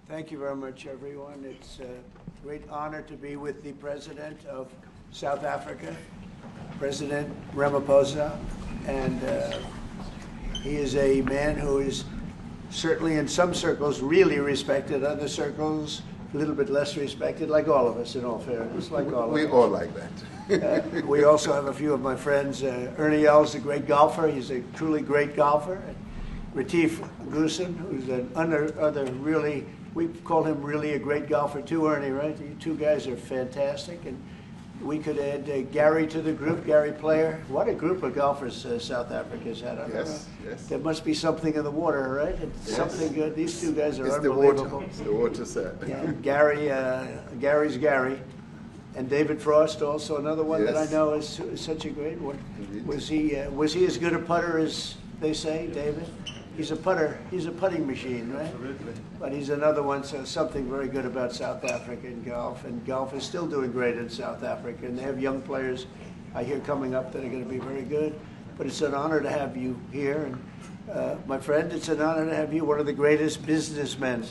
Thank you very much, everyone. It's a great honor to be with the President of South Africa, President Ramaphosa, and he is a man who is certainly in some circles really respected, other circles a little bit less respected, like all of us, in all fairness, like all of us. We all like that. We also have a few of my friends. Ernie Els, a great golfer. He's a truly great golfer. Retief Goosen, who's another really, we call him really a great golfer too, Ernie, right? You two guys are fantastic. And we could add Gary to the group, Gary Player. What a group of golfers South Africa's had. Yes, yes. There must be something in the water, right? It's something good. These two guys are it's unbelievable. It's the water set. Yeah, Gary's Gary. And David Frost, also another one that I know is such a great one. Indeed. Was he as good a putter as they say, David? He's a putter. He's a putting machine, right? Absolutely. But he's another one. So something very good about South Africa in golf, and golf is still doing great in South Africa. And they have young players, I hear, coming up that are going to be very good. But it's an honor to have you here, and my friend, it's an honor to have you, one of the greatest businessmen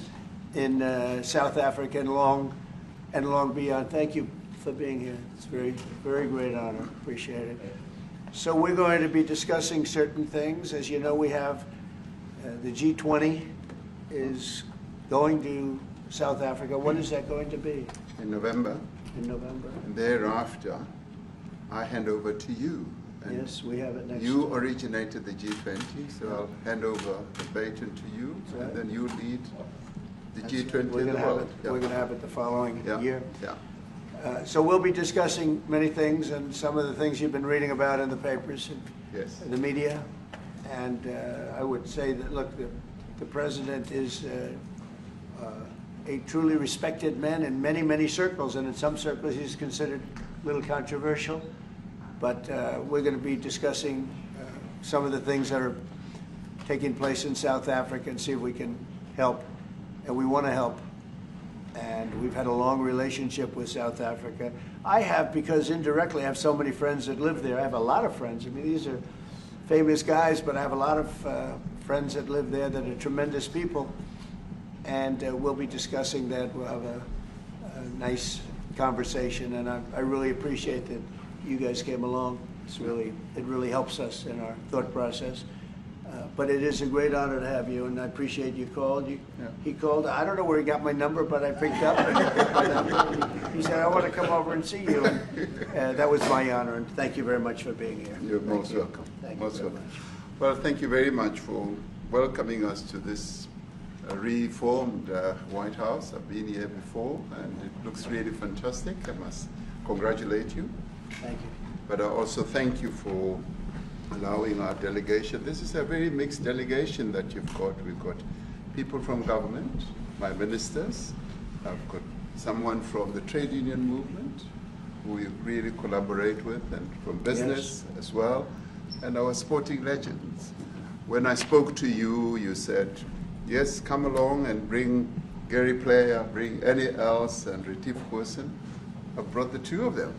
in South Africa and long beyond. Thank you for being here. It's a very, very great honor. Appreciate it. So we're going to be discussing certain things. As you know, we have the G20 is going to South Africa. When is that going to be? In November. In November. And thereafter, I hand over to you. And yes, we have it next. You originated the G20, so I'll hand over the baton to you, and then you lead the G20 in the world. We're going to have it the following year. Yeah. So we'll be discussing many things, and some of the things you've been reading about in the papers and the media. And I would say that, look, the president is a truly respected man in many, many circles, and in some circles he's considered a little controversial. But we're going to be discussing some of the things that are taking place in South Africa and see if we can help. And we want to help. And we've had a long relationship with South Africa. I have, because indirectly I have so many friends that live there. I have a lot of friends. I mean, these are famous guys, but I have a lot of friends that live there that are tremendous people. And we'll be discussing that. We'll have a nice conversation. And I really appreciate that you guys came along. It really helps us in our thought process. But it is a great honor to have you, and I appreciate you called. He called. I don't know where he got my number, but I picked up. And he said, "I want to come over and see you." And that was my honor, and thank you very much for being here. You're most welcome. Thank you very much. Well, thank you very much for welcoming us to this reformed White House. I've been here before, and it looks really fantastic. I must congratulate you. Thank you. But I also thank you for allowing our delegation. This is a very mixed delegation that you've got. We've got people from government, my ministers. I've got someone from the trade union movement who we really collaborate with, and from business as well, and our sporting legends. When I spoke to you, you said, yes, come along and bring Gary Player, bring Ernie Els and Retief Goosen. I brought the two of them.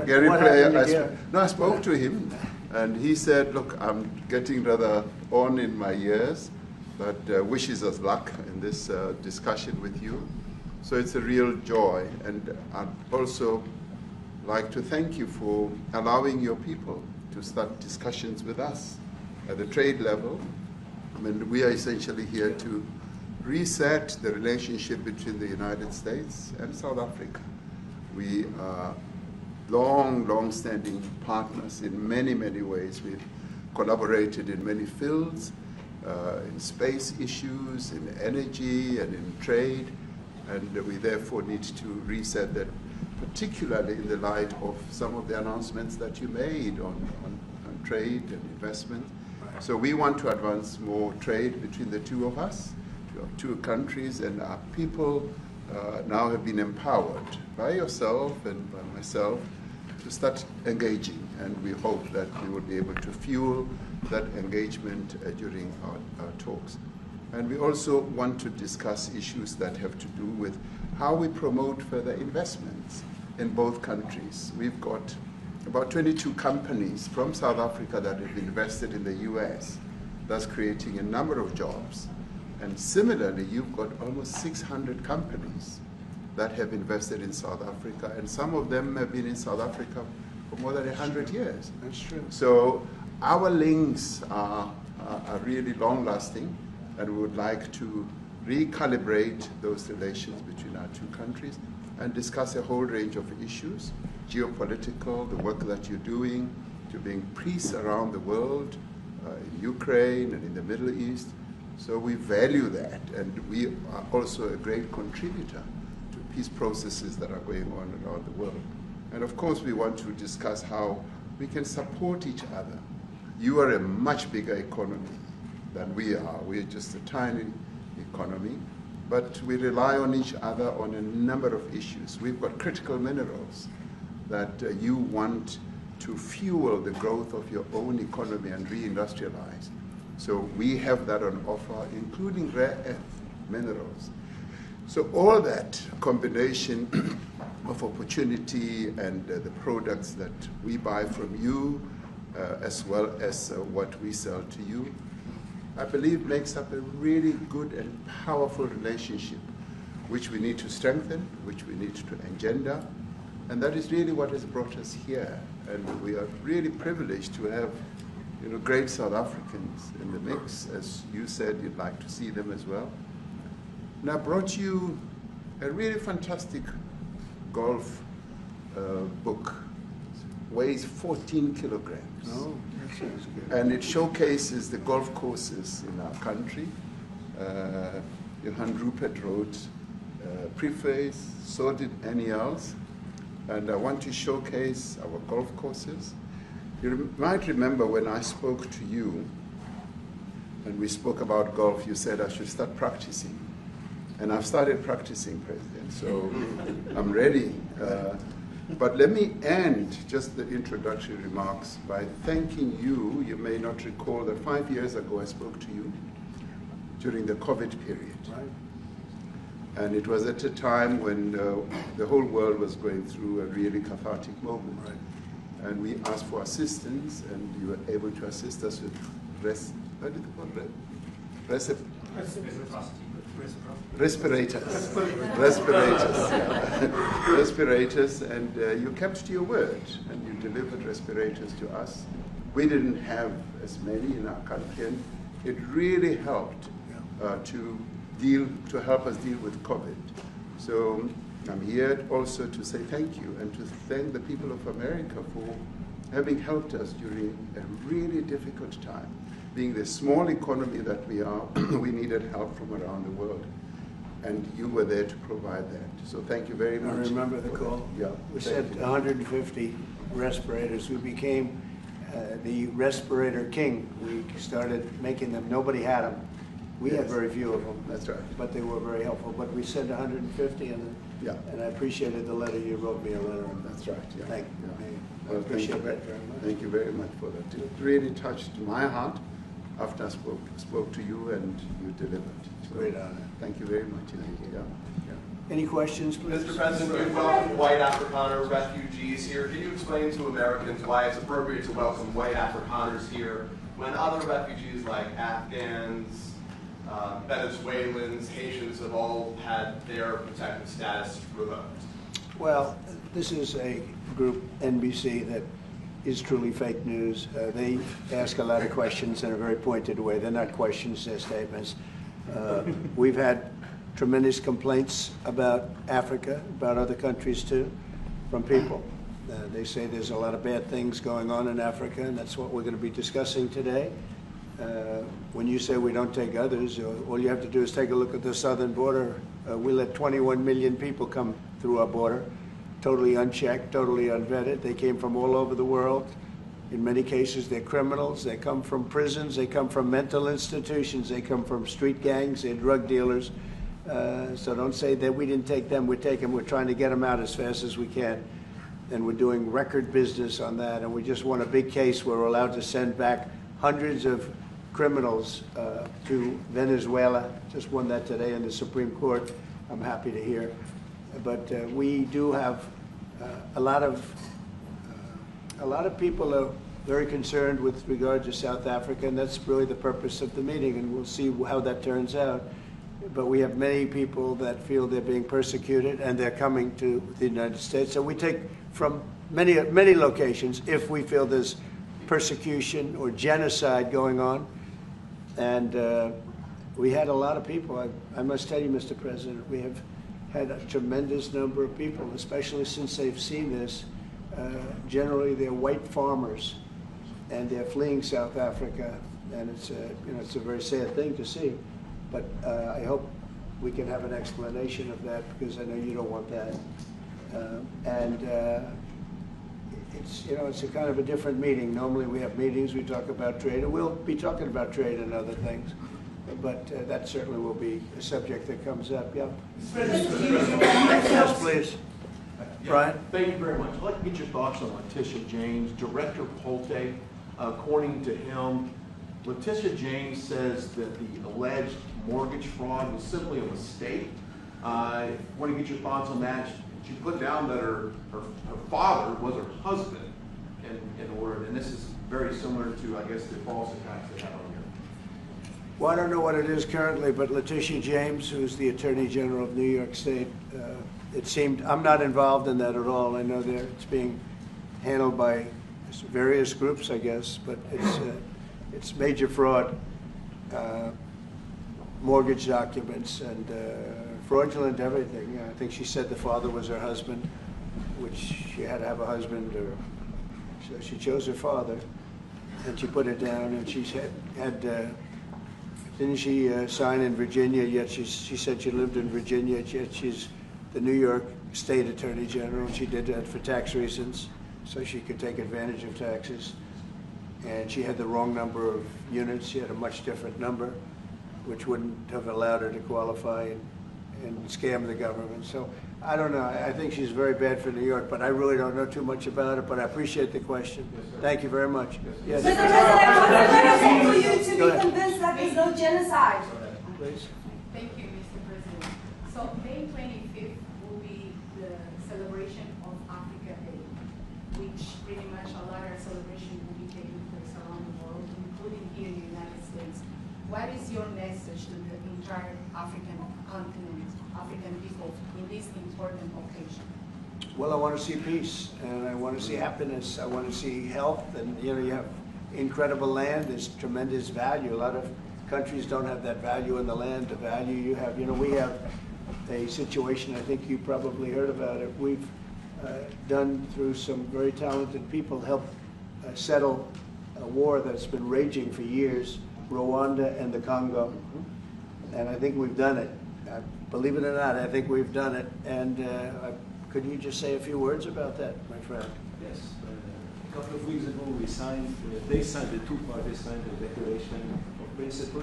Gary Player, I spoke to him. And he said, look, I'm getting rather on in my years, but wishes us luck in this discussion with you. So it's a real joy. And I'd also like to thank you for allowing your people to start discussions with us at the trade level. I mean, we are essentially here to reset the relationship between the United States and South Africa. We are long-standing partners in many, many ways. We've collaborated in many fields, in space issues, in energy, and in trade, and we therefore need to reset that, particularly in the light of some of the announcements that you made on trade and investment. So we want to advance more trade between the two of us, our two countries, and our people now have been empowered by yourself and by myself to start engaging, and we hope that we will be able to fuel that engagement during our talks. And we also want to discuss issues that have to do with how we promote further investments in both countries. We've got about 22 companies from South Africa that have invested in the US, thus creating a number of jobs. And similarly, you've got almost 600 companies that have invested in South Africa, and some of them have been in South Africa for more than 100 years. That's true. So our links are really long-lasting, and we would like to recalibrate those relations between our two countries and discuss a whole range of issues, geopolitical, the work that you're doing to bring peace around the world, in Ukraine and in the Middle East. So we value that, and we are also a great contributor to peace processes that are going on around the world. And of course, we want to discuss how we can support each other. You are a much bigger economy than we are. We're just a tiny economy, but we rely on each other on a number of issues. We've got critical minerals that you want to fuel the growth of your own economy and reindustrialize. So we have that on offer, including rare earth minerals. So all that combination of opportunity and the products that we buy from you, as well as what we sell to you, I believe makes up a really good and powerful relationship, which we need to strengthen, which we need to engender. And that is really what has brought us here. And we are really privileged to have great South Africans in the mix. As you said, you'd like to see them as well. And I brought you a really fantastic golf book. Weighs 14 kilograms. Oh, that sounds good. And it showcases the golf courses in our country. Johan Rupert wrote preface, so did Annie Els. And I want to showcase our golf courses. You might remember when I spoke to you, and we spoke about golf, you said I should start practicing. And I've started practicing, President, so I'm ready. But let me end just the introductory remarks by thanking you. You may not recall that 5 years ago I spoke to you during the COVID period. Right. And it was at a time when the whole world was going through a really cathartic moment. Right. And we asked for assistance, and you were able to assist us with respirators. Respirators, and you kept to your word, and you delivered respirators to us. We didn't have as many in our country, and it really helped to help us deal with COVID. So I'm here also to say thank you and to thank the people of America for having helped us during a really difficult time. Being the small economy that we are, we needed help from around the world. And you were there to provide that. So thank you very much. I remember the call. Yeah. We sent 150 respirators. We became the respirator king. We started making them. Nobody had them. We had very few of them. That's right. But they were very helpful. But we sent 150, and I appreciated the letter. You wrote me a letter. That's right. Yeah. Thank you. Well, I appreciate that very much. Thank you very much for that. It really touched my heart after I spoke to you, and you delivered. So, great honor. Thank you very much indeed. Yeah. Any questions, please? Mr. President, we welcome white Afrikaner refugees here. Can you explain to Americans why it's appropriate to welcome white Afrikaners here when other refugees like Afghans, Venezuelans, Haitians have all had their protected status revoked? Well, this is a group, NBC, that is truly fake news. They ask a lot of questions in a very pointed way. They're not questions, they're statements. We've had tremendous complaints about Africa, about other countries too, from people. They say there's a lot of bad things going on in Africa, and that's what we're going to be discussing today. When you say we don't take others, all you have to do is take a look at the southern border. We let 21 million people come through our border, totally unchecked, totally unvetted. They came from all over the world. In many cases, they're criminals. They come from prisons. They come from mental institutions. They come from street gangs. They're drug dealers. So don't say that we didn't take them. We're trying to get them out as fast as we can. And we're doing record business on that. And we just won a big case where we're allowed to send back hundreds of criminals to Venezuela. Just won that today in the Supreme Court. I'm happy to hear. But we do have a lot of people. very concerned with regard to South Africa, and that's really the purpose of the meeting, and we'll see how that turns out. But we have many people that feel they're being persecuted, and they're coming to the United States. So we take from many locations if we feel there's persecution or genocide going on. And we had a lot of people. I must tell you, Mr. President, we have had a tremendous number of people, especially since they've seen this. Generally, they're white farmers, and they're fleeing South Africa, and it's it's a very sad thing to see. But I hope we can have an explanation of that, because I know you don't want that. It's a kind of a different meeting. Normally we have meetings, we talk about trade, and we'll be talking about trade and other things. But that certainly will be a subject that comes up. Yeah. Yes, please. Brian? Thank you very much. I'd like to get your thoughts on Letitia James. Director Polte, according to him, Letitia James says that the alleged mortgage fraud was simply a mistake. I want to get your thoughts on that. She put down that her father was her husband in order, and this is very similar to, I guess, the false attacks they had on here. Well, I don't know what it is currently, but Letitia James, who's the Attorney General of New York State, it seemed, I'm not involved in that at all. I know it's being handled by various groups, I guess, but it's major fraud, mortgage documents, and fraudulent everything. I think she said the father was her husband, which she had to have a husband, or so she chose her father, and she put it down, and she's had didn't she sign in Virginia, yet she said she lived in Virginia, yet she's the New York State Attorney General, and she did that for tax reasons, so she could take advantage of taxes. And she had the wrong number of units. She had a much different number, which wouldn't have allowed her to qualify and scam the government. So I don't know. I think she's very bad for New York, but I really don't know too much about it, but I appreciate the question. Yes, thank you very much. Yes. Mr. President, for you to be convinced that there's no genocide. Please. Thank you, Mr. President. So May 25th will be the celebration of Africa Day, which pretty much a lot of celebration will be taking place around the world, including here in the United States. What is your message to the entire African continent, African people, in this important occasion? Well, I want to see peace, and I want to see happiness. I want to see health, and you have incredible land. There's tremendous value. A lot of countries don't have that value in the land, the value you have. We have a situation, I think you probably heard about it. We've done, through some very talented people, helped settle a war that's been raging for years, Rwanda and the Congo. And I think we've done it. Believe it or not, I think we've done it. And could you just say a few words about that, my friend? Yes. A couple of weeks ago, the two parties signed a declaration of principle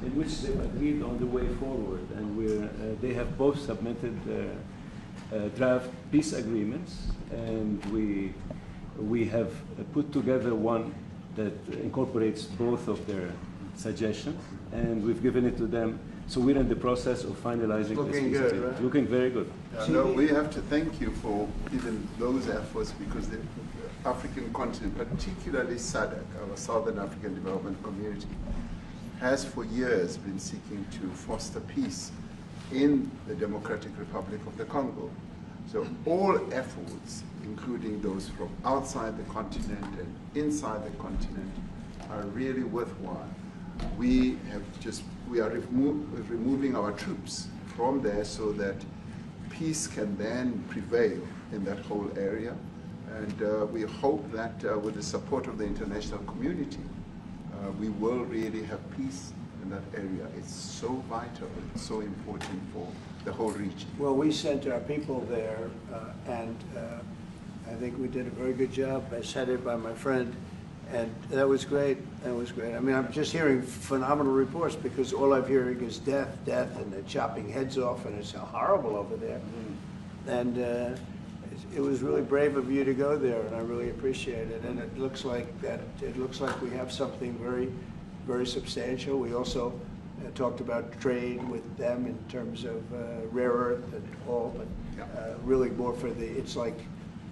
in which they agreed on the way forward. And they have both submitted draft peace agreements, and we have put together one that incorporates both of their suggestions, and we've given it to them. So we're in the process of finalizing this. Looking good, right? Looking very good. No, we have to thank you for even those efforts, because the African continent, particularly SADC, our Southern African Development Community, has for years been seeking to foster peace in the Democratic Republic of the Congo. So all efforts, including those from outside the continent and inside the continent, are really worthwhile. We are removing our troops from there so that peace can then prevail in that whole area. And we hope that with the support of the international community, we will really have peace in that area. It's so vital, it's so important for the whole region. Well, we sent our people there, and I think we did a very good job, as headed by my friend. And that was great. That was great. I mean, I'm just hearing phenomenal reports, because all I'm hearing is death, and they're chopping heads off, and it's horrible over there. And it was really brave of you to go there, and I really appreciate it. And it looks like we have something very, very substantial. We also talked about trade with them in terms of rare earth and all, but really more for it's like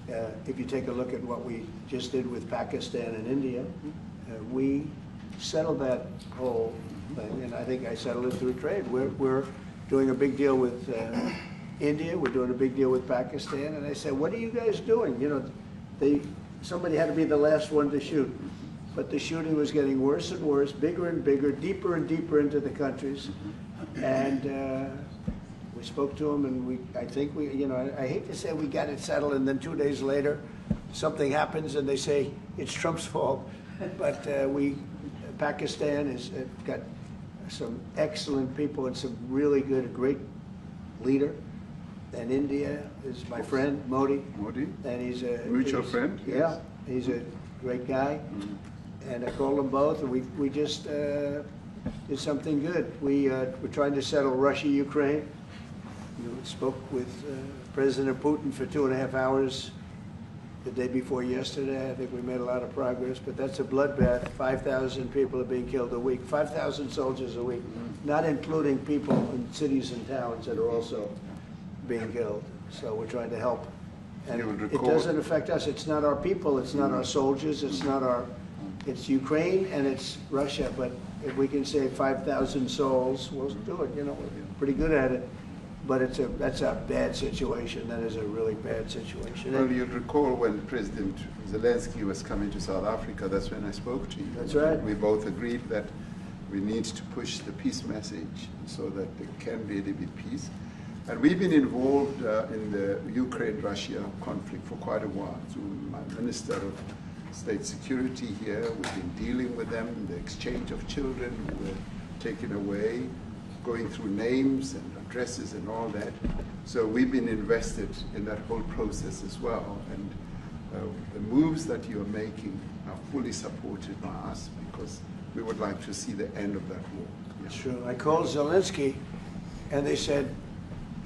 if you take a look at what we just did with Pakistan and India, we settled that whole thing, and I think I settled it through trade. We're doing a big deal with India, we're doing a big deal with Pakistan, and they said, what are you guys doing? You know, somebody had to be the last one to shoot. But the shooting was getting worse and worse, bigger and bigger, deeper and deeper into the countries. And we spoke to them, and I think you know, I hate to say we got it settled, and then 2 days later, something happens, and they say it's Trump's fault. But Pakistan has got some excellent people and some really good, great leader. And India is my friend, Modi. Modi? And he's a mutual friend? Yeah, yes. He's a great guy. Mm-hmm. And I called them both, and we just did something good. We're trying to settle Russia, Ukraine. Spoke with President Putin for 2.5 hours the day before yesterday. I think we made a lot of progress, but that's a bloodbath. 5,000 people are being killed a week, 5,000 soldiers a week, not including people in cities and towns that are also being killed. So we're trying to help. And it doesn't affect us. It's not our people. It's not our soldiers. It's Ukraine and it's Russia. But if we can save 5,000 souls, we'll do it. You know, we're pretty good at it. But that's a bad situation. That is a really bad situation. Well, you'll recall when President Zelensky was coming to South Africa, that's when I spoke to you. That's right. We both agreed that we need to push the peace message so that there can really be peace. And we've been involved in the Ukraine-Russia conflict for quite a while. Through my Minister of State Security here, we've been dealing with them, the exchange of children who were taken away, going through names and addresses and all that. So we've been invested in that whole process as well. And the moves that you're making are fully supported by us because we would like to see the end of that war. Yeah. Sure. I called Zelensky and they said,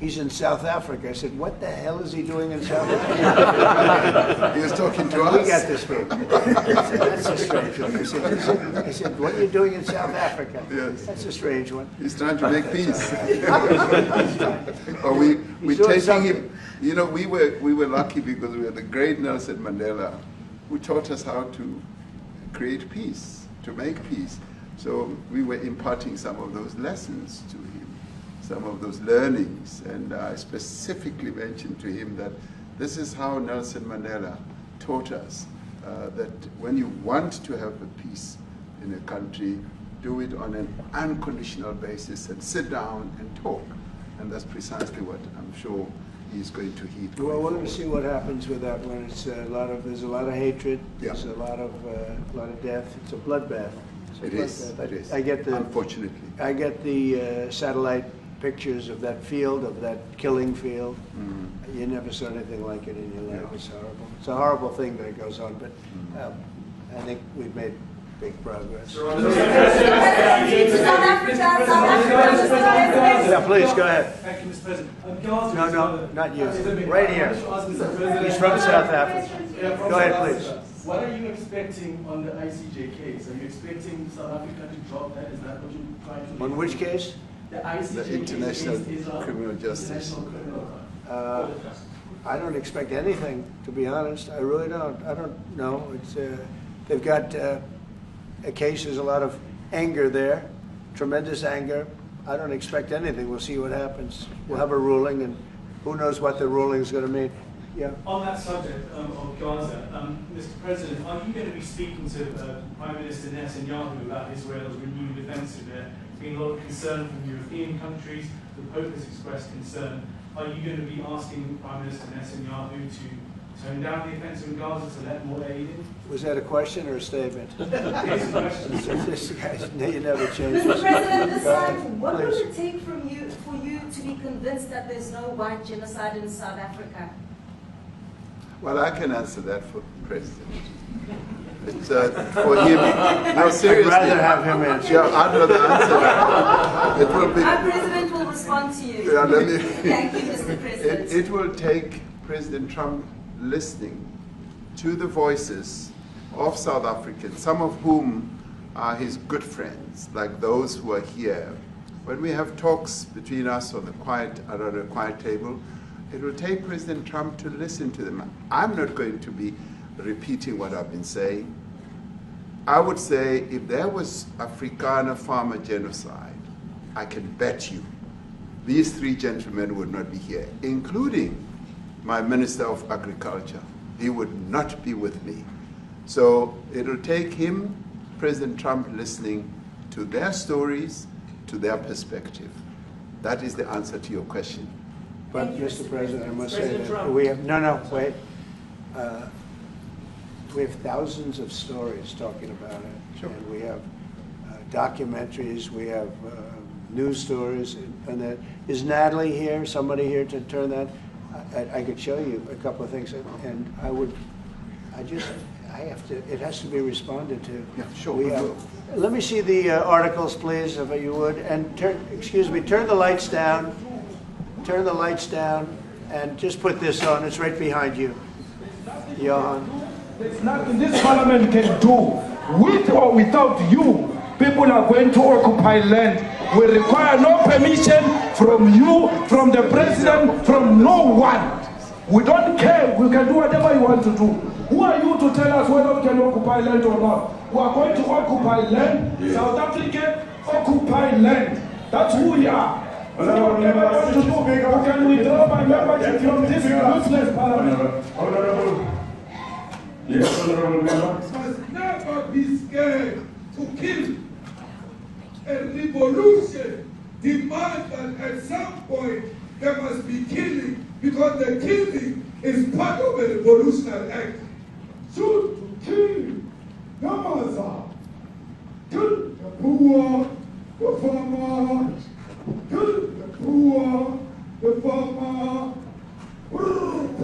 he's in South Africa. I said, what the hell is he doing in South Africa? He was talking to us. We got this big. I said, that's a strange one. I said, what are you doing in South Africa? Yes. That's a strange one. He's trying to make peace. We're taking him. You know, we were lucky because we had the great Nelson Mandela who taught us how to create peace, to make peace. So we were imparting some of those lessons to him, some of those learnings, and I specifically mentioned to him that this is how Nelson Mandela taught us that when you want to have a peace in a country, do it on an unconditional basis and sit down and talk. And that's precisely what I'm sure he's going to heed. Well, we're going to see what happens with that one. It's there's a lot of hatred. Yeah. There's a lot of death. It's a bloodbath. It is. Unfortunately. I get the satellite pictures of that field, of that killing field. Mm-hmm. You never saw anything like it in your life. Yeah. It's horrible. It's a horrible thing that goes on, but I think we've made big progress. Yeah, please, go ahead. Thank you, Mr. President. No, not you. Right here. He's from South Africa. Go ahead, please. What are you expecting on the ICJ case? Are you expecting South Africa to drop that? Is that what you're trying to do? On which case? The ICJ the International Criminal Justice. I don't expect anything, to be honest. I really don't. I don't know. It's they've got a case. There's a lot of anger there, tremendous anger. I don't expect anything. We'll see what happens. We'll have a ruling, and who knows what the ruling is going to mean. Yeah. On that subject of Gaza, Mr. President, are you going to be speaking to Prime Minister Netanyahu about Israel's renewed offensive there? There's been a lot of concern from European countries. The Pope has expressed concern. Are you going to be asking Prime Minister Netanyahu to tone down the offensive in Gaza to let more aid in? Was that a question or a statement? It's a question. This guy's, you never change. Mr. President, what will it take for you to be convinced that there's no white genocide in South Africa? Well, I can answer that for the President. It's for him. No, seriously. I'd rather have him answer. Yeah, I'd rather answer that. It will be. Our President will respond to you. Yeah, Thank you, Mr. President. It will take President Trump listening to the voices of South Africans, some of whom are his good friends, like those who are here. When we have talks between us on the quiet table, It will take President Trump to listen to them. I'm not going to be repeating what I've been saying. I would say if there was Afrikaner farmer genocide, I can bet you these three gentlemen would not be here, including my Minister of Agriculture. He would not be with me. So it'll take him, President Trump, listening to their stories, to their perspective. That is the answer to your question. But, Mr. President, I must say President that Trump. we have, wait. We have thousands of stories talking about it. Sure. And we have documentaries, we have news stories, and that. Is Natalie here, somebody here to turn that? I could show you a couple of things, and I have to, it has to be responded to. Yeah, sure. We have, let me see the articles, please, if you would, and turn the lights down. Turn the lights down, and just put this on. It's right behind you, Johan. There's nothing this parliament can do. With or without you, people are going to occupy land. We require no permission from you, from the president, from no one. We don't care. We can do whatever you want to do. Who are you to tell us whether we can occupy land or not? We are going to occupy land. Yeah. South Africa, occupy land. That's who we are. We don't care what we want to do. We can withdraw my membership from this useless parliament. Yes, Honorable Member. Must never be scared to kill. A revolution demands that at some point there must be killing, because the killing is part of a revolutionary act. Shoot to kill, Yamaza, kill the poor, the farmer, kill the poor, the farmer,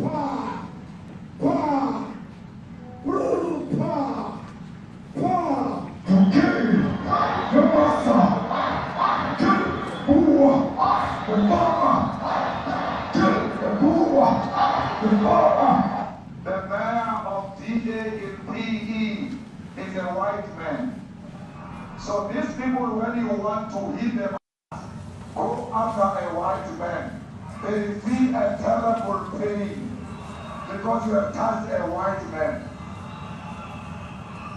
pa, pa. The mayor of DA in PE is a white man. So these people, when you want to hit them, go after a white man. They feel a terrible pain because you have touched a white man.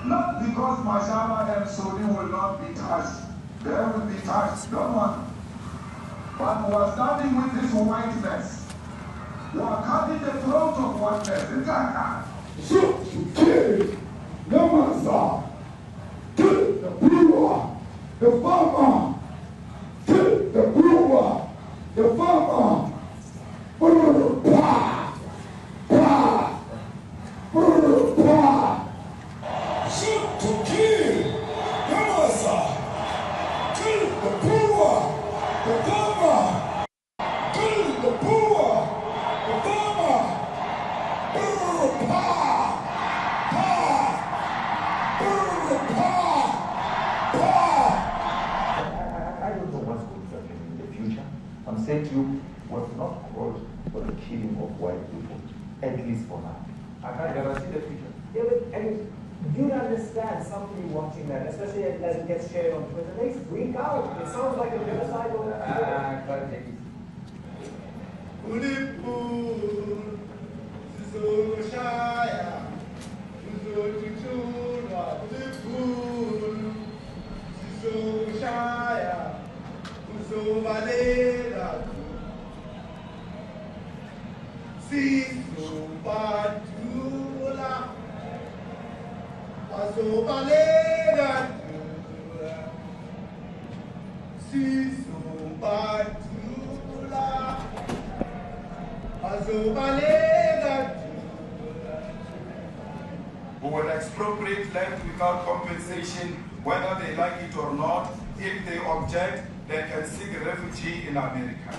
Not because Mashaba and Sudi will not be touched. They will be touched, no one. But we are starting with this whiteness. We are cutting the throat of whiteness. Shoot, kill, no master. Kill the brewer, the farmer. Kill the brewer, the farmer. Pa, pa, pa. Shoot to kill, no master. Kill the brewer, the farmer. Kill the brewer, the farmer. Pa, pa, pa, pa. I don't know what's going to happen in the future. I'm saying to you, was not called for the killing of white people, at least for now. I can't guarantee the future. Yeah, but I mean, do you understand somebody watching that, especially as it gets shared on Twitter, they freak out. It sounds like a genocidal. Who will expropriate land without compensation, whether they like it or not. If they object, they can seek refugee in America.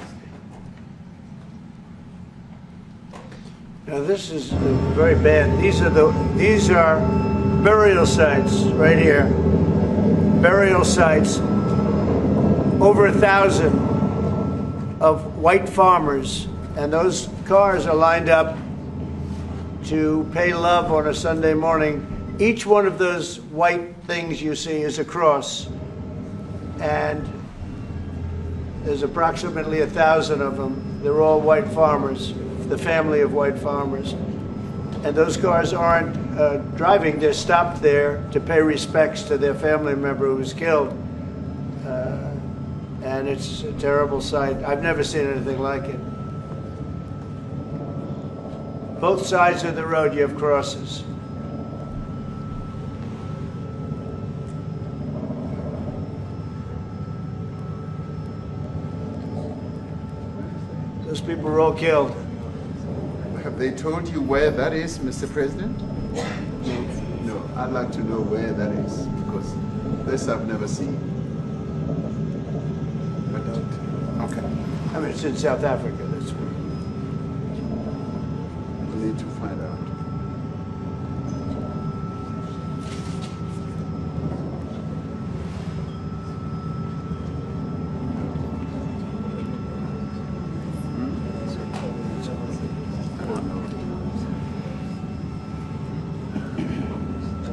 Now this is very bad. These are burial sites right here. Burial sites. Over 1,000 of white farmers, and those cars are lined up to pay love on a Sunday morning. Each one of those white things you see is a cross, and there's approximately 1,000 of them. They're all white farmers, the family of white farmers. And those cars aren't driving, they're stopped there to pay respects to their family member who was killed. And it's a terrible sight. I've never seen anything like it. Both sides of the road you have crosses. Those people were all killed. Have they told you where that is, Mr. President? No, I'd like to know where that is, because this I've never seen. But, okay. I mean, it's in South Africa, that's where. We need to find out.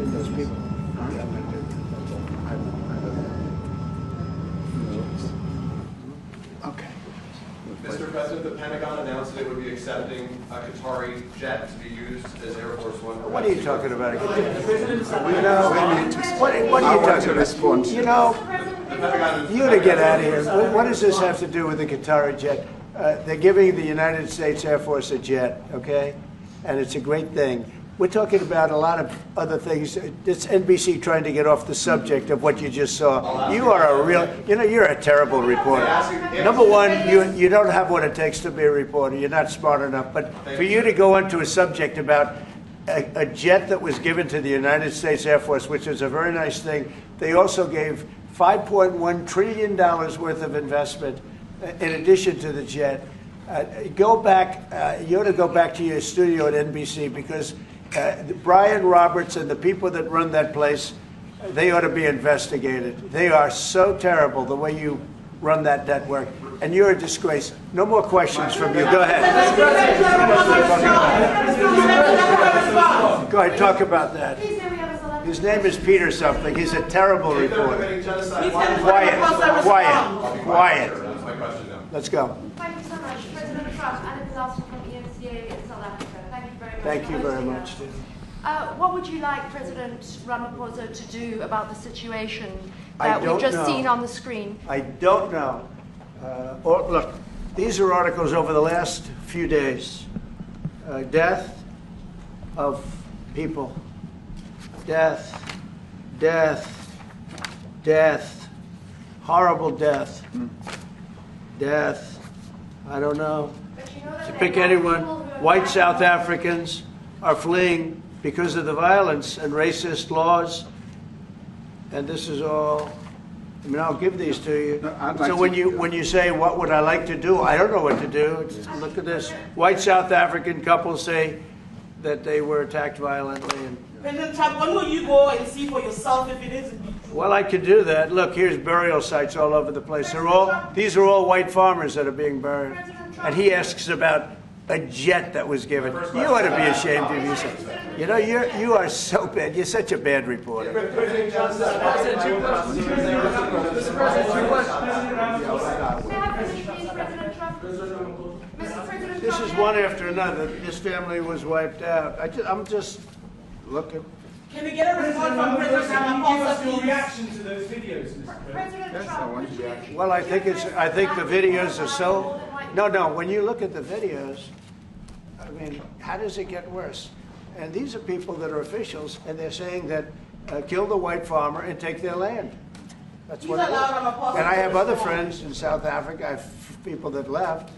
Those people. Okay. Mr. President, the Pentagon announced that it would be accepting a Qatari jet to be used as Air Force One. What are you talking about? You know, what are you talking about? You know, you to get out of here. What does this have to do with the Qatari jet? They're giving the United States Air Force a jet, okay? And it's a great thing. We're talking about a lot of other things. It's NBC trying to get off the subject of what you just saw. You are a real, you know, you're a terrible reporter. Number one, you don't have what it takes to be a reporter. You're not smart enough. But for you to go into a subject about a jet that was given to the United States Air Force, which is a very nice thing, they also gave $5.1 trillion worth of investment in addition to the jet. Go back, you ought to go back to your studio at NBC, because Brian Roberts and the people that run that place, they ought to be investigated. They are so terrible the way you run that network, and you're a disgrace. No more questions from you. Go ahead. Go ahead, talk about that. His name is Peter something. He's a terrible reporter. Quiet. Let's go. Thank you so much. President Trump, Anna Disaster from ENCA in South Africa. Thank you very much. Thank you very much. What would you like President Ramaphosa to do about the situation that we've just seen on the screen? I don't know. Look, these are articles over the last few days. Death of people. Death. Horrible death. Death. I don't know. To pick anyone, white South Africans are fleeing because of the violence and racist laws. And this is all, I mean, I'll give these to you. So when you say, what would I like to do? I don't know what to do. Look at this. White South African couples say that they were attacked violently. And, President Trump, when will you go and see for yourself if it is? well, I could do that. Look, here's burial sites all over the place. These are all white farmers that are being buried. And he asks about a jet that was given. You ought to be ashamed of yourself. You know, you are so bad. You're such a bad reporter. This is one after another. This family was wiped out. I'm just looking. Can we get a report from President Ramaphosa? Your reaction to those videos, Mr. President Trump. Well, I think the videos are so. No. When you look at the videos, I mean, how does it get worse? And these are people that are officials, and they're saying that kill the white farmer and take their land. That's what it is. And I have other friends in South Africa. I have people that left.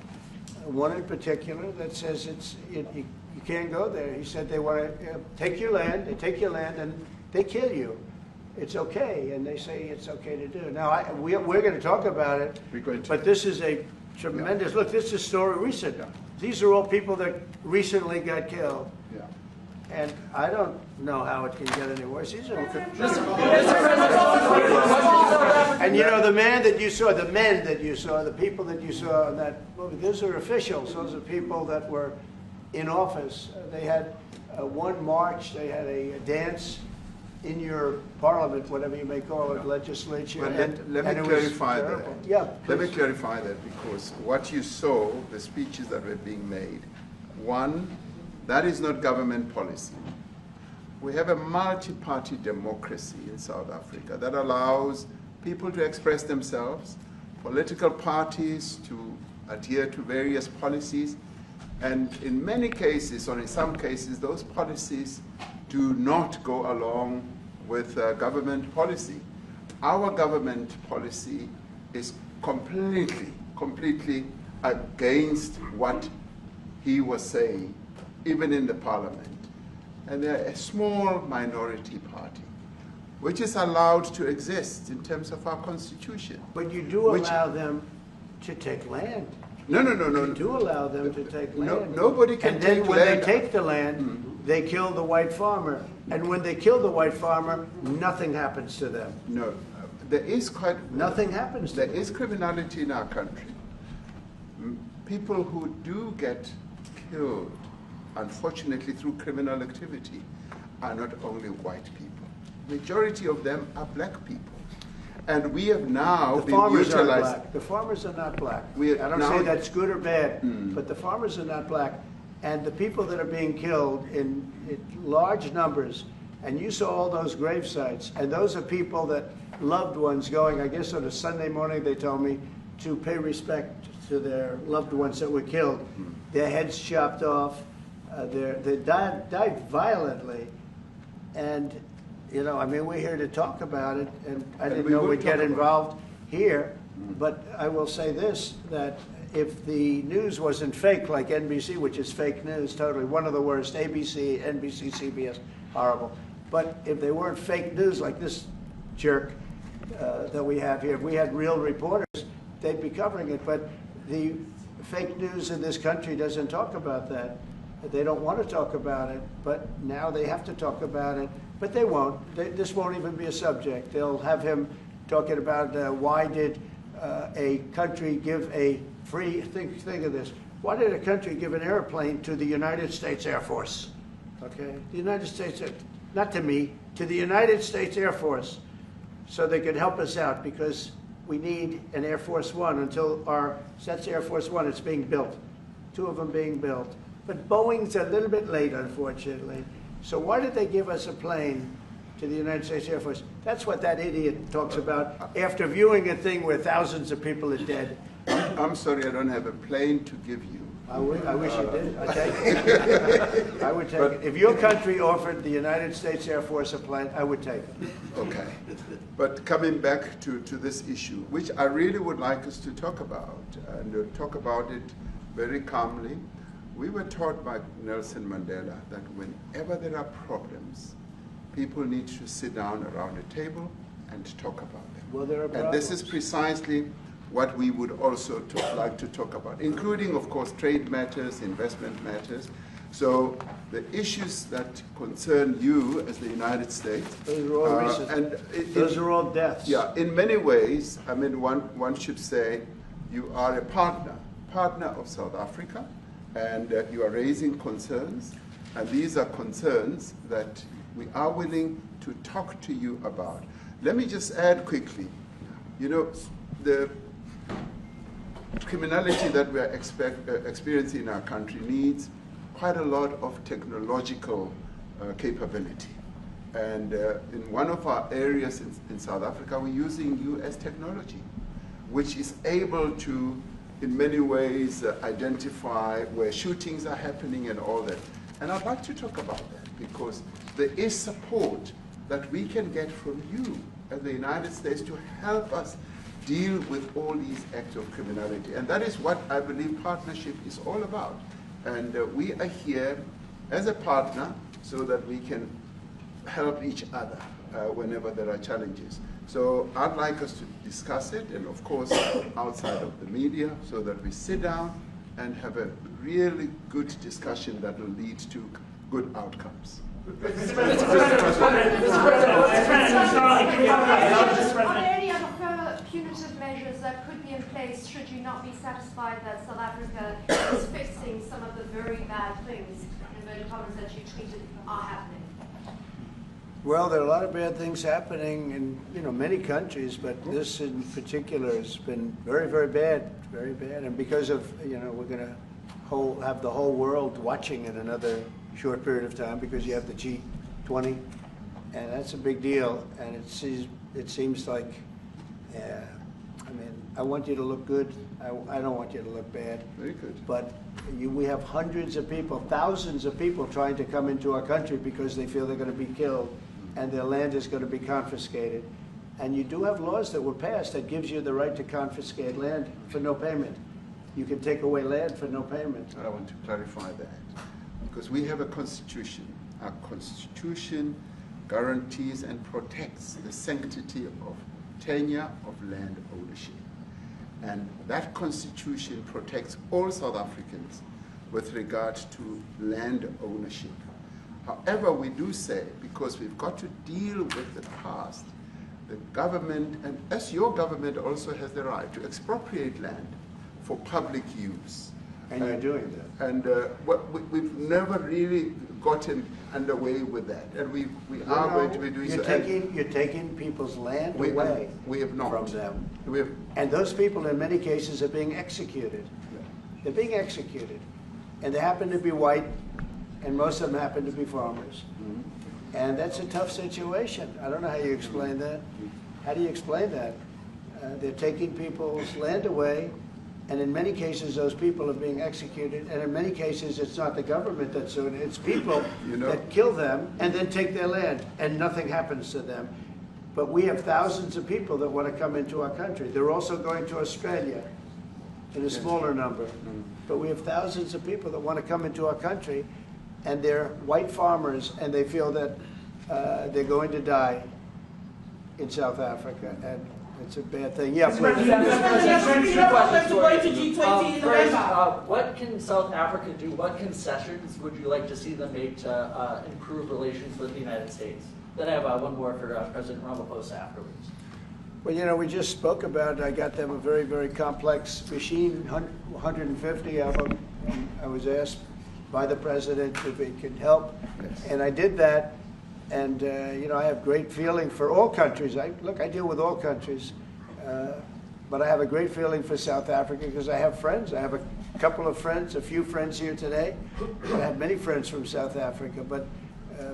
One in particular that says you can't go there. He said they want to take your land. They take your land and they kill you. It's okay, and they say it's okay to do. Now we're going to talk about it, but this is a tremendous look. This is a story recent. These are all people that recently got killed. Yeah. And I don't know how it can get any worse. These are and you know, the men that you saw, the people that you saw in that movie, those are officials. Those are people that were in office. They had one march, they had a dance in your parliament, whatever you may call it, legislature. Well, and let me it was clarify that. terrible. Yeah, let me please. clarify that, because what you saw, the speeches that were being made, one, that is not government policy. We have a multi-party democracy in South Africa that allows people to express themselves, political parties to adhere to various policies, and in many cases, or in some cases, those policies do not go along with government policy. Our government policy is completely against what he was saying, even in the parliament. And they're a small minority party, which is allowed to exist in terms of our constitution. But you do allow them to take land. No. You do allow them to take land. Nobody can take land. And then when they take the land, they kill the white farmer. And when they kill the white farmer, nothing happens to them. No, there is nothing happens to them. There is criminality in our country. People who do get killed, unfortunately, through criminal activity, are not only white people. Majority of them are black people. And we have now been utilized. The farmers are not black. I don't say that's good or bad, but the farmers are not black. And the people that are being killed in large numbers, and you saw all those grave sites, and those are people that loved ones going, I guess on a Sunday morning, they told me, to pay respect to their loved ones that were killed. Their heads chopped off. They died violently. And, you know, I mean, we're here to talk about it, and I didn't know we'd get involved here. But I will say this, that if the news wasn't fake like NBC, which is fake news totally, one of the worst, ABC, NBC, CBS, horrible. But if they weren't fake news like this jerk that we have here, if we had real reporters, they'd be covering it. But the fake news in this country doesn't talk about that. They don't want to talk about it, but now they have to talk about it. But they won't. This won't even be a subject. They'll have him talking about why did a country give a free, think of this, why did a country give an airplane to the United States Air Force? Okay, the United States, not to me, to the United States Air Force, so they could help us out, because we need an Air Force One until that's Air Force One, it's being built. 2 of them being built. But Boeing's a little bit late, unfortunately. So why did they give us a plane to the United States Air Force? That's what that idiot talks about after viewing a thing where thousands of people are dead. I'm sorry, I don't have a plane to give you. I wish you did. I'd take it. I would take it. If your country offered the United States Air Force a plane, I would take it. Okay. But coming back to this issue, which I really would like us to talk about, and talk about it very calmly. We were taught by Nelson Mandela that whenever there are problems, people need to sit down around a table and talk about them. Well, there are problems. And this is precisely what we would also like to talk about, including, of course, trade matters, investment matters. So the issues that concern you as the United States. Those are all recent. Those are all deaths. Yeah, in many ways, I mean, one should say you are a partner of South Africa, and you are raising concerns, and these are concerns that we are willing to talk to you about. Let me just add quickly, you know, the criminality that we are experiencing in our country needs quite a lot of technological capability. And in one of our areas in South Africa, we're using US technology, which is able to, in many ways, identify where shootings are happening and all that. And I'd like to talk about that, because there is support that we can get from you as the United States to help us deal with all these acts of criminality. And that is what I believe partnership is all about. And we are here as a partner so that we can help each other whenever there are challenges. So I'd like us to discuss it, and of course outside of the media, so that we sit down and have a really good discussion that will lead to good outcomes. Are there any other further punitive measures that could be in place should you not be satisfied that South Africa is fixing some of the very bad things, in inverted commas, that you tweeted are happening? Well, there are a lot of bad things happening in many countries, but this in particular has been very, very bad, very bad. And because of we're going to have the whole world watching in another short period of time because you have the G20, and that's a big deal. And it seems like, I want you to look good. I don't want you to look bad. Very good. But we have hundreds of people, thousands of people trying to come into our country because they feel they're going to be killed and their land is going to be confiscated. And you do have laws that were passed that gives you the right to confiscate land for no payment. You can take away land for no payment. I want to clarify that because we have a constitution. Our constitution guarantees and protects the sanctity of tenure of land ownership. And that constitution protects all South Africans with regard to land ownership. However, we do say, because we've got to deal with the past, the government, and as your government also has the right to expropriate land for public use. And you're doing that. And we've never really gotten underway with that. And we are going to be doing so. You're taking people's land away we have not. from them. We have, and those people, in many cases, are being executed. They're being executed. And they happen to be white, and most of them happen to be farmers. And that's a tough situation. I don't know how you explain that. How do you explain that? They're taking people's land away, and in many cases, those people are being executed. And in many cases, it's not the government that's doing it. It's people that kill them and then take their land, and nothing happens to them. But we have thousands of people that want to come into our country. They're also going to Australia in a smaller number. But we have thousands of people that want to come into our country, and they're white farmers, and they feel that they're going to die in South Africa, and it's a bad thing. Yeah, please. What can South Africa do? What concessions would you like to see them make to improve relations with the United States? Then I have one more for President Ramaphosa afterwards. Well, we just spoke about it. I got them a very, very complex machine, 150 of them. And I was asked by the president if he could help, and I did that. And I have great feeling for all countries. I deal with all countries, but I have a great feeling for South Africa because I have friends. I have a couple of friends, a few friends here today. I have many friends from South Africa, but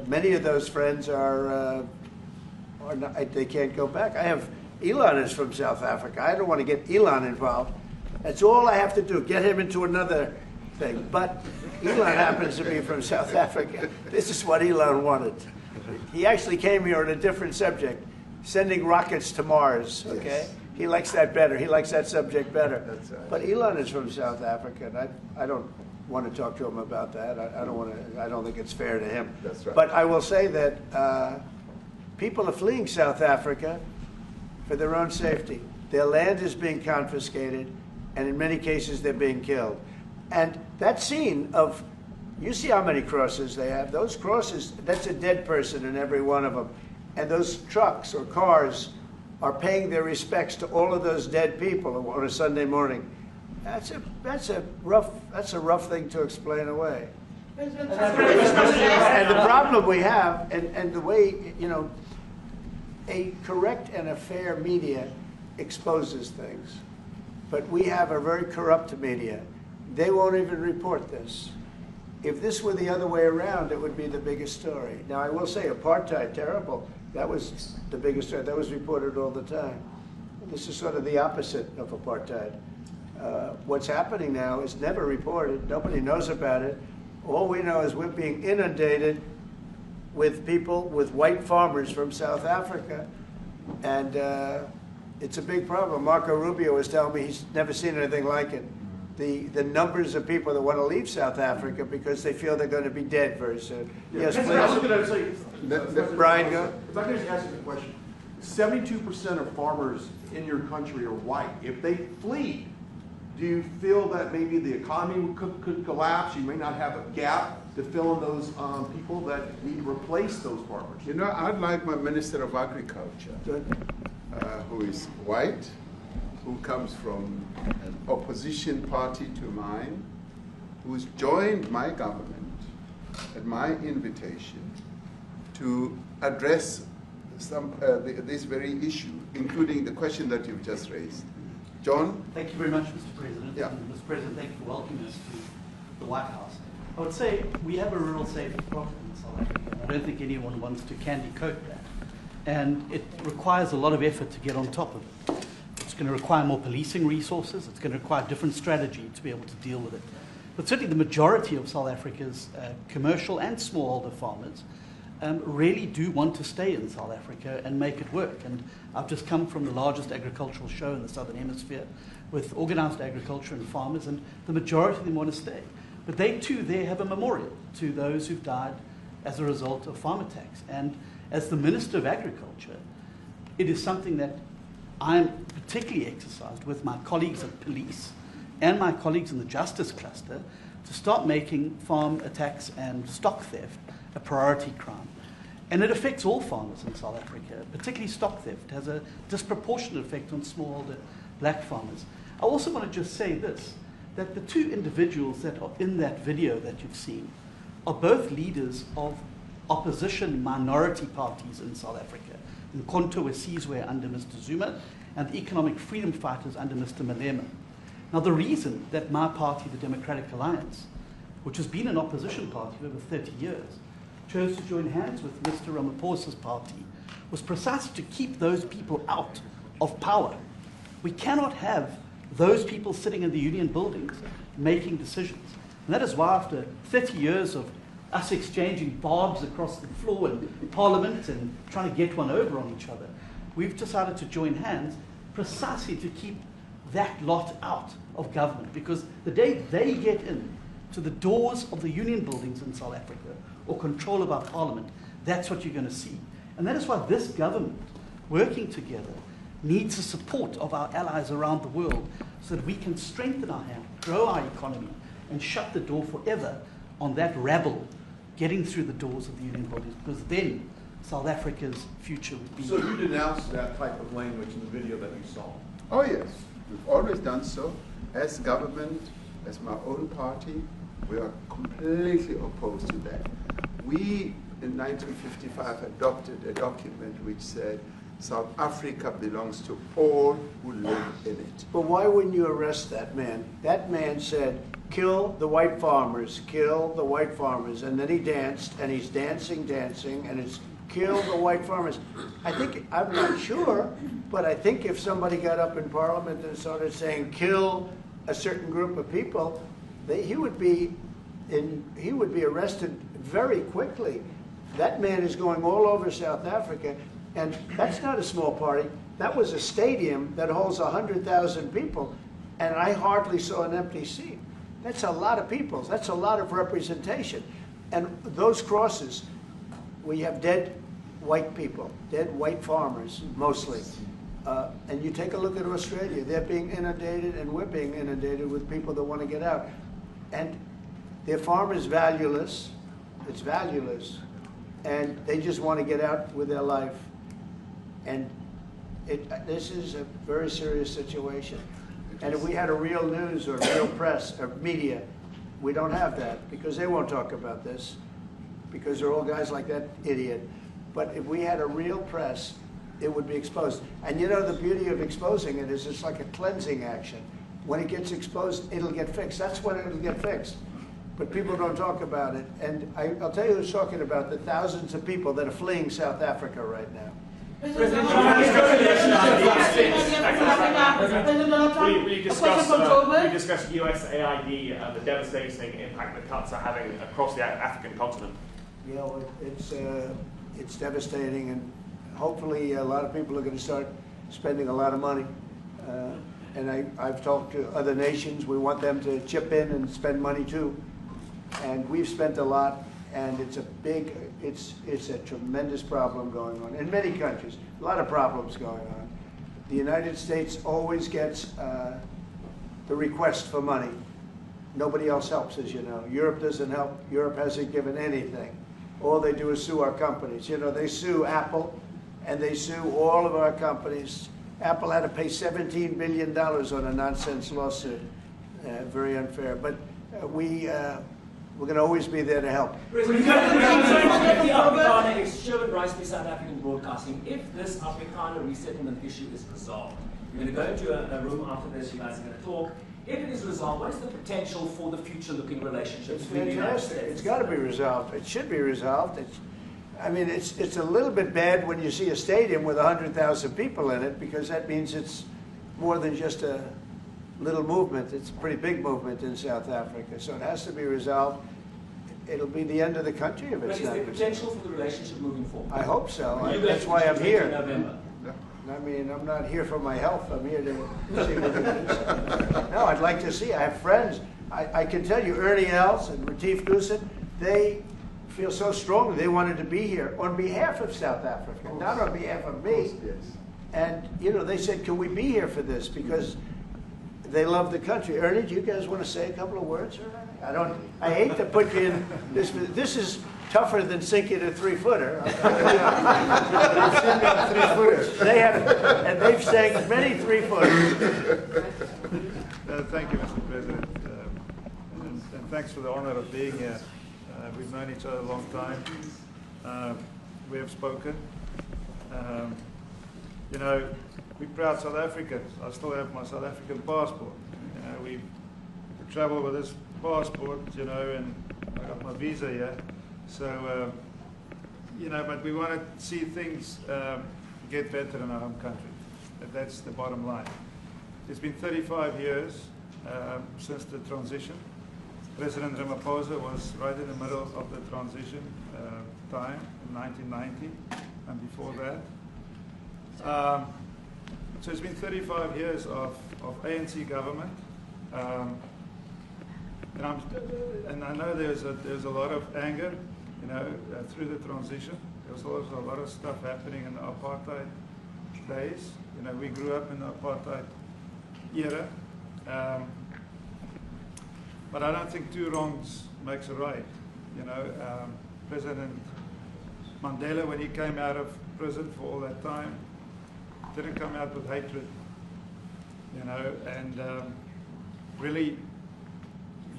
many of those friends are not, they can't go back. I have Elon is from South Africa. I don't want to get Elon involved. That's all I have to do, get him into another thing. But Elon happens to be from South Africa. This is what Elon wanted. He actually came here on a different subject, sending rockets to Mars, okay? Yes. He likes that better. He likes that subject better. That's right. But Elon is from South Africa, and I don't want to talk to him about that. I don't think it's fair to him. That's right. But I will say that people are fleeing South Africa for their own safety. Their land is being confiscated, and in many cases they're being killed. And that scene of, you see how many crosses they have. Those crosses, that's a dead person in every one of them. And those trucks or cars are paying their respects to all of those dead people on a Sunday morning. That's a rough thing to explain away. And the problem we have, and the way, a correct and a fair media exposes things. But we have a very corrupt media. They won't even report this. If this were the other way around, it would be the biggest story. Now, I will say apartheid, terrible. That was the biggest story. That was reported all the time. This is sort of the opposite of apartheid. What's happening now is never reported. Nobody knows about it. All we know is we're being inundated with people, with white farmers from South Africa. And it's a big problem. Marco Rubio was telling me he's never seen anything like it. The numbers of people that want to leave South Africa because they feel they're going to be dead very soon. Yes, please. I was going to say, Brian, go. If I could just ask you a question. 72% of farmers in your country are white. If they flee, do you feel that maybe the economy could collapse? You may not have a gap to fill in those people that need to replace those farmers. I'd like my Minister of Agriculture, who is white, who comes from an opposition party to mine, who's joined my government at my invitation, to address this very issue, including the question that you've just raised. John? Thank you very much, Mr. President. Yeah. And Mr. President, thank you for welcoming us to the White House. I would say we have a rural safety problem in South Africa. I don't think anyone wants to candy coat that. And it requires a lot of effort to get on top of it. It's going to require more policing resources. It's going to require a different strategy to be able to deal with it. But certainly the majority of South Africa's commercial and smallholder farmers really do want to stay in South Africa and make it work. And I've just come from the largest agricultural show in the Southern Hemisphere with organized agriculture and farmers, and the majority of them want to stay. But they too there have a memorial to those who've died as a result of farm attacks. And as the Minister of Agriculture, it is something that I'm particularly exercised with my colleagues at police and my colleagues in the justice cluster to start making farm attacks and stock theft a priority crime. And it affects all farmers in South Africa, particularly stock theft. It has a disproportionate effect on smallholder black farmers. I also want to just say this, that the two individuals that are in that video that you've seen are both leaders of opposition minority parties in South Africa. Nkonto Wesizwe under Mr. Zuma and the economic freedom fighters under Mr. Malema. Now the reason that my party, the Democratic Alliance, which has been an opposition party for over 30 years, chose to join hands with Mr. Ramaphosa's party was precisely to keep those people out of power. We cannot have those people sitting in the union buildings making decisions. And that is why after 30 years of us exchanging barbs across the floor in Parliament and trying to get one over on each other, we've decided to join hands precisely to keep that lot out of government. Because the day they get in to the doors of the union buildings in South Africa or control of our parliament, that's what you're going to see. And that is why this government, working together, needs the support of our allies around the world so that we can strengthen our hand, grow our economy, and shut the door forever on that rabble getting through the doors of the union bodies, because then South Africa's future would be... So you denounced that type of language in the video that you saw? Oh yes, we've always done so. As government, as my own party, we are completely opposed to that. We, in 1955, adopted a document which said South Africa belongs to all who live in it. But why wouldn't you arrest that man? That man said, kill the white farmers, kill the white farmers. And then he danced, and he's dancing, and it's kill the white farmers. I think, I'm not sure, but I think if somebody got up in Parliament and started saying kill a certain group of people, he would be arrested very quickly. That man is going all over South Africa, and that's not a small party. That was a stadium that holds 100,000 people, and I hardly saw an empty seat. That's a lot of people. That's a lot of representation. And those crosses, we have dead white people, dead white farmers, mostly. And you take a look at Australia, they're being inundated, and we're being inundated with people that want to get out. And their farm is valueless, it's valueless, and they just want to get out with their life. And this is a very serious situation. And if we had a real news or real press or media, we don't have that, because they won't talk about this, because they're all guys like that idiot. But if we had a real press, it would be exposed. And you know, the beauty of exposing it is it's like a cleansing action. When it gets exposed, it'll get fixed. That's when it'll get fixed. But people don't talk about it. And I'll tell you who's talking about the thousands of people that are fleeing South Africa right now. President we discussed USAID, the devastating impact that cuts are having across the African continent. You know, it's devastating, and hopefully a lot of people are going to start spending a lot of money. And I've talked to other nations. We want them to chip in and spend money too. And we've spent a lot, and it's a tremendous problem going on in many countries. A lot of problems going on. The United States always gets the request for money. Nobody else helps, as you know. Europe doesn't help. Europe hasn't given anything. All they do is sue our companies. You know, they sue Apple, and they sue all of our companies. Apple had to pay $17 billion on a nonsense lawsuit. Very unfair. But we we're going to always be there to help. President, the Afrikaner ex-Sherwood Rice to South African Broadcasting. If this Afrikaner resettlement issue is resolved, you're going to go into a room after this, you guys are going to talk. If it is resolved, what is the potential for the future-looking relationships between the United States? It's got to be resolved. It should be resolved. I mean, it's a little bit bad when you see a stadium with 100,000 people in it, because that means it's more than just a little movement. It's a pretty big movement in South Africa. So it has to be resolved. It'll be the end of the country if it's not. But is there potential for the relationship moving forward? I hope so. That's why I'm here. I mean, I'm not here for my health. I'm here to see what it is. No, I'd like to see. I have friends. I can tell you, Ernie Els and Retief Goosen, they feel so strongly they wanted to be here on behalf of South Africa, not on behalf of me. And, you know, they said, can we be here for this? Because they love the country. Ernie, do you guys want to say a couple of words? I hate to put you in this. This is tougher than sinking a 3-footer. They have, and they've sank many 3-footers. Thank you, Mr. President, and thanks for the honor of being here. We've known each other a long time. We have spoken. You know, we're proud South Africans. I still have my South African passport. You know, we travel with this passport, you know, and I got my visa here. So, you know, but we want to see things get better in our home country. That's the bottom line. It's been 35 years since the transition. President Ramaphosa was right in the middle of the transition time in 1990 and before that. So it's been 35 years of ANC government. And I know there's a lot of anger, you know, through the transition. There was also a lot of stuff happening in the apartheid days. You know, we grew up in the apartheid era. But I don't think two wrongs makes a right. You know, President Mandela, when he came out of prison for all that time, didn't come out with hatred, you know, and really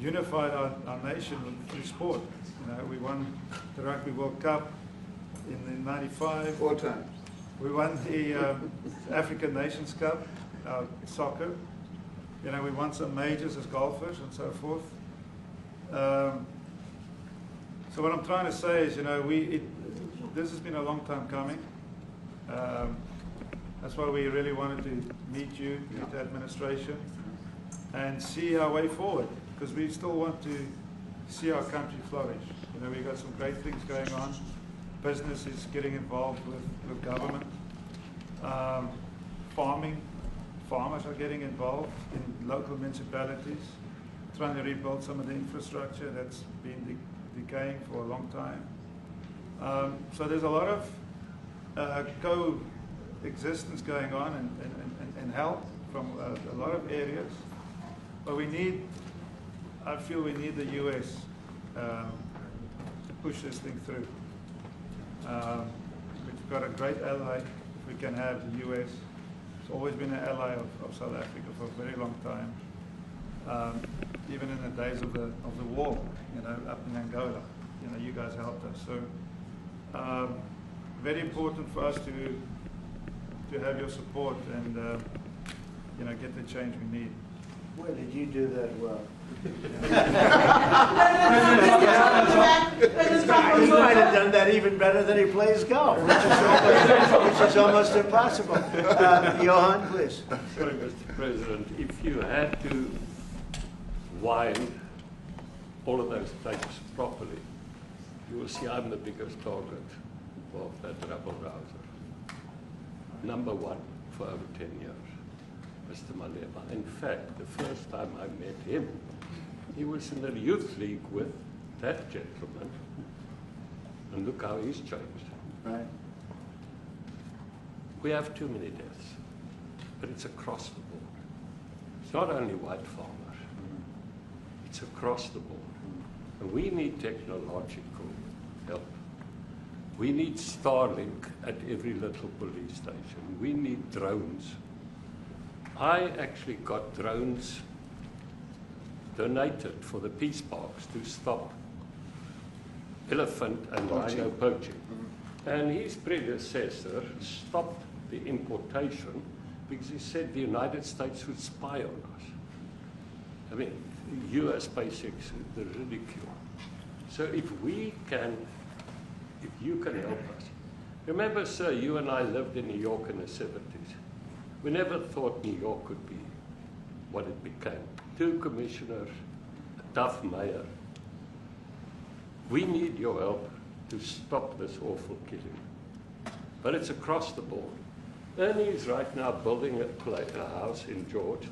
unified our nation through sport. You know, we won the Rugby World Cup in '95. 4 times. We won the African Nations Cup, soccer. You know, we won some majors as golfers and so forth. So what I'm trying to say is, you know, this has been a long time coming. That's why we really wanted to meet you, meet the administration, and see our way forward, because we still want to see our country flourish. You know, we've got some great things going on. Business is getting involved with government. Farmers are getting involved in local municipalities, trying to rebuild some of the infrastructure that's been decaying for a long time. So there's a lot of coexistence going on and help from a lot of areas. But I feel we need the U.S. To push this thing through. We've got a great ally. If we can have the U.S. It's always been an ally of South Africa for a very long time. Even in the days of the war, you know, up in Angola, you know, you guys helped us. So very important for us to have your support and you know, get the change we need. Where did you do that well? He might have done that even better than he plays golf, which is almost impossible. Johan, please. Sorry, Mr. President, if you had to wind all of those tapes properly, you will see I'm the biggest target of that rabble-rouser. Number one for over 10 years. Mr. Malema. In fact, the first time I met him, he was in the youth league with that gentleman. And look how he's changed. Right. We have too many deaths, but it's across the board. It's not only white farmers, it's across the board. And we need technological help. We need Starlink at every little police station. We need drones. I actually got drones donated for the peace parks to stop elephant and rhino poaching. And his predecessor stopped the importation because he said the United States would spy on us. I mean, US basics, the ridicule. So if you can help us. Remember, sir, you and I lived in New York in the 70s. We never thought New York could be what it became. 2 commissioners, a tough mayor. We need your help to stop this awful killing. But it's across the board. Ernie is right now building a house in George.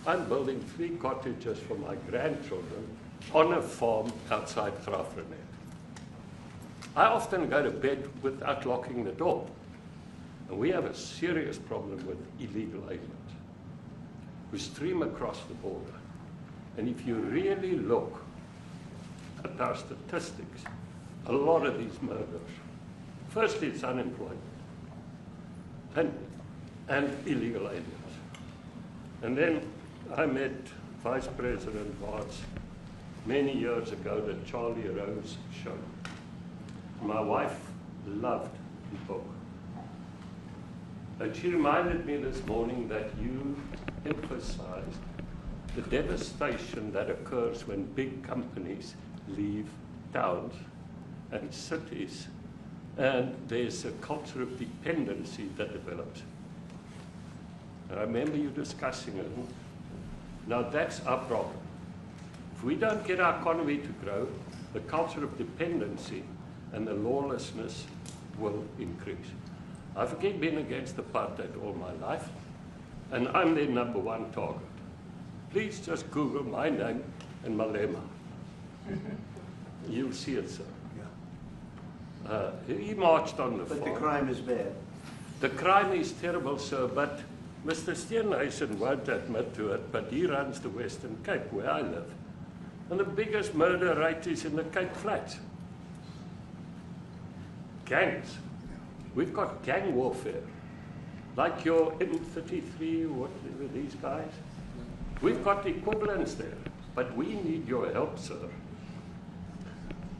I'm building 3 cottages for my grandchildren on a farm outside Graaff-Reinet. I often go to bed without locking the door. And we have a serious problem with illegal aliens who stream across the border. And if you really look at our statistics, a lot of these murders, firstly it's unemployment and illegal aliens. And then I met Vice President Bartz many years ago, the Charlie Rose show. My wife loved the book. And she reminded me this morning that you emphasized the devastation that occurs when big companies leave towns and cities, and there's a culture of dependency that develops. And I remember you discussing it. Now that's our problem. If we don't get our economy to grow, the culture of dependency and the lawlessness will increase. I've again been against apartheid all my life, and I'm their #1 target. Please just Google my name and Malema. You'll see it, sir. He marched on the farm. But the crime is bad. The crime is terrible, sir, but Mr. Steenhuisen won't admit to it, but he runs the Western Cape, where I live. And the biggest murder rate is in the Cape Flats. Gangs. We've got gang warfare. Like your M33, whatever these guys. We've got equivalents there. But we need your help, sir.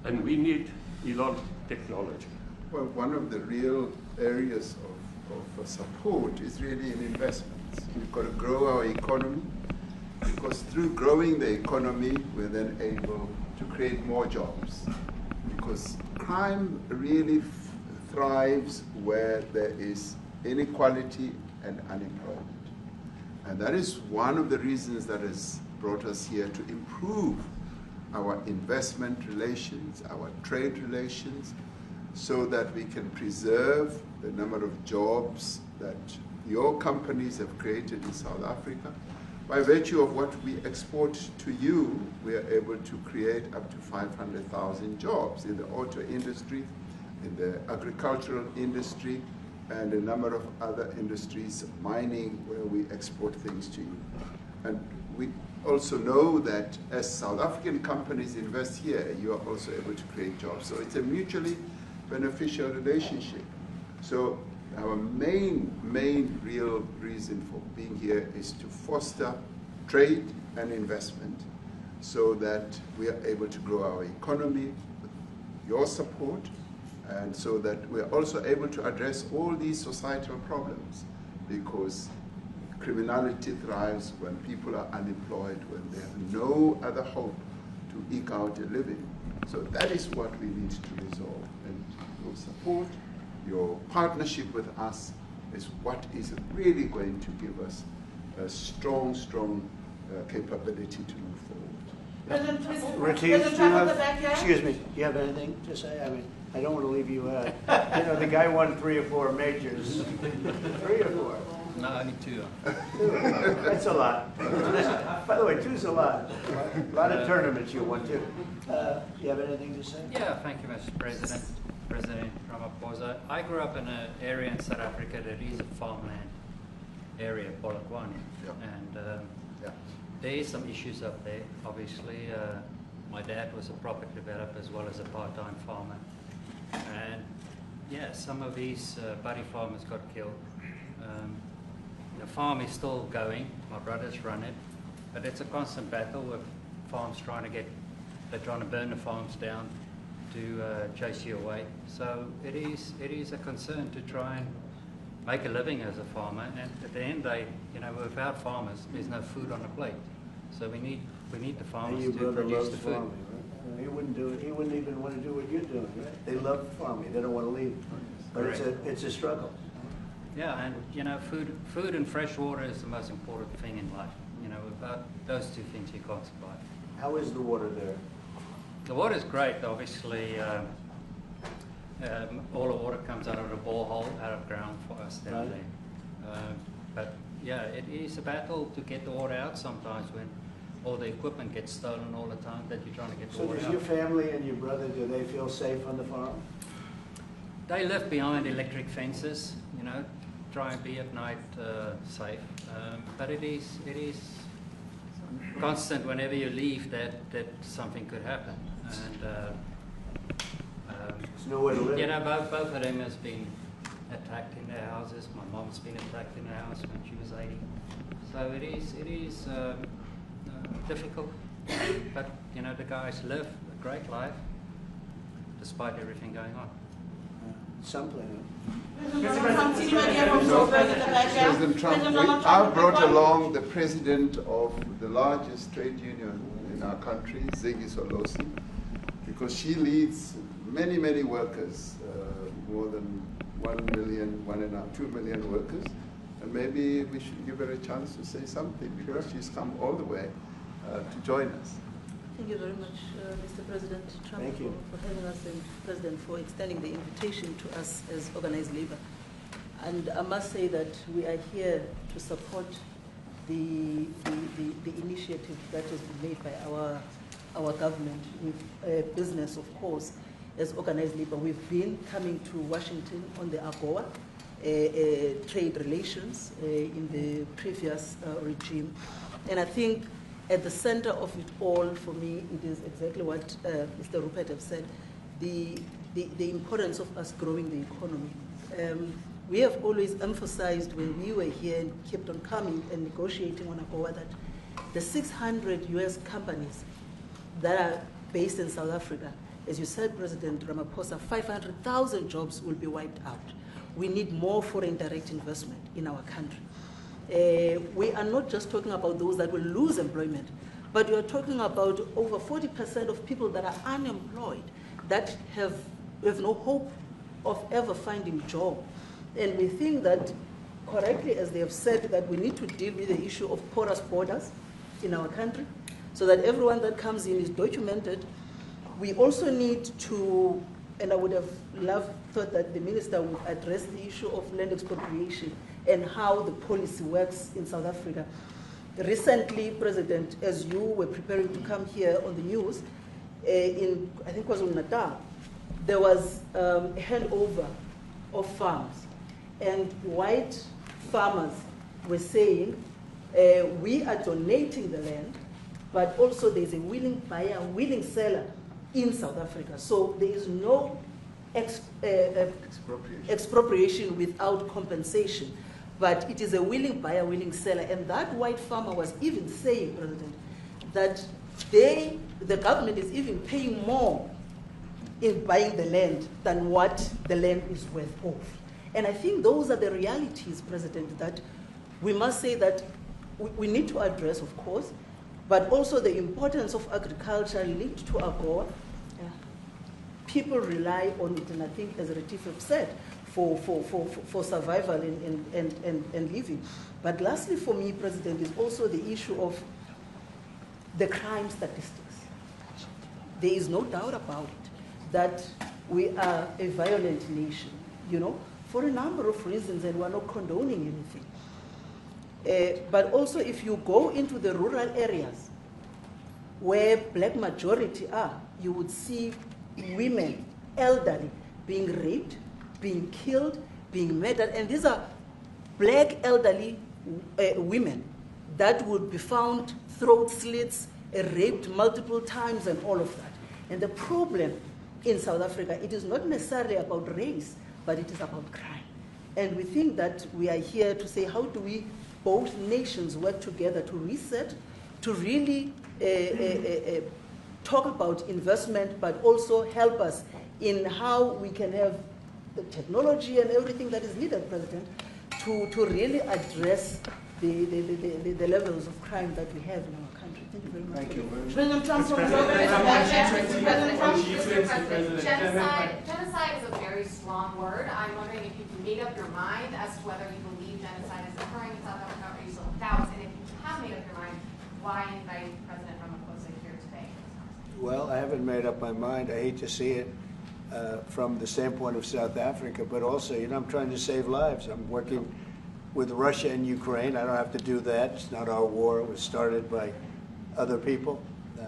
And we need Elon technology. Well, one of the real areas of support is really in investments. We've got to grow our economy, because through growing the economy, we're then able to create more jobs. Because crime really thrives where there is inequality and unemployment. And that is one of the reasons that has brought us here, to improve our investment relations, our trade relations, so that we can preserve the number of jobs that your companies have created in South Africa. By virtue of what we export to you, we are able to create up to 500,000 jobs in the auto industry, in the agricultural industry, and a number of other industries, mining, where we export things to you. And we also know that as South African companies invest here, you are also able to create jobs. So it's a mutually beneficial relationship. So our main real reason for being here is to foster trade and investment, so that we are able to grow our economy with your support, and so that we are also able to address all these societal problems, because criminality thrives when people are unemployed, when they have no other hope to eke out a living. So that is what we need to resolve. And your support, your partnership with us is what is really going to give us a strong capability to move forward. Retief, do you have, excuse me, do you have anything to say? I mean, I don't want to leave you out. You know, the guy won 3 or 4 majors. 3 or 4? No, only 2. 2. That's a lot. By the way, 2's a lot. A lot of tournaments you won too. Do you have anything to say? Yeah, thank you, Mr. President. President Ramaphosa. I grew up in an area in South Africa that is a farmland area, Polokwane. And there is some issues up there. Obviously, my dad was a property developer as well as a part-time farmer. And yeah, some of these buddy farmers got killed. The farm is still going. My brothers run it, but it's a constant battle with farms they're trying to burn the farms down to chase you away. So it is a concern to try and make a living as a farmer. And at the end, without farmers, there's no food on the plate. So we need the farmers to produce the food. Farming, right? He wouldn't do it. He wouldn't even want to do what you're doing, right? They love farming. They don't want to leave. But it's a struggle. Yeah, and food and fresh water is the most important thing in life. Without those two things, you can't survive. How is the water there? The water's great, obviously. All the water comes out of the borehole, out of ground for us down there. But yeah, it is a battle to get the water out sometimes when all the equipment gets stolen all the time that you're trying to get the water out. So does your family and your brother, do they feel safe on the farm? They live behind electric fences, try and be at night safe. But it is constant whenever you leave that something could happen. And there's nowhere to live. Both of them has been attacked in their houses. My mom's been attacked in her house when she was 80. So it is difficult. But the guys live a great life despite everything going on. Something. President Trump, I brought along the president of the largest trade union in our country, Ziggy Solosi, because she leads many, many workers, more than 1 million, 2 million workers, and maybe we should give her a chance to say something because she's come all the way to join us. Thank you very much, Mr. President Trump, for having us, and President, for extending the invitation to us as organized labor. And I must say that we are here to support the initiative that has been made by our government with business, of course, as organized labor. We've been coming to Washington on the AGOA trade relations in the previous regime. And I think at the center of it all, for me, it is exactly what Mr. Rupert has said, the importance of us growing the economy. We have always emphasized when we were here and kept on coming and negotiating on AGOA that the 600 US companies that are based in South Africa, as you said, President Ramaphosa, 500,000 jobs will be wiped out. We need more foreign direct investment in our country. We are not just talking about those that will lose employment, but we are talking about over 40% of people that are unemployed, that have no hope of ever finding a job. And we think that, correctly, as they have said, that we need to deal with the issue of porous borders in our country, so that everyone that comes in is documented. We also need to, and I would have thought that the minister would address the issue of land expropriation and how the policy works in South Africa. Recently, President, as you were preparing to come here on the news, in, I think it was in Natal, there was a handover of farms. And white farmers were saying, we are donating the land, but also there's a willing buyer, willing seller in South Africa. So there is no expropriation without compensation. But it is a willing buyer, willing seller. And that white farmer was even saying, President, that the government is even paying more in buying the land than what the land is worth of. And I think those are the realities, President, that we must say that we need to address, of course, but also the importance of agriculture linked to AGOA. People rely on it, and I think, as Retief have said, for survival and living. But lastly for me, President, is also the issue of the crime statistics. There is no doubt about it that we are a violent nation, for a number of reasons, and we're not condoning anything. But also if you go into the rural areas where black majority are, you would see women, elderly, being raped, being killed, being murdered, and these are black elderly women that would be found throat slits, raped multiple times, and all of that. And the problem in South Africa, it is not necessarily about race, but it is about crime. And we think that we are here to say, how do we, both nations, work together to reset, to really talk about investment, but also help us in how we can have the technology and everything that is needed, President, to really address the levels of crime that we have in our country. Thank you very much. Thank you very much. President Trump, Genocide is a very strong word. I'm wondering if you've made up your mind as to whether you believe genocide is occurring in South Africa, or you still have doubts, and if you have made up your mind, why invite President Ramaphosa here today? Well, I haven't made up my mind. I hate to see it from the standpoint of South Africa, but also, you know, I'm trying to save lives. I'm working with Russia and Ukraine. I don't have to do that. It's not our war. It was started by other people. It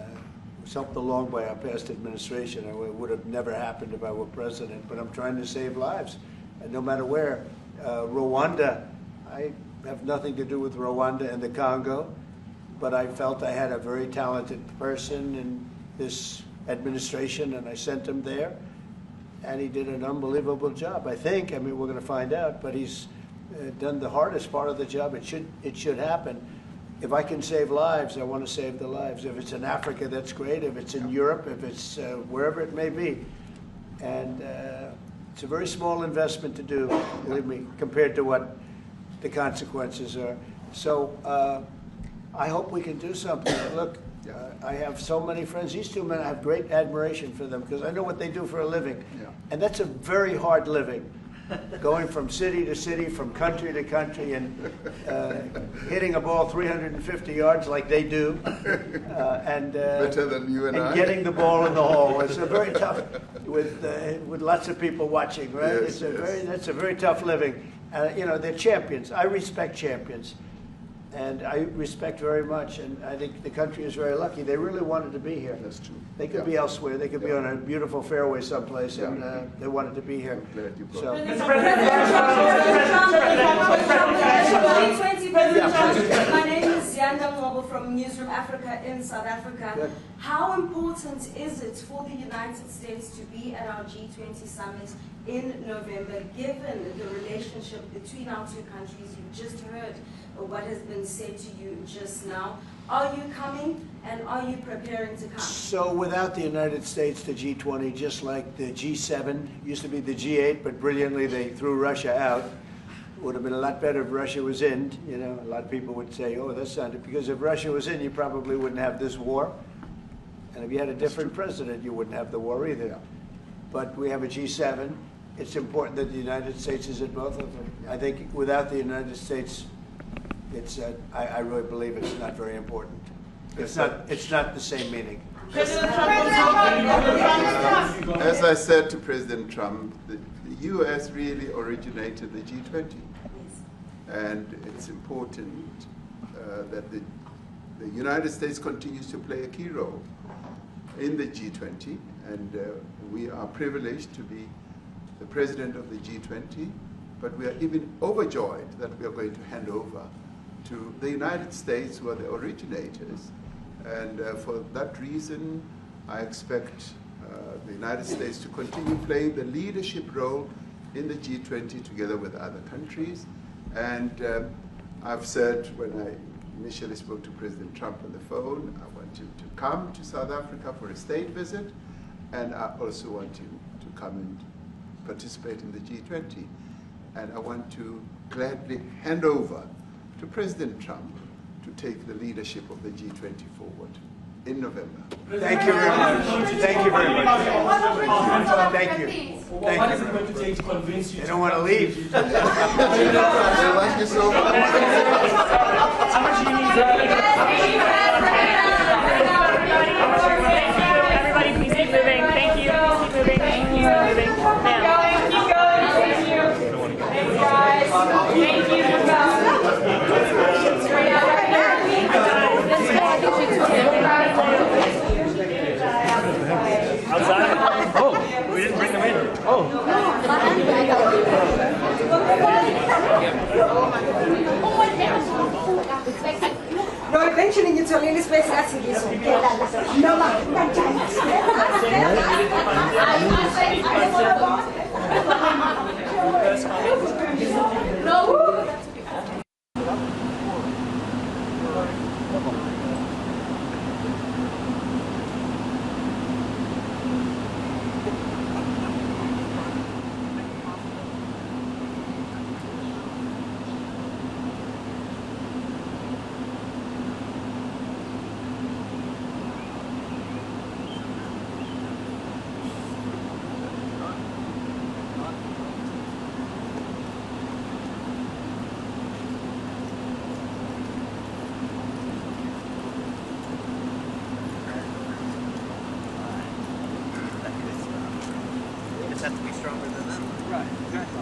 was helped along by our past administration. It would have never happened if I were president, but I'm trying to save lives. And no matter where. Rwanda, I have nothing to do with Rwanda and the Congo, but I felt I had a very talented person in this administration, and I sent him there, and he did an unbelievable job, I think. I mean, we're going to find out, but he's done the hardest part of the job. It should happen. If I can save lives, I want to save the lives. If it's in Africa, that's great. If it's in Europe, if it's wherever it may be. And it's a very small investment to do, believe me, compared to what the consequences are. So I hope we can do something. Look, I have so many friends. These two men, I have great admiration for them because I know what they do for a living. Yeah. And that's a very hard living. Going from city to city, from country to country, and hitting a ball 350 yards like they do, and better than you and I. Getting the ball in the hole. It's a very tough, with lots of people watching, right? Yes, That's a very tough living. You know, they're champions. I respect champions, and I respect very much. And I think the country is very lucky. They really wanted to be here. That's true. They could be elsewhere. They could be on a beautiful fairway someplace, and they wanted to be here. So. My name is Yanda Ngobo from Newsroom Africa in South Africa. Good. How important is it for the United States to be at our G20 summit in November, given the relationship between our two countries? You just heard what has been said to you just now. Are you coming, and are you preparing to come? So without the United States, the G20, just like the G7, used to be the G8, but brilliantly they threw Russia out. It would have been a lot better if Russia was in. You know, a lot of people would say, oh, that's not it. Because if Russia was in, you probably wouldn't have this war. And if you had a different president, you wouldn't have the war either. But we have a G7. It's important that the United States is at both of them. I think without the United States, it's I really believe it's not very important. It's not the same meaning. As I said to President Trump, the U.S. really originated the G20. And it's important that the United States continues to play a key role in the G20. And we are privileged to be the president of the G20, but we are even overjoyed that we are going to hand over to the United States, who are the originators. And for that reason, I expect the United States to continue playing the leadership role in the G20 together with other countries. And I've said when I initially spoke to President Trump on the phone, I want him to come to South Africa for a state visit, and I also want him to come and participate in the G20. And I want to gladly hand over to President Trump to take the leadership of the G20 forward in November. Thank you very much. Thank you very much. Thank you. What is it going to take to convince you? They don't want to leave. They like you so much. How much do you need? Everybody, please keep moving. Thank you. Keep moving. Keep moving. Keep going. Thank you. Thanks, guys. Thank you. Outside? Oh, we didn't bring them in. Oh. No, eventually you tell me this place that's this one. No, no. have to be stronger than them. Right, exactly.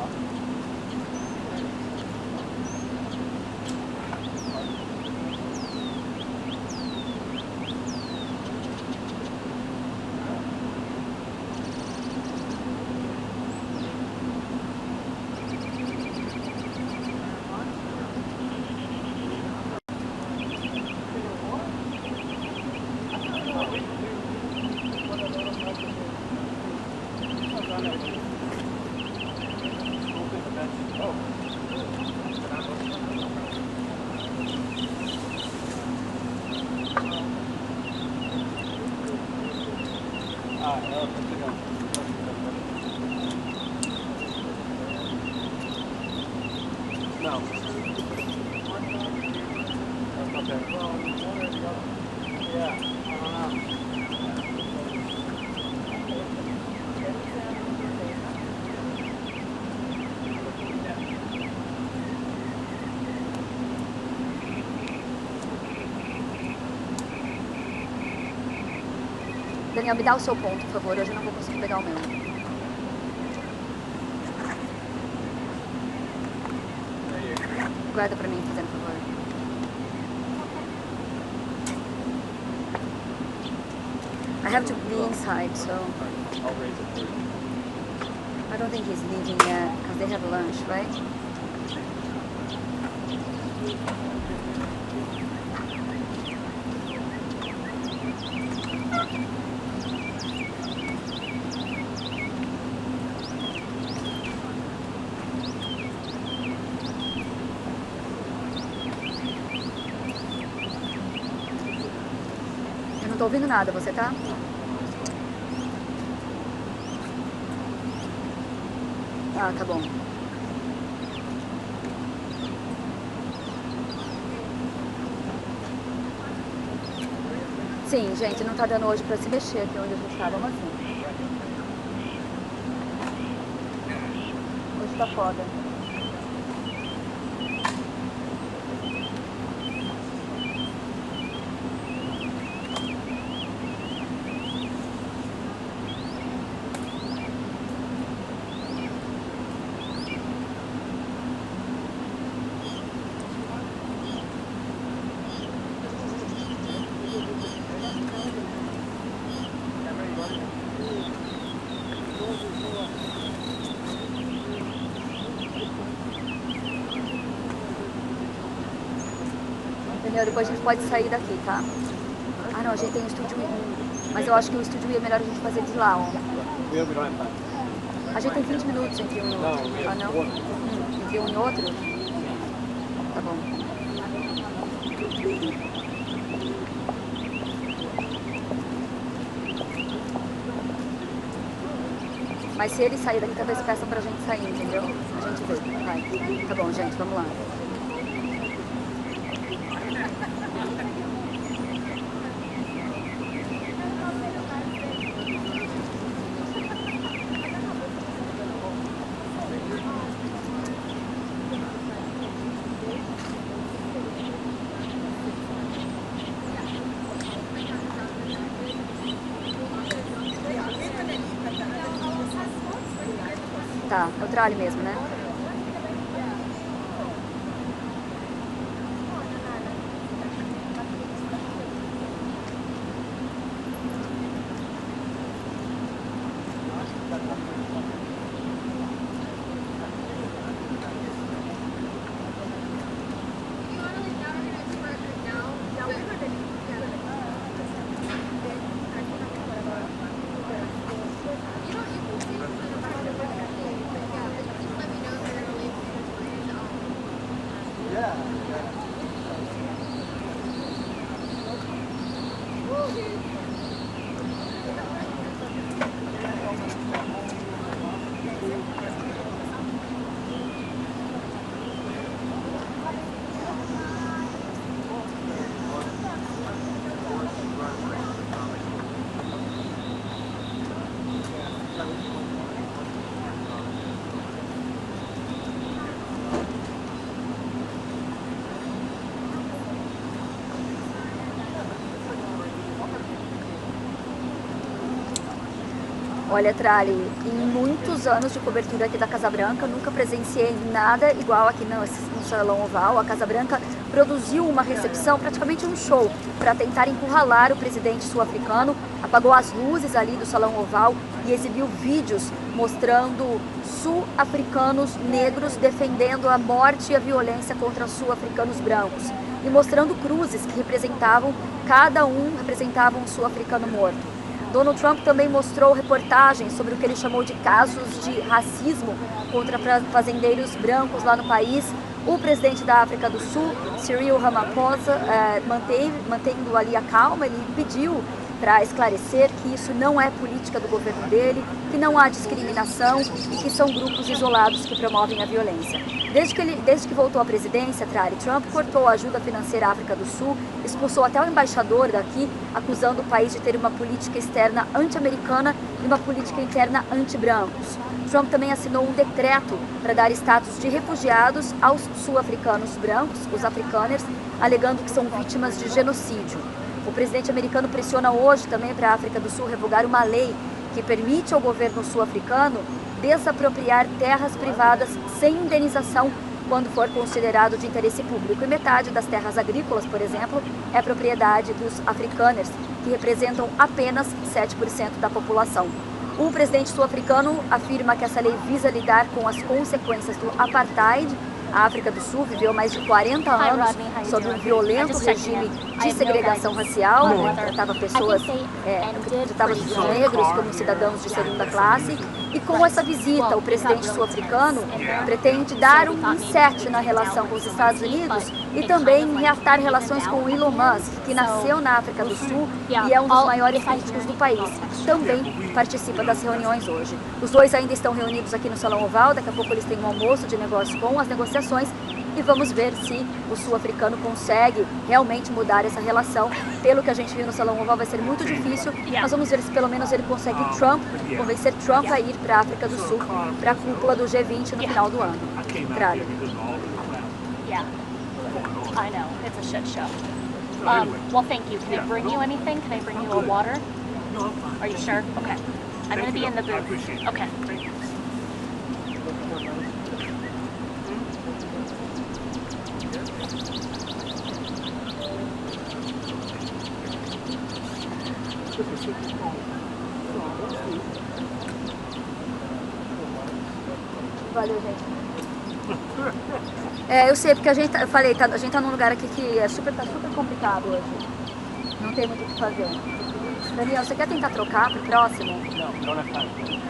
No. Okay. Yeah, I don't know. Daniel, me dá o seu ponto, por favor. Hoje eu não vou conseguir pegar o meu. Guarda pra mim, fazendo favor. I have to be inside, so I don't think he's leaving yet because they have lunch, right? Eu não tô ouvindo nada, você tá? Ah, tá bom. Sim, gente, não tá dando hoje pra se mexer aqui onde a gente tá, vamos assim. Hoje tá foda. Daniel, depois a gente pode sair daqui, tá? Ah, não, a gente tem um estúdio 1. Mas eu acho que o estúdio é melhor a gente fazer de lá, ó. A gente tem 20 minutos entre um e outro. Ah, não? Entre um e outro? Tá bom. Mas se ele sair daqui, talvez peçam pra gente sair, entendeu? A gente vê. Vai. Tá bom, gente, vamos lá. Tá, é o tralho mesmo, né? Olha, Trali, em muitos anos de cobertura aqui da Casa Branca, nunca presenciei nada igual aqui no Salão Oval. A Casa Branca produziu uma recepção, praticamente um show, para tentar encurralar o presidente sul-africano, apagou as luzes ali do Salão Oval e exibiu vídeos mostrando sul-africanos negros defendendo a morte e a violência contra os sul-africanos brancos e mostrando cruzes que representavam, cada um representava um sul-africano morto. Donald Trump também mostrou reportagens sobre o que ele chamou de casos de racismo contra fazendeiros brancos lá no país. O presidente da África do Sul, Cyril Ramaphosa, mantendo ali a calma, ele pediu para esclarecer que isso não é política do governo dele, que não há discriminação e que são grupos isolados que promovem a violência. Desde que voltou à presidência, Trump cortou a ajuda financeira à África do Sul, expulsou até o embaixador daqui, acusando o país de ter uma política externa anti-americana e uma política interna anti-brancos. Trump também assinou um decreto para dar status de refugiados aos sul-africanos brancos, os afrikaners, alegando que são vítimas de genocídio. O presidente americano pressiona hoje também para a África do Sul revogar uma lei que permite ao governo sul-africano desapropriar terras privadas sem indenização quando for considerado de interesse público. E metade das terras agrícolas, por exemplo, é propriedade dos afrikaners, que representam apenas 7% da população. O presidente sul-africano afirma que essa lei visa lidar com as consequências do apartheid. A África do Sul viveu mais de 40 anos sob um violento regime de segregação racial, tratava pessoas, tratava os negros como cidadãos de segunda classe. E com essa visita, o presidente sul-africano pretende dar um reset na relação com os Estados Unidos e também reatar relações com o Elon Musk, que nasceu na África do Sul e é um dos maiores políticos do país. Também participa das reuniões hoje. Os dois ainda estão reunidos aqui no Salão Oval, daqui a pouco eles têm um almoço de negócios com as negociações e vamos ver se o sul-africano consegue realmente mudar essa relação. Pelo que a gente viu no Salão Oval vai ser muito difícil, mas vamos ver se pelo menos ele consegue convencer Trump a ir para a África do Sul, para a cúpula do G20 no final do ano. Tralha. Yeah, I know, it's a shit show. Well, thank you. Can I bring you anything? Can I bring you a water? No, I'm fine. Are you sure? Okay. I'm going to be in the booth. Okay. Valeu, gente. Eu sei, porque a gente, eu falei, a gente tá num lugar aqui que tá super complicado hoje. Não tem muito o que fazer. Daniel, você quer tentar trocar pro próximo? Não é fácil.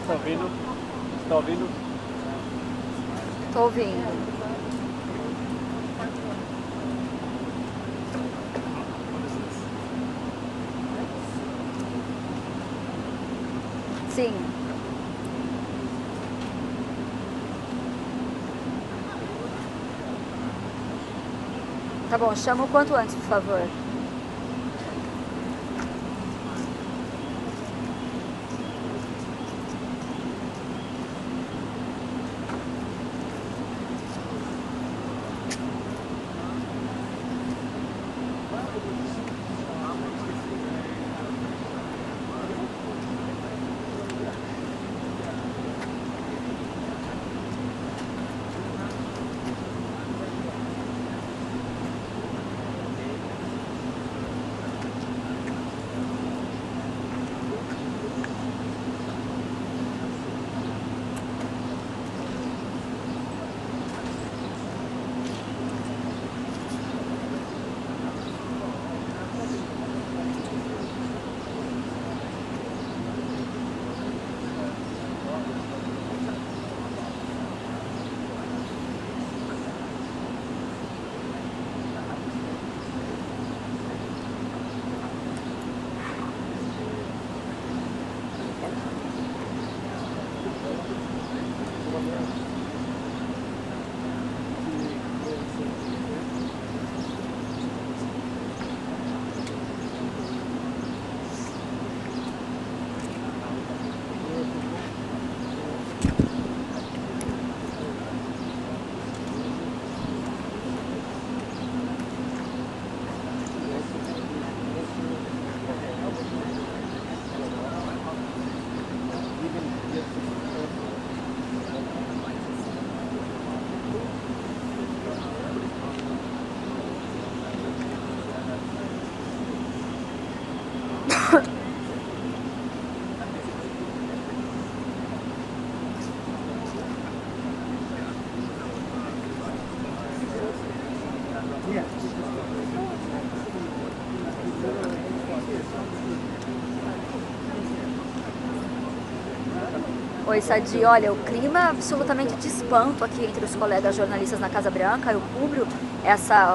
Está ouvindo? Está ouvindo? Estou ouvindo. Sim. Tá bom, chama o quanto antes, por favor. Oi, Sadi. Olha, o clima absolutamente de espanto aqui entre os colegas jornalistas na Casa Branca. Eu cubro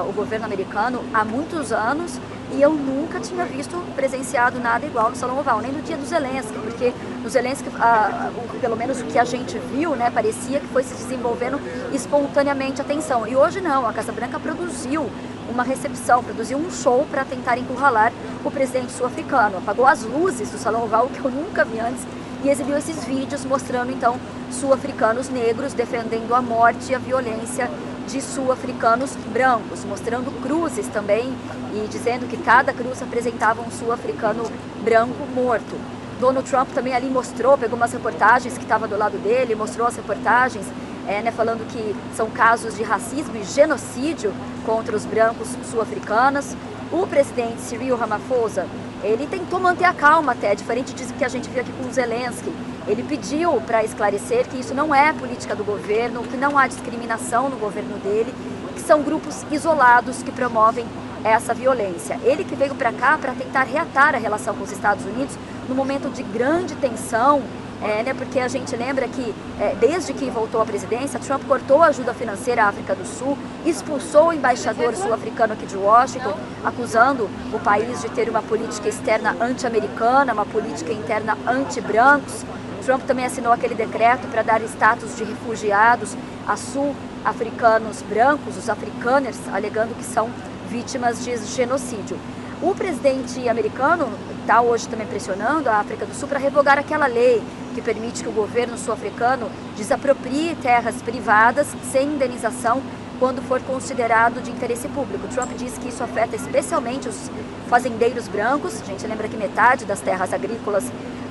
o governo americano há muitos anos e eu nunca tinha visto, presenciado nada igual no Salão Oval, nem no dia do Zelensky, porque no Zelensky, pelo menos o que a gente viu, né, parecia que foi se desenvolvendo espontaneamente a tensão. E hoje não, a Casa Branca produziu uma recepção, produziu um show para tentar encurralar o presidente sul-africano. Apagou as luzes do Salão Oval, que eu nunca vi antes, e exibiu esses vídeos mostrando, então, sul-africanos negros defendendo a morte e a violência de sul-africanos brancos, mostrando cruzes também e dizendo que cada cruz representava um sul-africano branco morto. Donald Trump também ali mostrou, pegou umas reportagens que estava do lado dele, mostrou as reportagens, falando que são casos de racismo e genocídio contra os brancos sul-africanos. O presidente Cyril Ramaphosa, ele tentou manter a calma até, diferente disso que a gente viu aqui com o Zelensky. Ele pediu para esclarecer que isso não é política do governo, que não há discriminação no governo dele, que são grupos isolados que promovem essa violência. Ele que veio para cá para tentar reatar a relação com os Estados Unidos no momento de grande tensão, porque a gente lembra que desde que voltou à presidência, Trump cortou a ajuda financeira à África do Sul, expulsou o embaixador sul-africano aqui de Washington, acusando o país de ter uma política externa anti-americana, uma política interna anti-brancos. Trump também assinou aquele decreto para dar status de refugiados a sul-africanos brancos, os afrikaners, alegando que são vítimas de genocídio. O presidente americano está hoje também pressionando a África do Sul para revogar aquela lei que permite que o governo sul-africano desaproprie terras privadas sem indenização quando for considerado de interesse público. Trump diz que isso afeta especialmente os fazendeiros brancos. A gente lembra que metade das terras agrícolas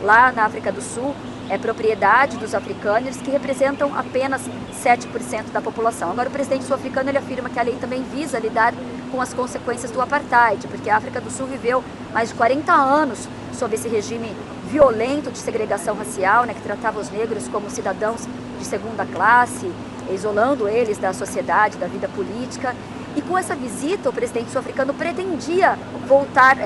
lá na África do Sul é propriedade dos afrikaners, que representam apenas 7% da população. Agora, o presidente sul-africano ele afirma que a lei também visa lidar com as consequências do apartheid, porque a África do Sul viveu mais de 40 anos sob esse regime violento de segregação racial, que tratava os negros como cidadãos de segunda classe, isolando eles da sociedade, da vida política. E com essa visita, o presidente sul-africano pretendia voltar,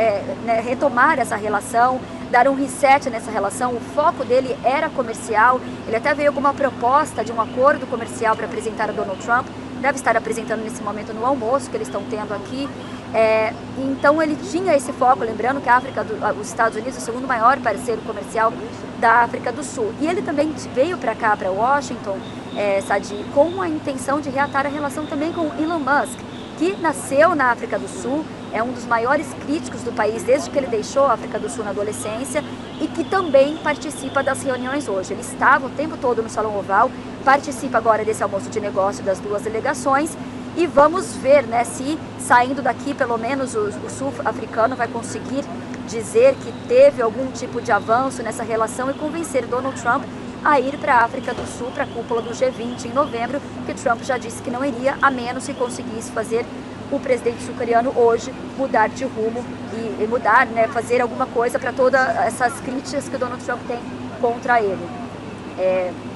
retomar essa relação, dar um reset nessa relação. O foco dele era comercial. Ele até veio com uma proposta de um acordo comercial para apresentar a Donald Trump. Deve estar apresentando nesse momento no almoço que eles estão tendo aqui. Então ele tinha esse foco, lembrando que os Estados Unidos é o segundo maior parceiro comercial da África do Sul. E ele também veio para cá, para Washington, Sadi, com a intenção de reatar a relação também com Elon Musk, que nasceu na África do Sul, é um dos maiores críticos do país desde que ele deixou a África do Sul na adolescência e que também participa das reuniões hoje. Ele estava o tempo todo no Salão Oval, participa agora desse almoço de negócio das duas delegações e vamos ver se saindo daqui pelo menos o sul-africano vai conseguir dizer que teve algum tipo de avanço nessa relação e convencer Donald Trump a ir para a África do Sul, para a cúpula do G20 em novembro, que Trump já disse que não iria, a menos que conseguisse fazer o presidente sul-coreano hoje mudar de rumo e mudar, fazer alguma coisa para todas essas críticas que o Donald Trump tem contra ele.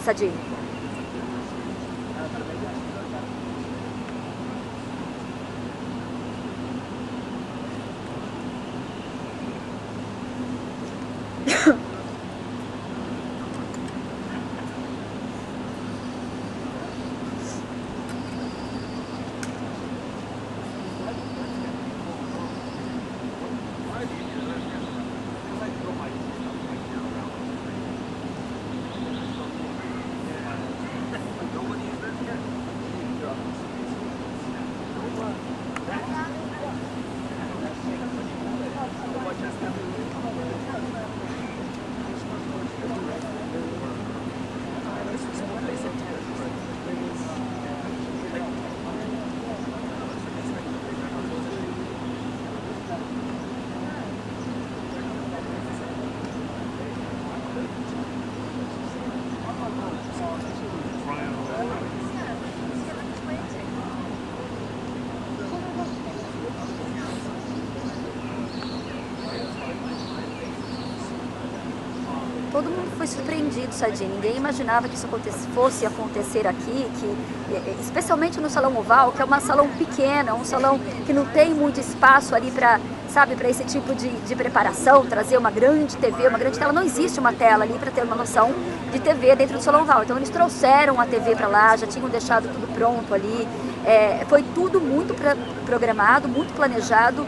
Sadi. todo mundo foi surpreendido, Sadi. Ninguém imaginava que isso fosse acontecer aqui, especialmente no Salão Oval, que é um salão pequeno, um salão que não tem muito espaço ali para, sabe, para esse tipo de preparação, trazer uma grande TV, uma grande tela. Não existe uma tela ali para ter uma noção de TV dentro do Salão Oval. Então eles trouxeram a TV para lá, já tinham deixado tudo pronto ali. Foi tudo muito programado, muito planejado,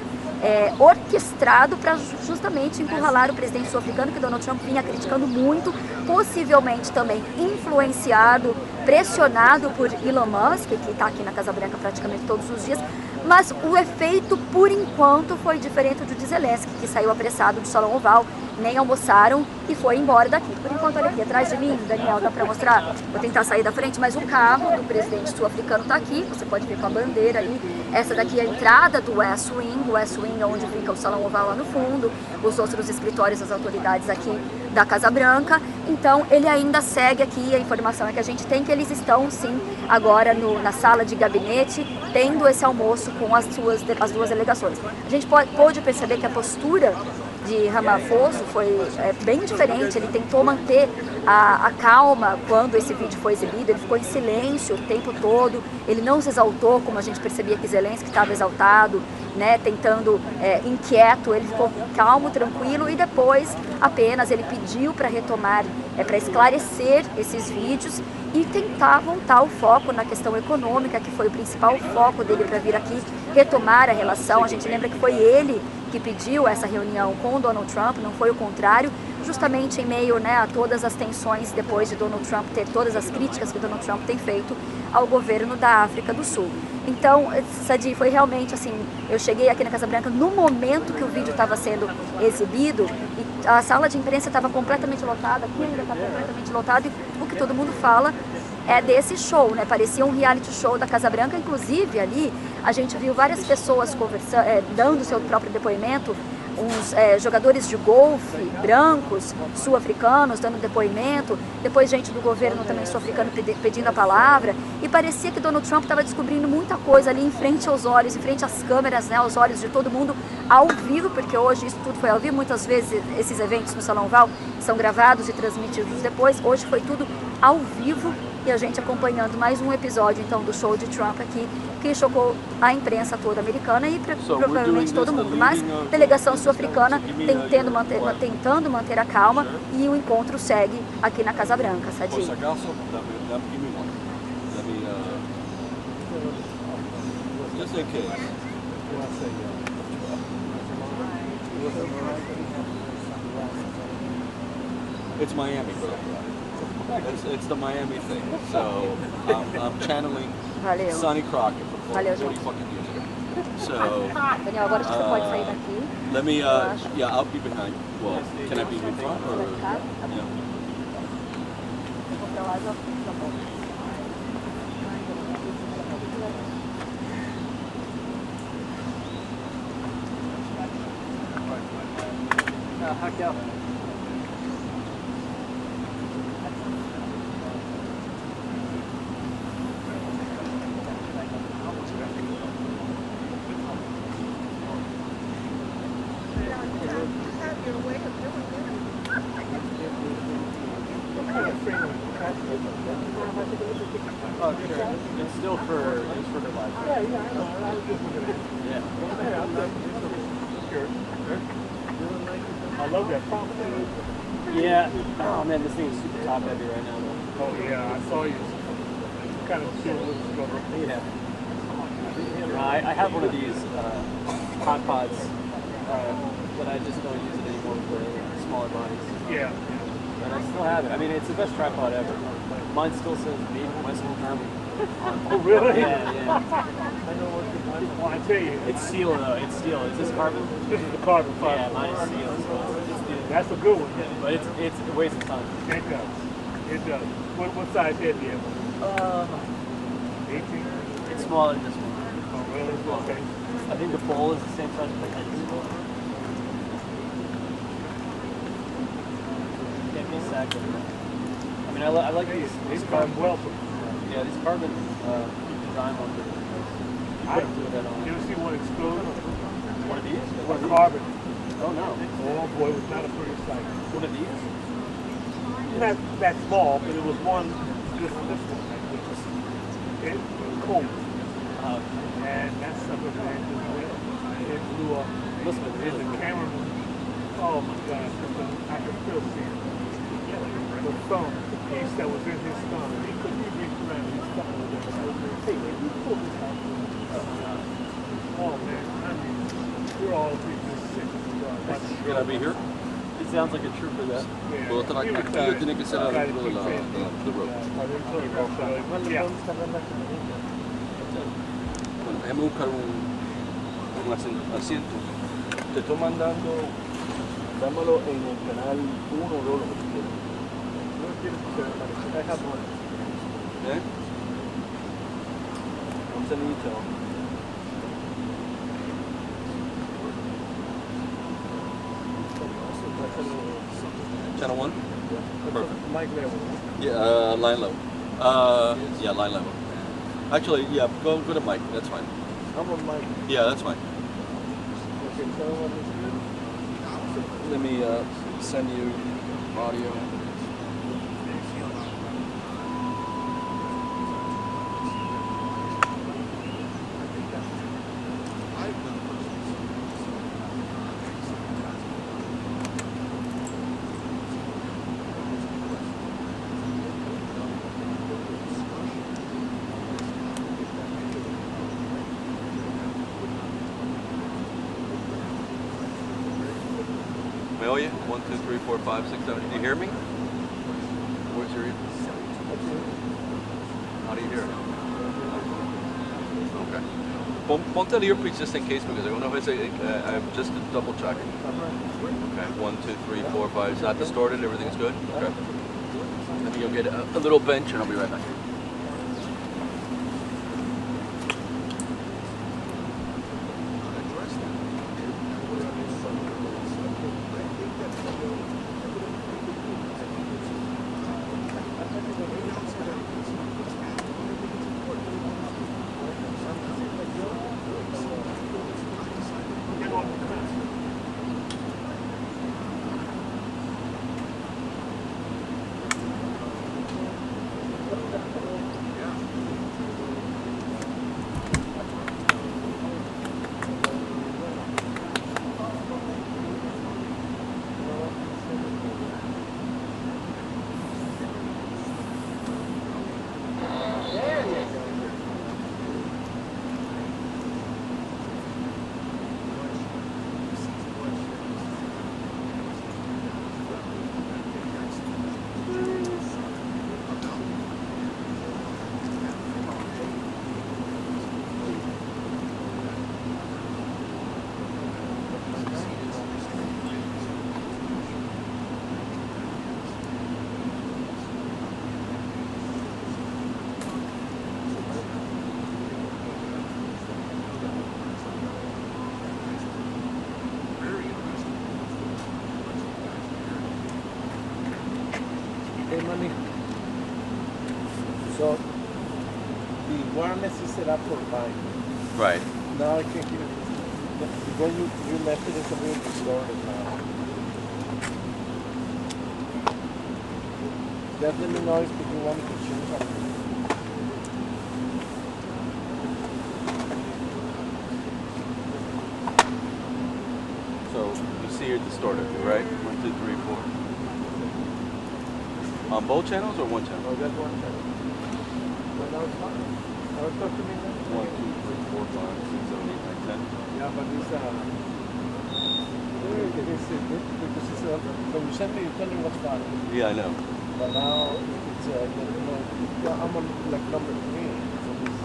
orquestrado para justamente encurralar o presidente sul-africano, que Donald Trump vinha criticando muito, possivelmente também influenciado, pressionado por Elon Musk, que está aqui na Casa Branca praticamente todos os dias, mas o efeito, por enquanto, foi diferente do de Zelensky, que saiu apressado do Salão Oval, nem almoçaram e foi embora daqui. Por enquanto, olha aqui, atrás de mim, Daniel, dá para mostrar? Vou tentar sair da frente, mas o carro do presidente sul-africano está aqui, você pode ver com a bandeira ali. Essa daqui é a entrada do West Wing é onde fica o Salão Oval lá no fundo, os outros escritórios das autoridades aqui da Casa Branca. Então, ele ainda segue aqui, a informação é que a gente tem que eles estão, sim, agora na sala de gabinete, tendo esse almoço com as duas delegações. A gente pode perceber que a postura de Ramaphosa foi bem diferente, ele tentou manter a calma quando esse vídeo foi exibido, ele ficou em silêncio o tempo todo, ele não se exaltou, como a gente percebia que Zelensky estava exaltado, né, tentando, inquieto, ele ficou calmo, tranquilo, e depois apenas ele pediu para retomar, para esclarecer esses vídeos e tentar voltar o foco na questão econômica, que foi o principal foco dele para vir aqui retomar a relação. A gente lembra que foi ele que pediu essa reunião com o Donald Trump, não foi o contrário, justamente em meio, né, a todas as tensões depois de Donald Trump ter todas as críticas que Donald Trump tem feito ao governo da África do Sul. Então, Sadi, foi realmente assim, eu cheguei aqui na Casa Branca no momento que o vídeo estava sendo exibido e a sala de imprensa estava completamente lotada, aqui ainda está completamente lotado, e o que todo mundo fala é desse show, né? Parecia um reality show da Casa Branca, inclusive ali a gente viu várias pessoas conversando, dando seu próprio depoimento, uns jogadores de golfe brancos, sul-africanos, dando depoimento, depois gente do governo também sul-africano pedindo a palavra, e parecia que Donald Trump estava descobrindo muita coisa ali em frente aos olhos, em frente às câmeras, né, aos olhos de todo mundo, ao vivo, porque hoje isso tudo foi ao vivo, muitas vezes esses eventos no Salão Oval são gravados e transmitidos depois, hoje foi tudo ao vivo, e a gente acompanhando mais um episódio então do show de Trump aqui, que chocou a imprensa toda americana e provavelmente todo mundo, mas a delegação sul-africana tentando manter a calma, e o encontro segue aqui na Casa Branca, Sadi. It's Miami, bro. It's the Miami thing. So I'm channeling Sonny Crockett from 40 fucking years ago. So Daniel, agora você pode sair daqui. let me, yeah, I'll be behind. Well, can I be in front or? Yeah. Raquel. Oh, sure. It's still for the live. Yeah. I love that prompt. Yeah. Oh man, this thing is super top heavy right now though. Oh yeah, I saw you kind of do a little struggle. Yeah. I have one of these hot pods, but I just don't use it anymore for smaller bodies. Yeah. But I still have it. I mean, it's the best tripod ever. Mine still says made in West Germany. Oh really? Yeah, yeah. I know what you're doing. Well, I tell you. It's steel though. It's steel. Is this carbon? This is the carbon fiber. Yeah, mine is steel. So it's steel. That's a good one. But it weighs a ton. It does. It does. What size head do you have? 18? It's smaller than this one. Oh really? Okay. I think the bowl is the same size as the head. Can't be sacked. I mean, I like these carbon. Well. Yeah, these carbon design ones. You ever see one explode? One of these? One carbon. Oh no. Oh boy, it was not a pretty sight. One of these? not that small, but it was one, this one, which is cold. And that stuff was man, it blew up. And the camera, oh my gosh, I could still see it. The thumb, the piece that was in his thumb, he couldn't reach around his thumb with it. Hey, man, you pull this out. Oh man, I mean, we're all pretty sick. Can I be here? It sounds like a trooper that. Puedo estar aquí, yo tiene que ser adentro de the rope. Bueno, déjame buscar un asiento. Te estoy mandando, dámelo en el canal 1 o 2, lo que tú quieras. ¿Eh? I'm sending you to Channel 1? Perfect. Mic level. Yeah, line level. Yeah, line level. Actually, yeah, go to mic. That's fine. I'm on mic. Yeah, that's fine. Okay, tell me what this is. Let me send you audio. ¿Me oye? 1, 2, 3, 4, 5, 6, 7. Do you hear me? Where's your ear? How do you hear it? Okay. Ponte el earpiece just in case because I don't know if I'm just double checking. Okay. 1, 2, 3, 4, 5. It's not distorted. Everything's good. Okay. Let me go get a little bench and I'll be right back. Money. So the wireless is set up for buying. Right. Now I can give it. When you left it, it's a little distorted now. Just let me know if you want to change something. So you see you're distorted, right? 1, 2, 3, 4. On both channels or one channel? No, just one channel. But now it's fine. Now it's talk to me now. 1, 2, 3, 4, 5, 6, 7, 8, 9, 10. Yeah, but it's because it's when you send me, you tell me what's fine. Yeah, I know. But now it's I'm on like number 3. So this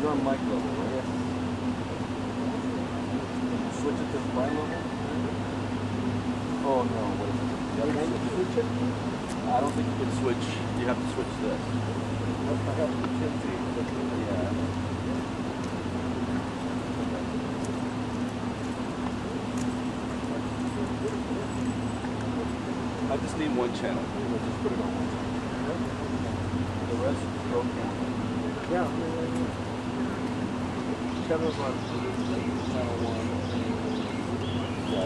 You're on mic level, right? Yes. Switch it to the mic level? Oh no, wait. Switch it? I don't think you can switch. You have to switch this. I have to change the Yeah. I just need one channel. We'll just put it on one channel. The rest is broken. Yeah. Channel 1. Channel 1. Yeah.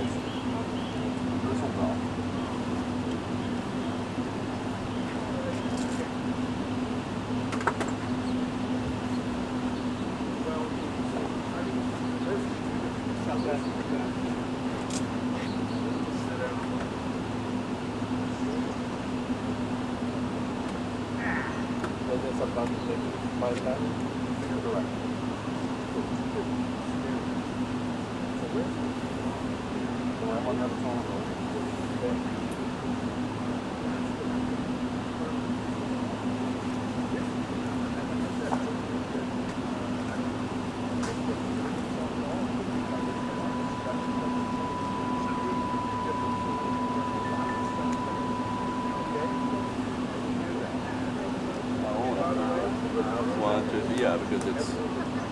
Yeah, because it's,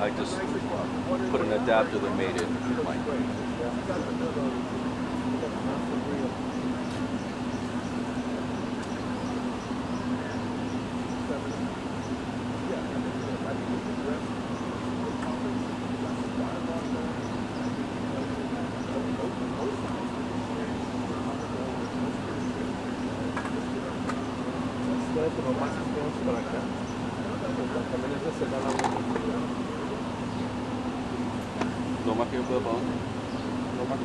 I just put an adapter that made it like. Lo más que yo puedo para dónde? Lo más que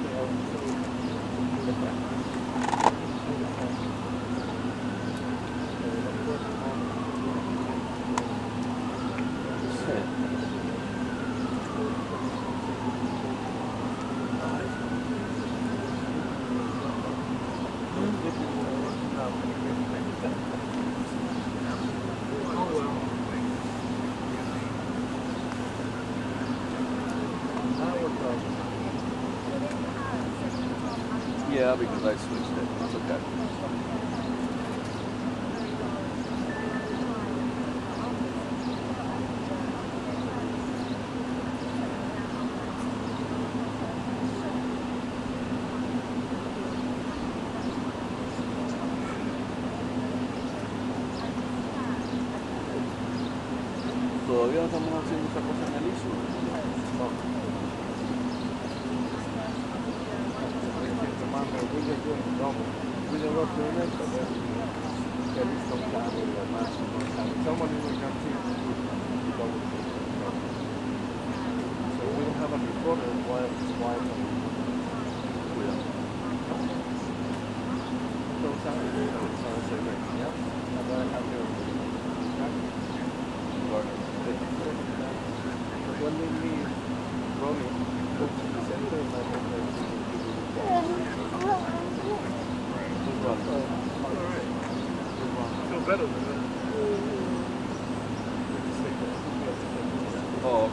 Yeah, because I switched it. It's okay. Todavía estamos haciendo esa cosa en el ISO. Oh,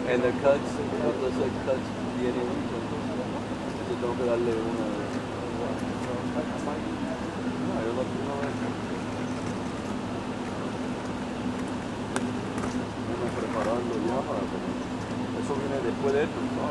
and the cuts, those like cuts vienen, entonces tengo que darle una. No, yo lo tengo preparando ya para comer. Eso viene después de esto, ¿no?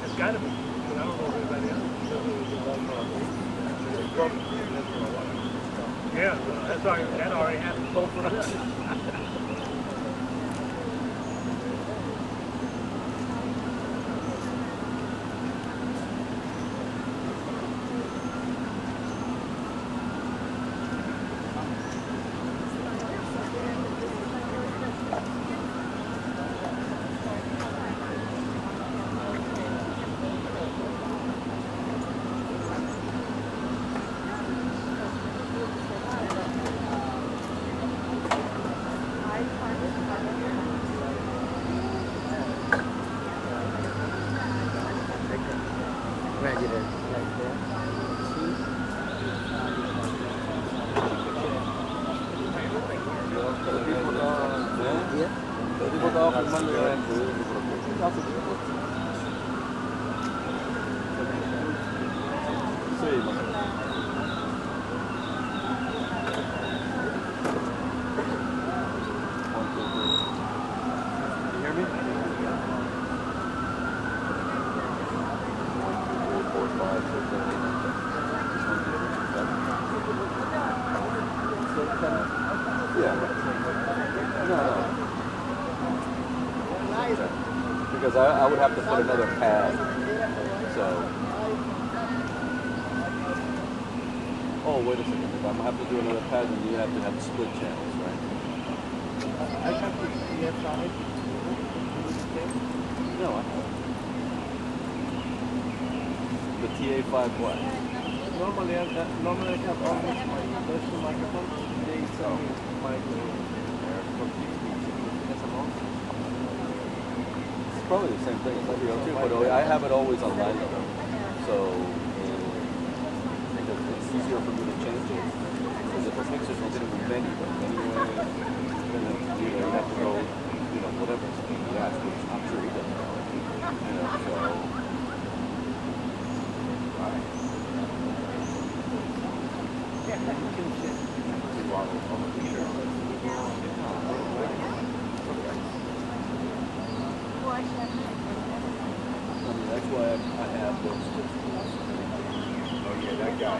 It's got to be, but I don't know if anybody else. Yeah, that already happened both for us. El tipo estaba filmando ya en Because I would have to put another pad. So. Oh, wait a second. If I'm have to do another pad, then you have to have split channels, right? I can't put the left on it. No, I have. The TA5 what? Normally I have always my personal microphone. They sell me microphone. It's probably the same thing as every other, but I have it always on line level. So it's easier for me to change it. Because if it fixes it in many, but anyway, then you have to go, whatever. Yeah, I'm sure he doesn't know. So. That's why I have those two. Oh yeah, that guy.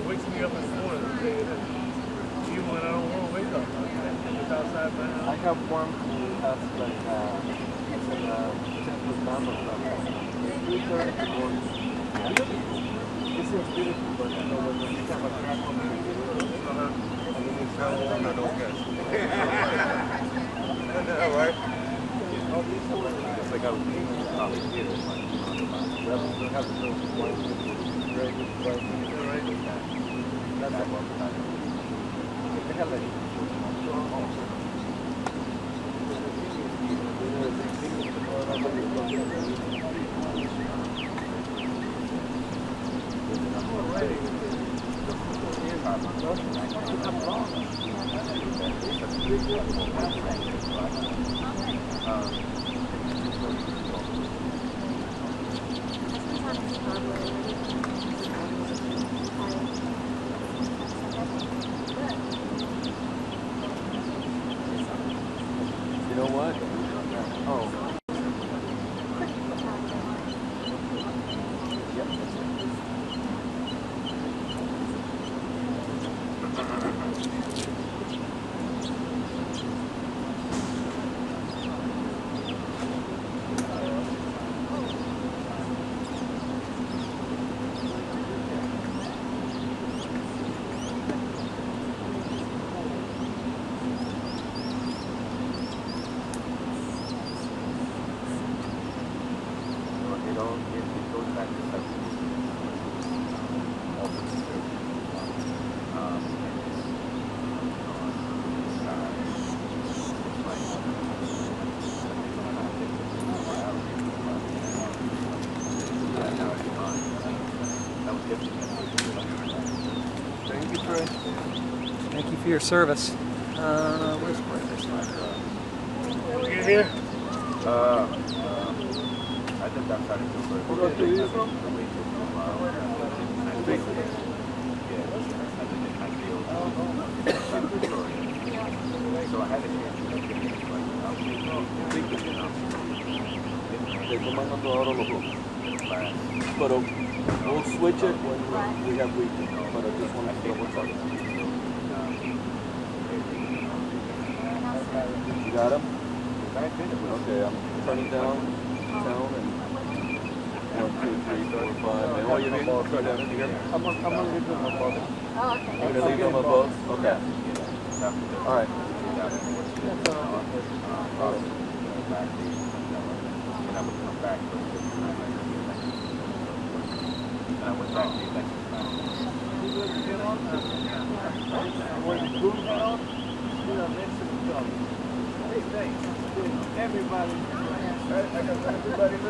Wakes me up in the morning and say that even when I don't want to wake up, it's outside my house. I have one who has like with numbers like 3:30 in the morning. It seems beautiful, but I know when you have a crack on the computer, and then you try to one of those guys. Right? All these are just like I was thinking about it here. We have to go to one very good price. That's a long time. They have like You know what? Oh. Yep, that's it. Thank you, Fred. Thank you for your service. Where's my You here? I think that's how it's going. Where are you from? So I had a chance to get it But we'll switch it when we have weekend. But I just want to double check. You got him? Okay, I'm turning down and 1, 2, 3, 4, 5. And what you mean? Turn down here. I'm gonna leave them above. Oh, okay. You're gonna leave them above? Okay. All right. I went back to the election. Everybody. Everybody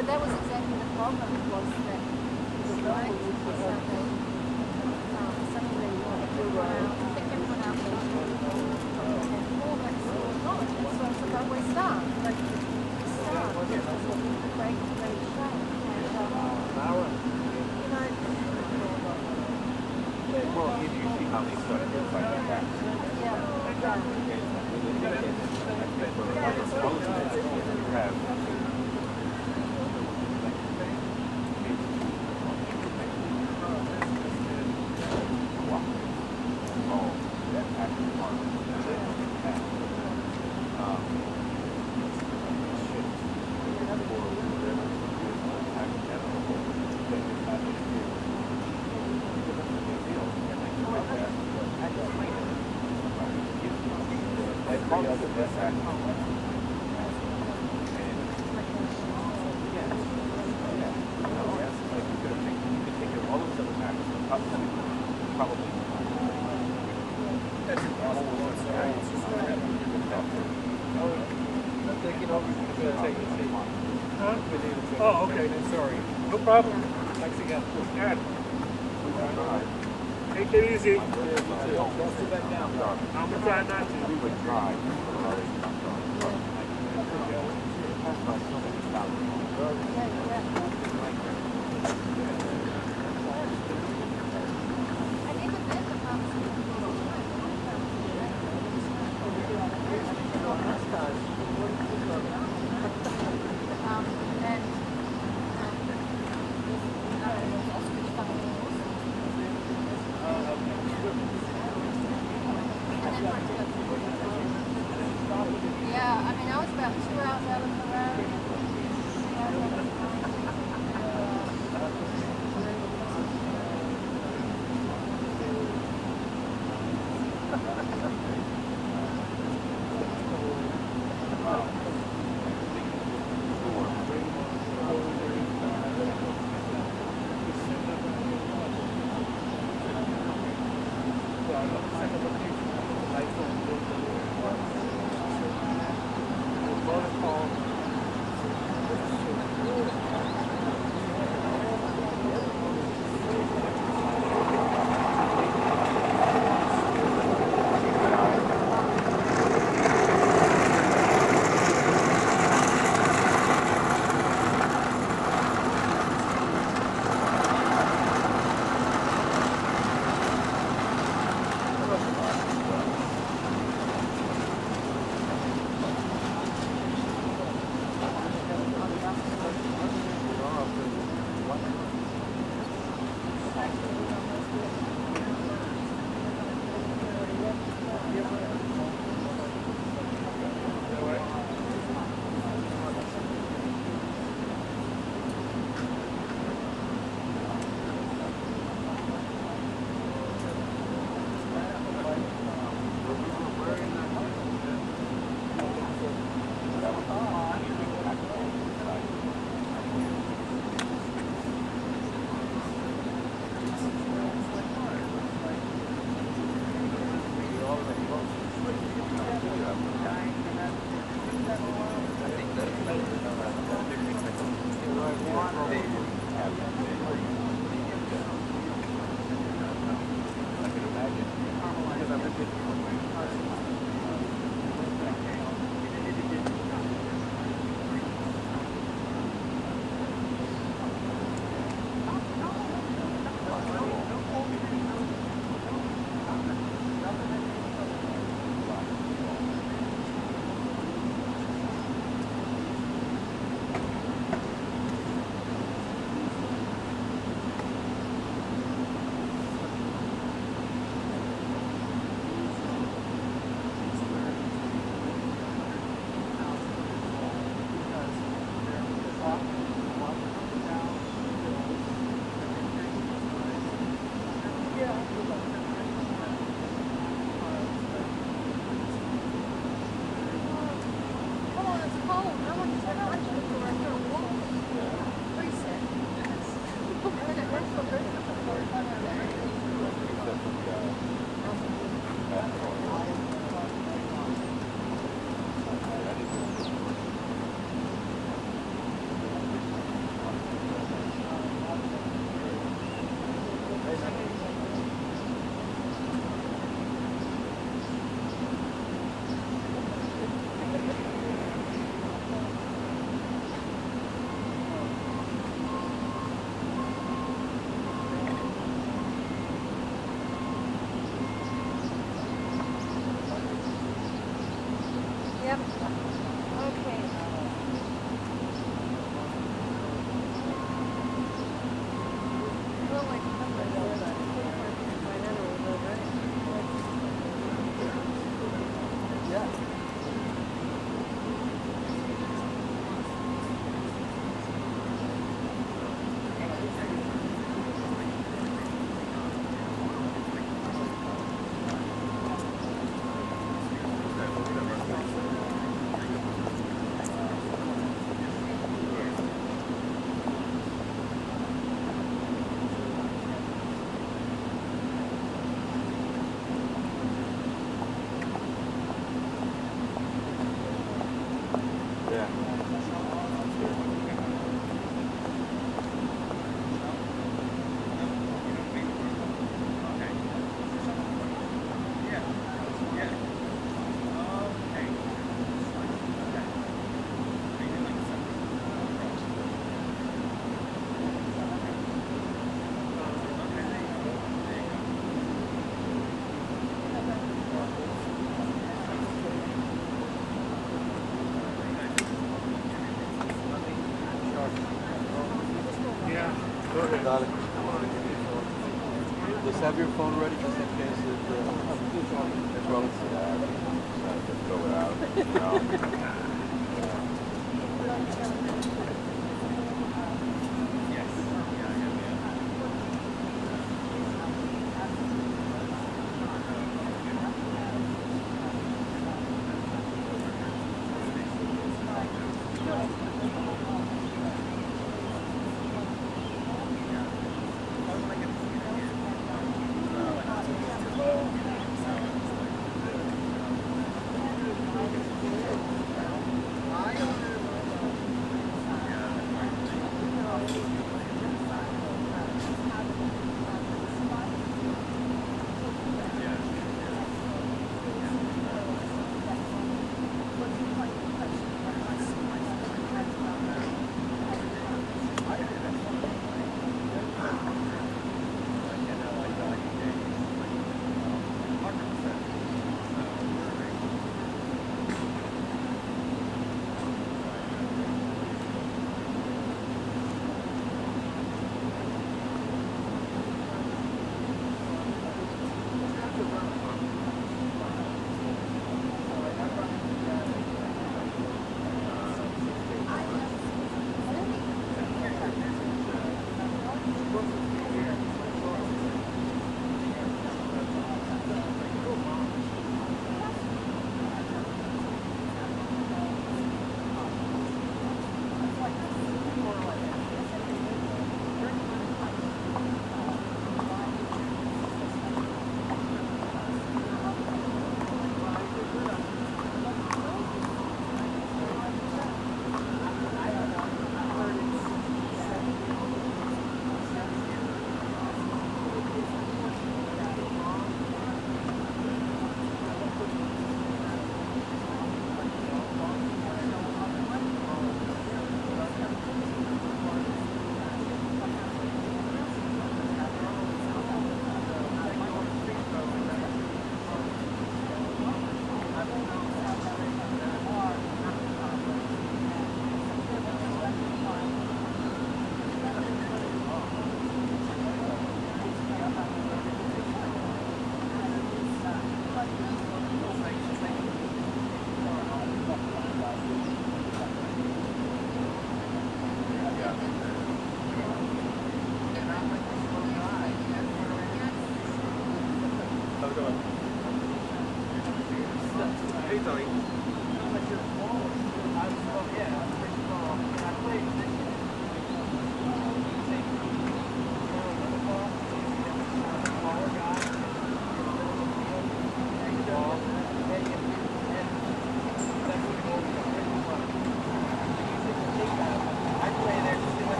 But that was exactly the problem, was that the right to survey suddenly pick everyone up and all that sort of knowledge. And so it's about we start. But start was a great shame. And, well, if you see how they started to fight back. Oh, okay. Sorry. No problem. Thanks again. Good. Take it easy. I'm going to try not to. Darling. Just have your phone ready just in case it's wrong. Just throw it out.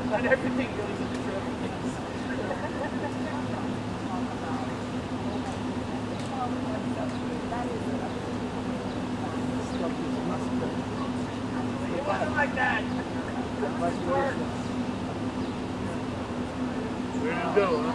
Not everything goes into traffic. It wasn't like that. Where to go, huh?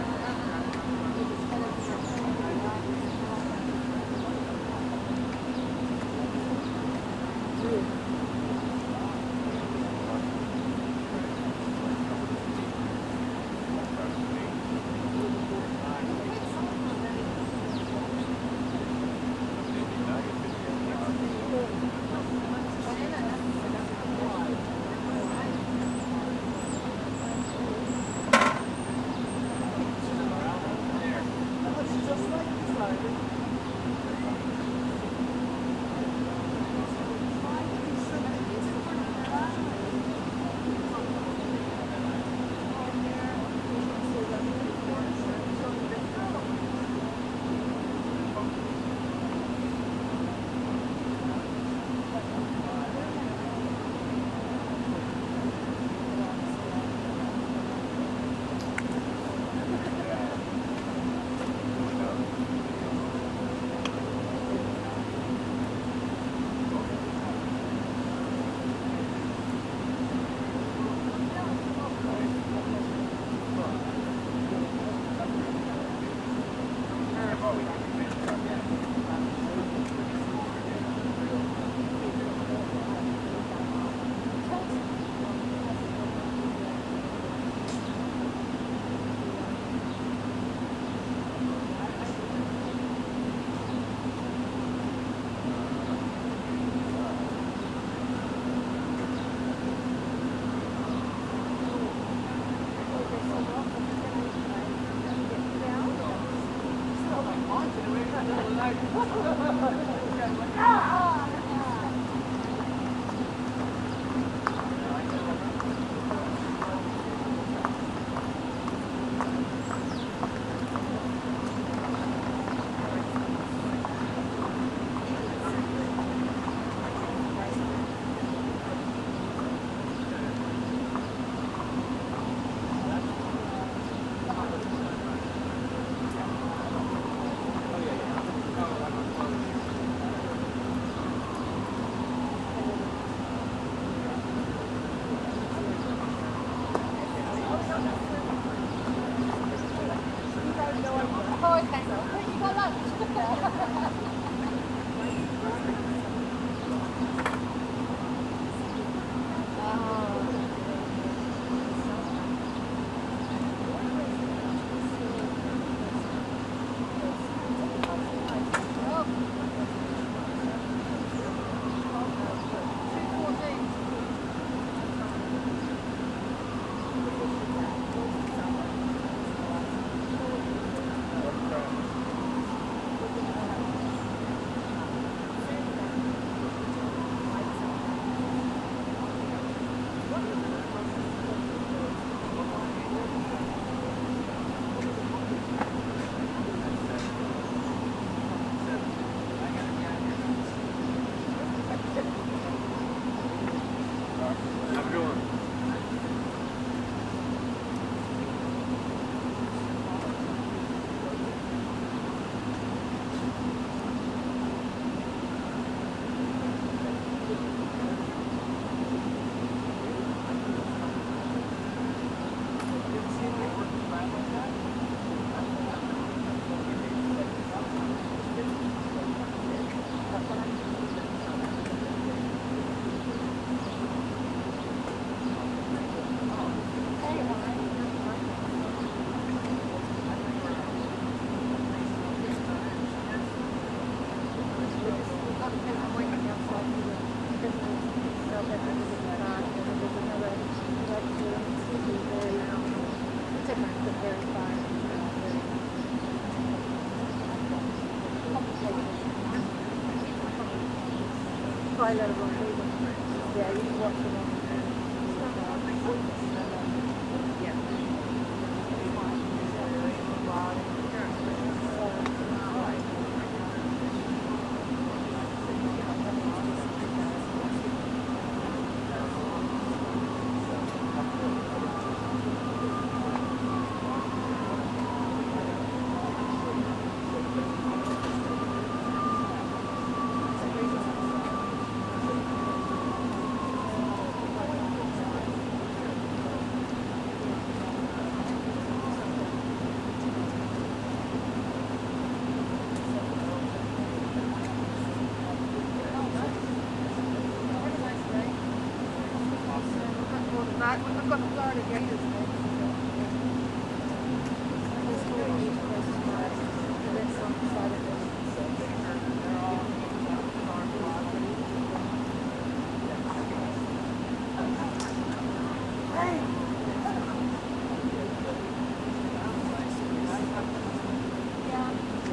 I've got Florida Gators.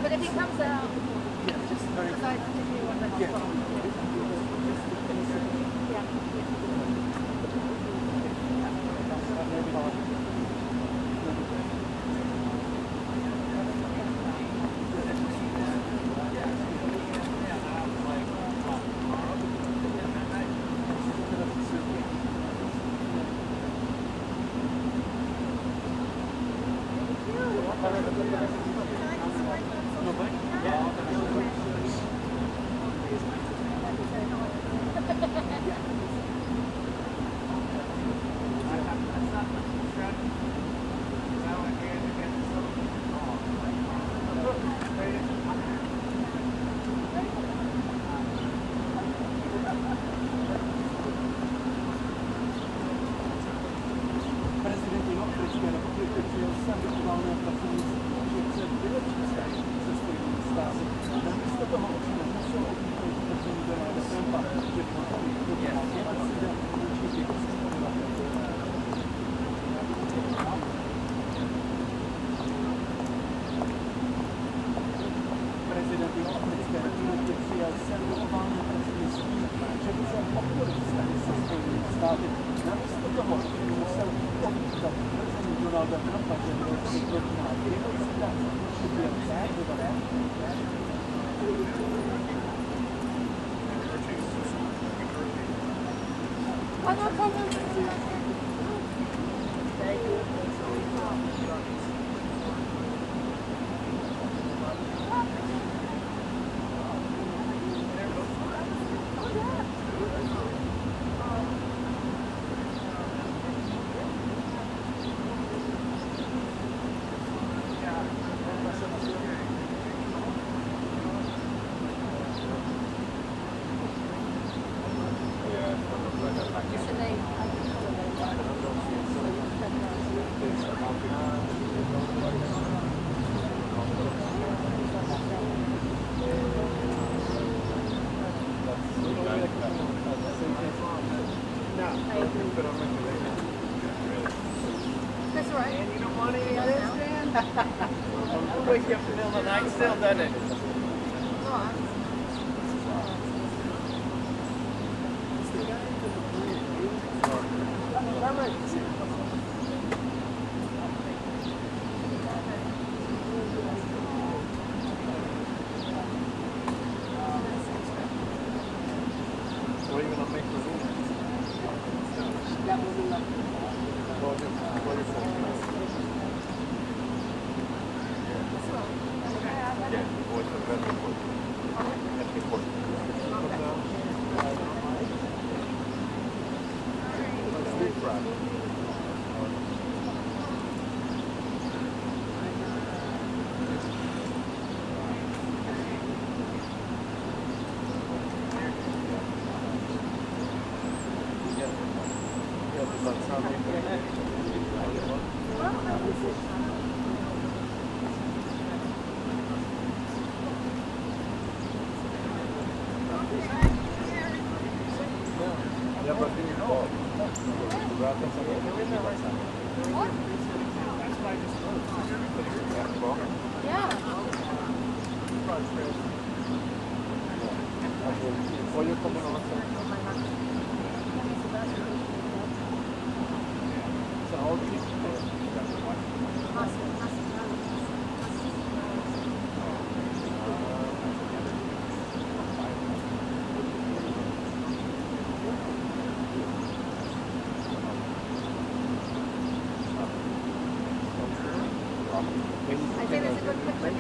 But if he comes out, just because I particularly want that Presidente, io credo che la politica sia sempre più una That's right. And you don't want any of this, man? I'll wake you up in the middle of the night still, doesn't it? What are you going to make for dinner? I think it's a good picture.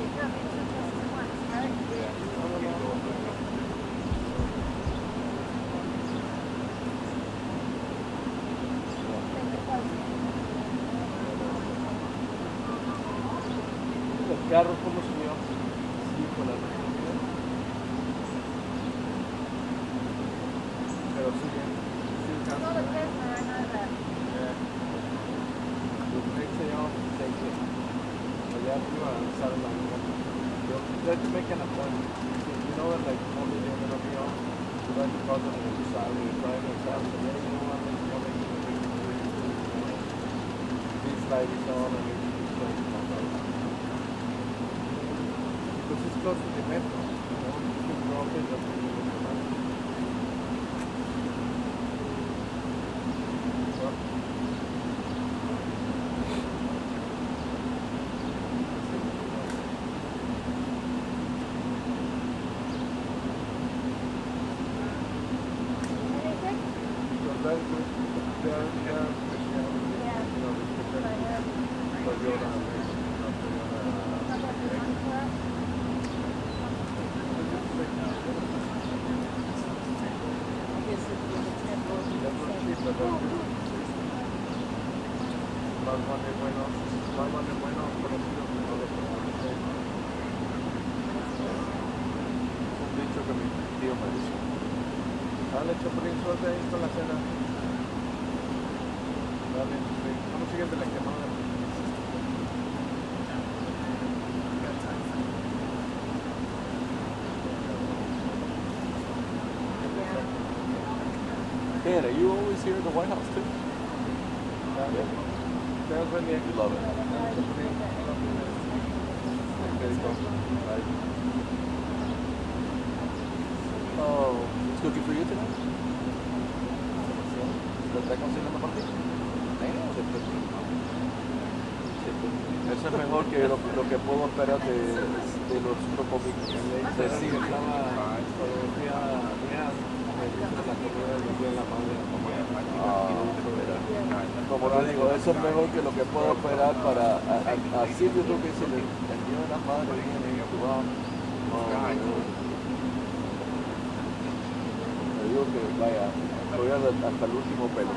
El carro, ¿cómo subió? Sí, con la pero sí, sí, el carro. Los brakes they all take it. But yeah, you want to start like you have to make an appointment. You know that like only they're going to be on. So that's the problem when you start with driving yourself. So yeah, you don't want to make this light is on and it's going to come out. Because it's close to the metro. You know, you can drop it and then you can come out. Dale, Chapulín, suerte ahí con la cena. Dale, vamos siguiente la quemada. Dan, are you always here at the White House too? Dale. You love it. Oh, it's cooking for you tonight? está consiguiendo partidos. Eso es mejor que lo que puedo esperar de los cómicos. Sí, estaba cuando fui a la comida del día de la madre. Como te digo, eso es mejor que lo que puedo esperar para así yo creo que si el día de la madre viene te digo que vaya, voy hasta el último pelo.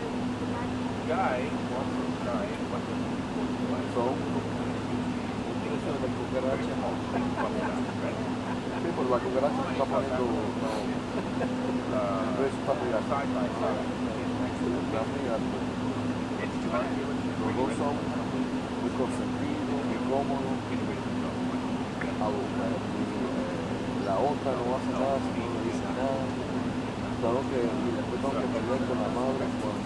Son de cucaracha. Sí, pues la cucaracha se está poniendo está muy alto. Los dos son muy consentidos, muy cómodos. La otra no hace nada, si no le dice nada. Y después tengo que pelear con la madre cuando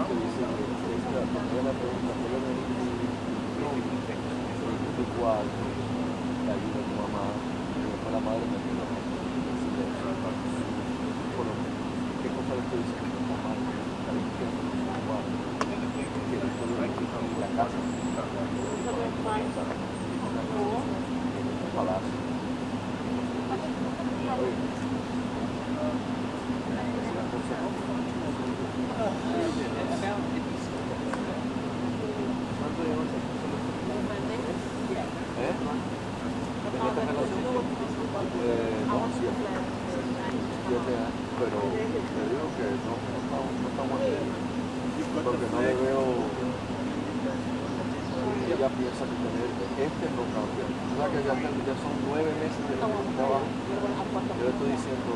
te dice que la primera pregunta que le tu cuarto, te ayuda a tu mamá, y después la madre me ayuda. ¿Qué cosa le estoy diciendo a tu mamá? La limpieza de tu cuarto, que después de la casa, un palacio. Pero te digo que no estamos así, porque no le veo, ella piensa que tener, no cambia. O sea que ya son 9 meses de trabajo. Yo le estoy diciendo,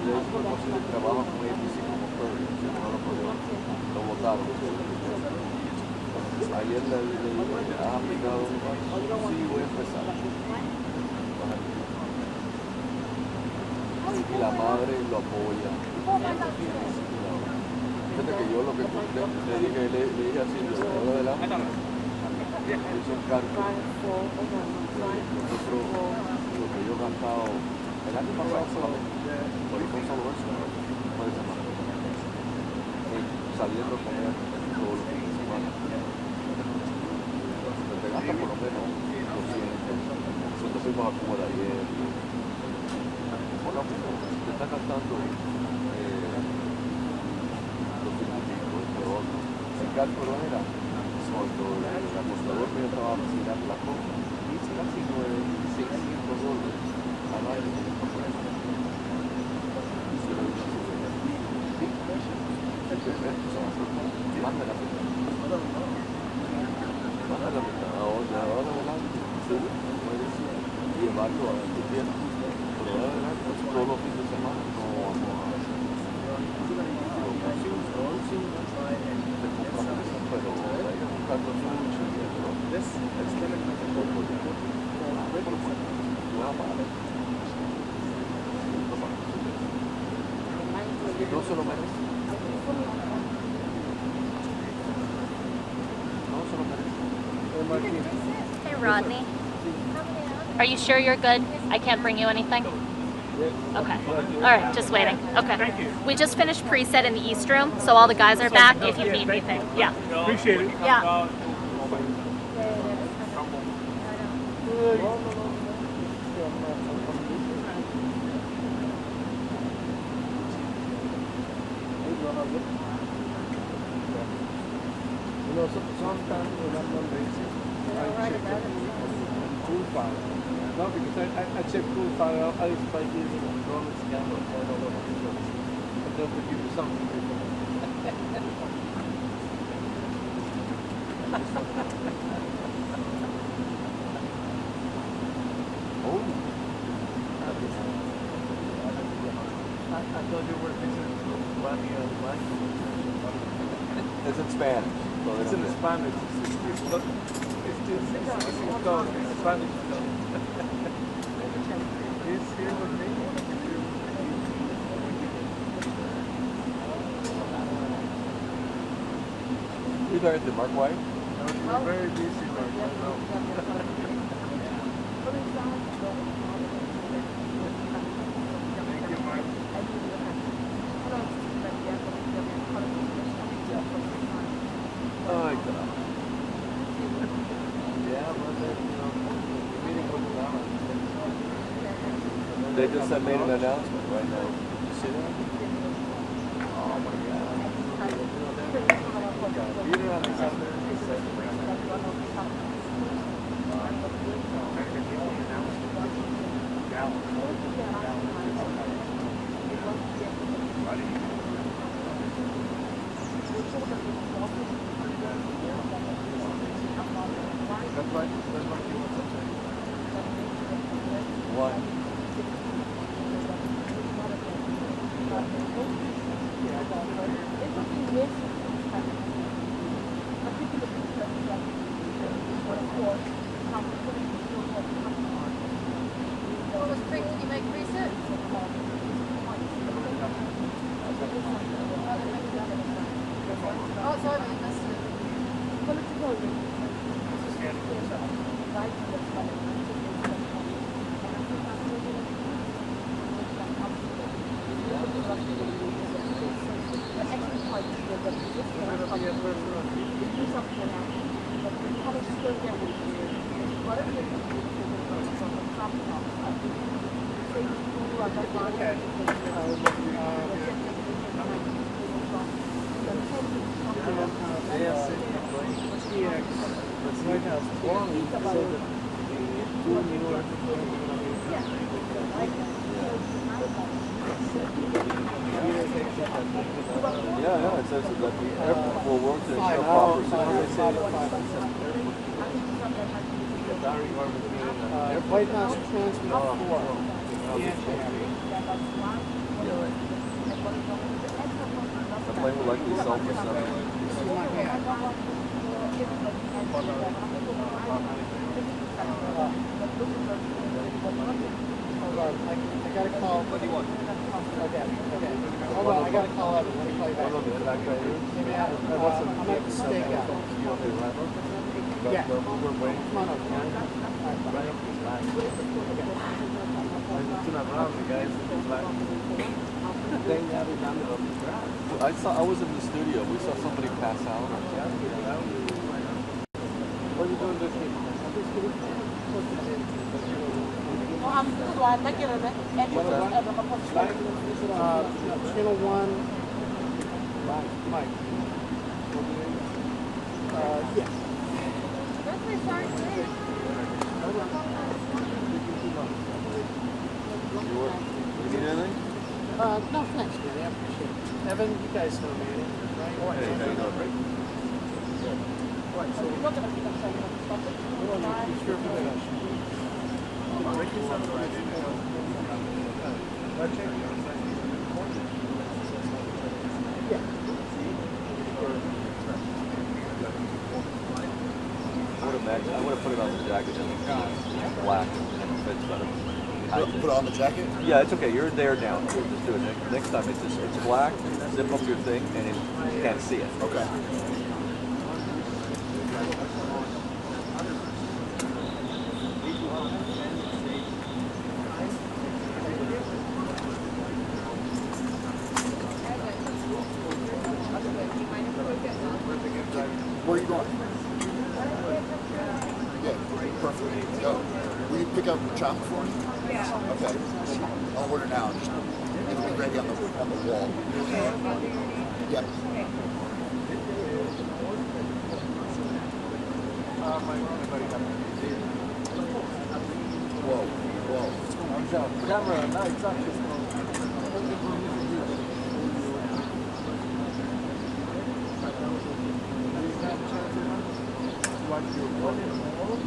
le he hecho posible el trabajo con ABC como todo, si no lo puedo, lo votaron. Ayer le digo, ¿has aplicado? Sí, voy a empezar. Y la madre lo apoya. Fíjate que yo lo que le dije así, yo de adelante, hice un cálculo. Nosotros, lo que yo he gastado, el año pasado solamente, por eso solo eso, puede ser más. Saliendo a comer todos los fines de semana. Te gasta por lo menos 200. Nosotros fuimos a Cuba de ayer. Por lo menos te está gastando 200 por otro. El cálculo era cuando el apostador mío estaba mirando la cosa, casi $600 al año. Más de la mitad. Ahora adelante, llevarlo a tu tiempo. Pero ahora adelante, todos los fines de semana no vamos a pero hay que buscarlo mucho. No se lo merece. Hey, Rodney. Are you sure you're good? I can't bring you anything? Okay. All right, just waiting. Okay. We just finished preset in the East Room, so all the guys are back if you need anything. Yeah. Appreciate it. Yeah. Sometimes when I'm on basic, I check cool file. No, because I check cool file. I used to buy these enormous scandals all over the place. But they'll give you something different. Oh. I thought you were listening to Bunny on Bunny. It's in Spanish. So It's in Spanish. It's called Spanish. He's here with me. You there at the Mark White? No, you're very busy, Mark. I know. Thank you, Mark. Oh, God. Yeah, but then, you know, the meeting was announced. They just made an announcement right now. Did you see that? Oh, my God. What? What was pre, did you make research? Oh, sorry, I missed it. Yeah, it says that the airport will work to ensure proper security. White House transmit 4. The plane will likely self-assemble. Hold on, I gotta call. What do you want? Okay. Hold on, I gotta call up. Let me call you back. I'm at the stakeout. Yeah. Come on up, man. I was in the studio. We saw somebody pass out. What are you doing this week? I'm glad to get it. Channel 1. Mike. Yes. You need anything? No, thanks, Manny. I appreciate it. Evan, you guys know Manny, right? Hey, how you doing? Right, so we're not going to be sure for that. I would have put it on the jacket and black and fits better. Put it on the jacket? Yeah, it's okay. You're there now. Just do it. Next time it's black, zip up your thing, and you can't see it. Okay. Where are you going? Yeah, perfect. Go. Will you pick up chocolate for me? Yeah. Okay. I'll order now. Just it'll be ready on the wall. Yep. Whoa. Camera, no, exactly.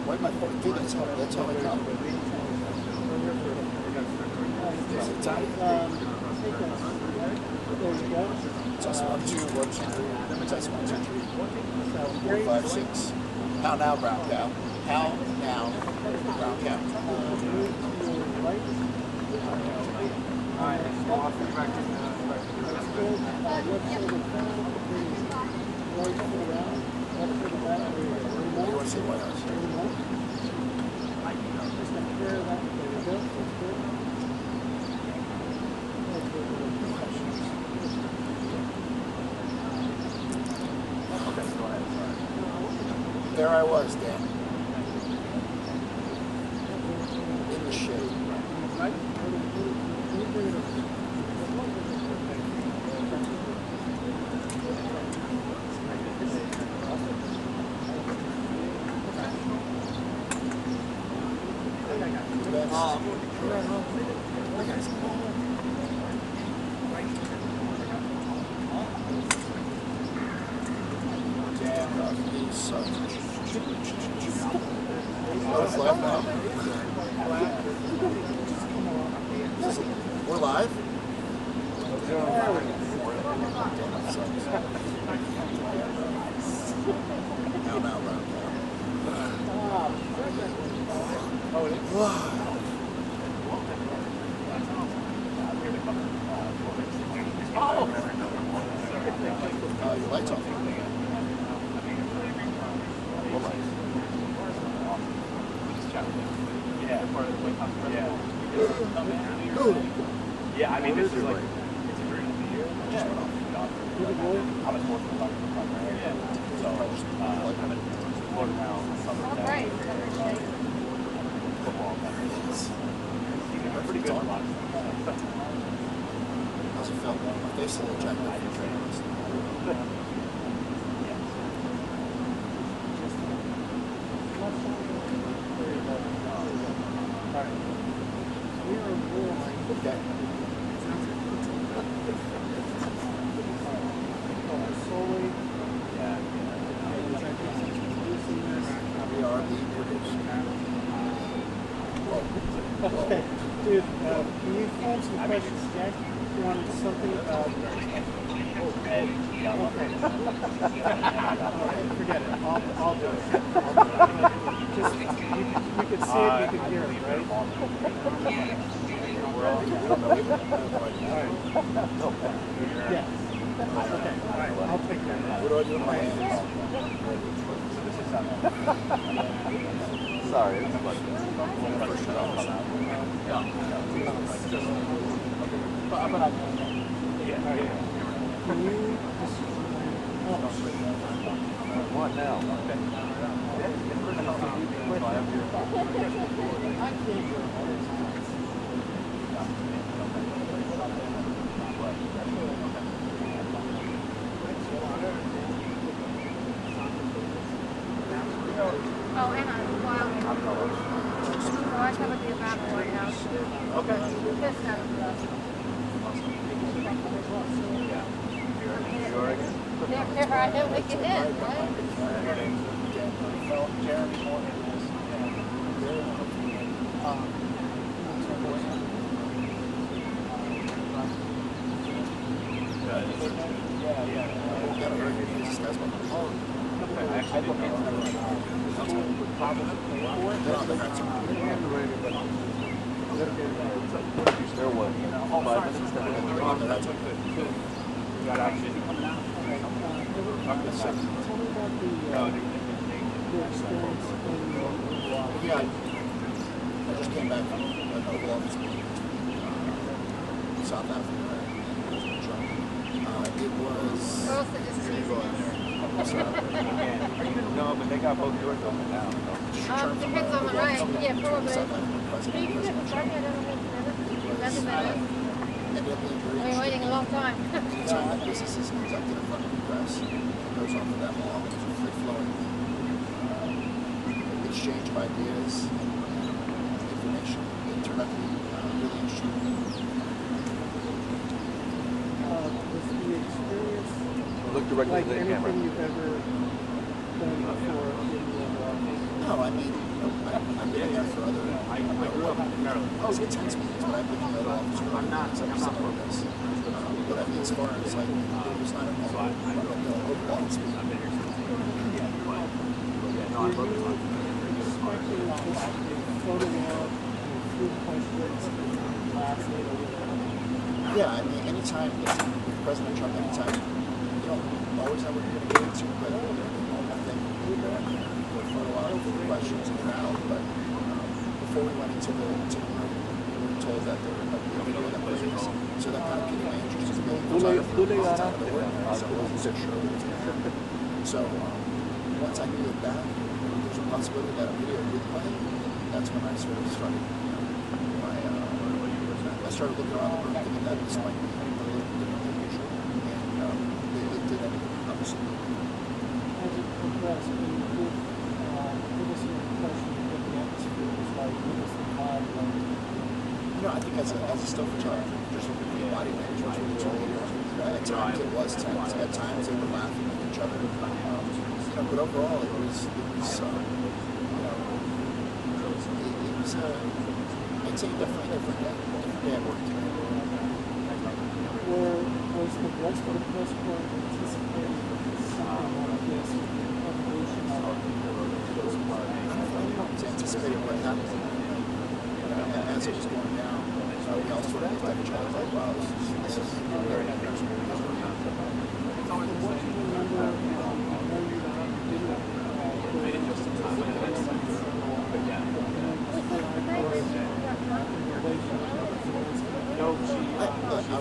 Why am I dude, that's how I come. Is it tight? There you go. Test 1, 2, 1, 2, 3. Test 1, 2, 3. 4, 5, 6. How now, brown cow? How now, brown cow? Alright, let's go off the practice now. You want to see what else? there I was, Dan. In the shade. We're live? Your lights off. Yeah, I mean, this is like, it's a great year. I'm a sports photographer. So, I'm in Florida now. Football. I'm pretty good at a lot of stuff. How's it feel? My face is a little jacked up. Okay. We are the producers. Okay, dude, can you phone some questions? Jack wanted something about... Okay. Forget it. I'll do it. Just, you could see it, you could hear it, right? Alright. Yeah. Okay, alright, I'll take that. What do I do with my hands? Sorry, it's fun. Can you... What now? Oh, and I'm wild. So I have a new map for you now. Okay. This time. They're hard to make it in, right? There was 5 minutes that we That's okay. Yeah, I just came back from an Oval Office meeting in South Africa. It was... No, but they got both doors open now. Depends on the night. Yeah, probably. South African President Cyril We're waiting a long time. Anytime that business is conducted in front of the press, it goes on for that long. It's a free-flowing exchange of ideas, information. It turned out to be really interesting. Was the experience Look directly like at the anything camera. you've ever done before in the No, I mean, I've been there for other... I grew up in Maryland. I was intense meetings, but I've been in the other office for other things. I'm not for this. But I mean, as far as like, it was not a Oval Office meeting. Yeah, I mean, anytime, with President Trump, anytime, you don't always know what you're going to get into, but I think we're for a lot of questions in the crowd, but before we went into the room, we were told that there would be a video that was released, so that kind of piqued my interest as a photographer. So I wasn't so sure what was going to happen. So, once I knew that there's a possibility that a video would play, that's when I sort of started, I started looking around the room thinking that this might be a little different than usual, and it did everything, obviously. As it progressed, can you give us an impression of what the atmosphere was like? What was the vibe like? I think as a still photographer, just looking at the body language, which was really interesting. At times it was tense. At times they were laughing at each other. But overall, it was I'd say definitely a different day at work today. Was the rest of the press corps anticipating something like this, an evolution of it? I don't know if it's anticipating what happened. As it was going down, we all sort of looked at each other like, wow, this is very interesting.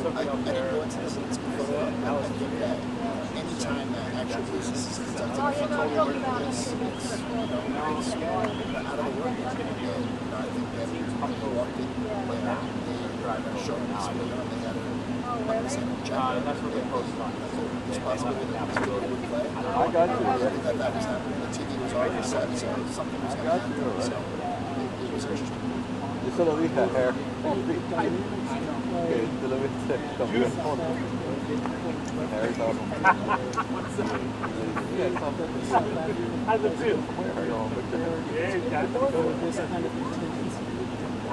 I didn't go into this photo up. I think that anytime that actual business is conducted, it's out of the world. I think that people walked in there, they showed this video, and they had a same jacket. There's possibility that this video would play. I got you. That was happening. The TV was already set, so something was going to happen. So it was interesting. Yo se lo dije a Hair. Te lo viste cambió el fondo. Hair estaba How's it feel? Yeah, this kind of intensity. I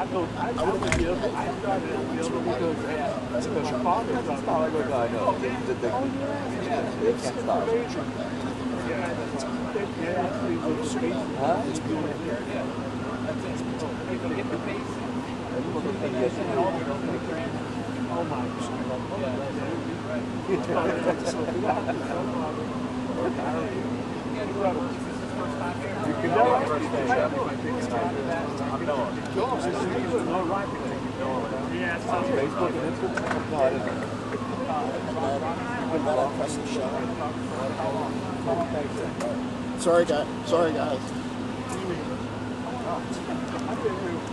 started because my father That's not like what I know. They can't stop. Oh my You can know it. Facebook and Instagram? No, I didn't. Sorry, guys. Sorry, guys.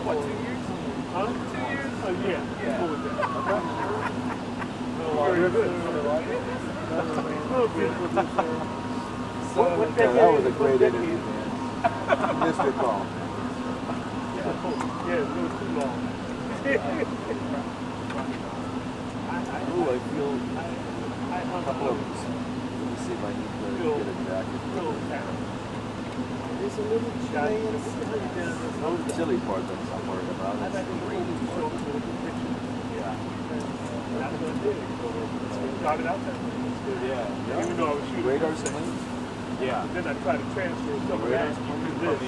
What, 2 years? Huh? 2 years? Oh, yeah. Cool with that. Very good. That was a great interview, man. Missed your call. Yeah, it was too long. Ooh, I feel a couple of them. Let me see if I need to get it back. It's a little chilly and silly. The chilly part that I'm worried about. Yeah. That's what I did. Started out that way. Yeah. Even though I was shooting. Radar something? Yeah. Then I tried to transfer some of that into this.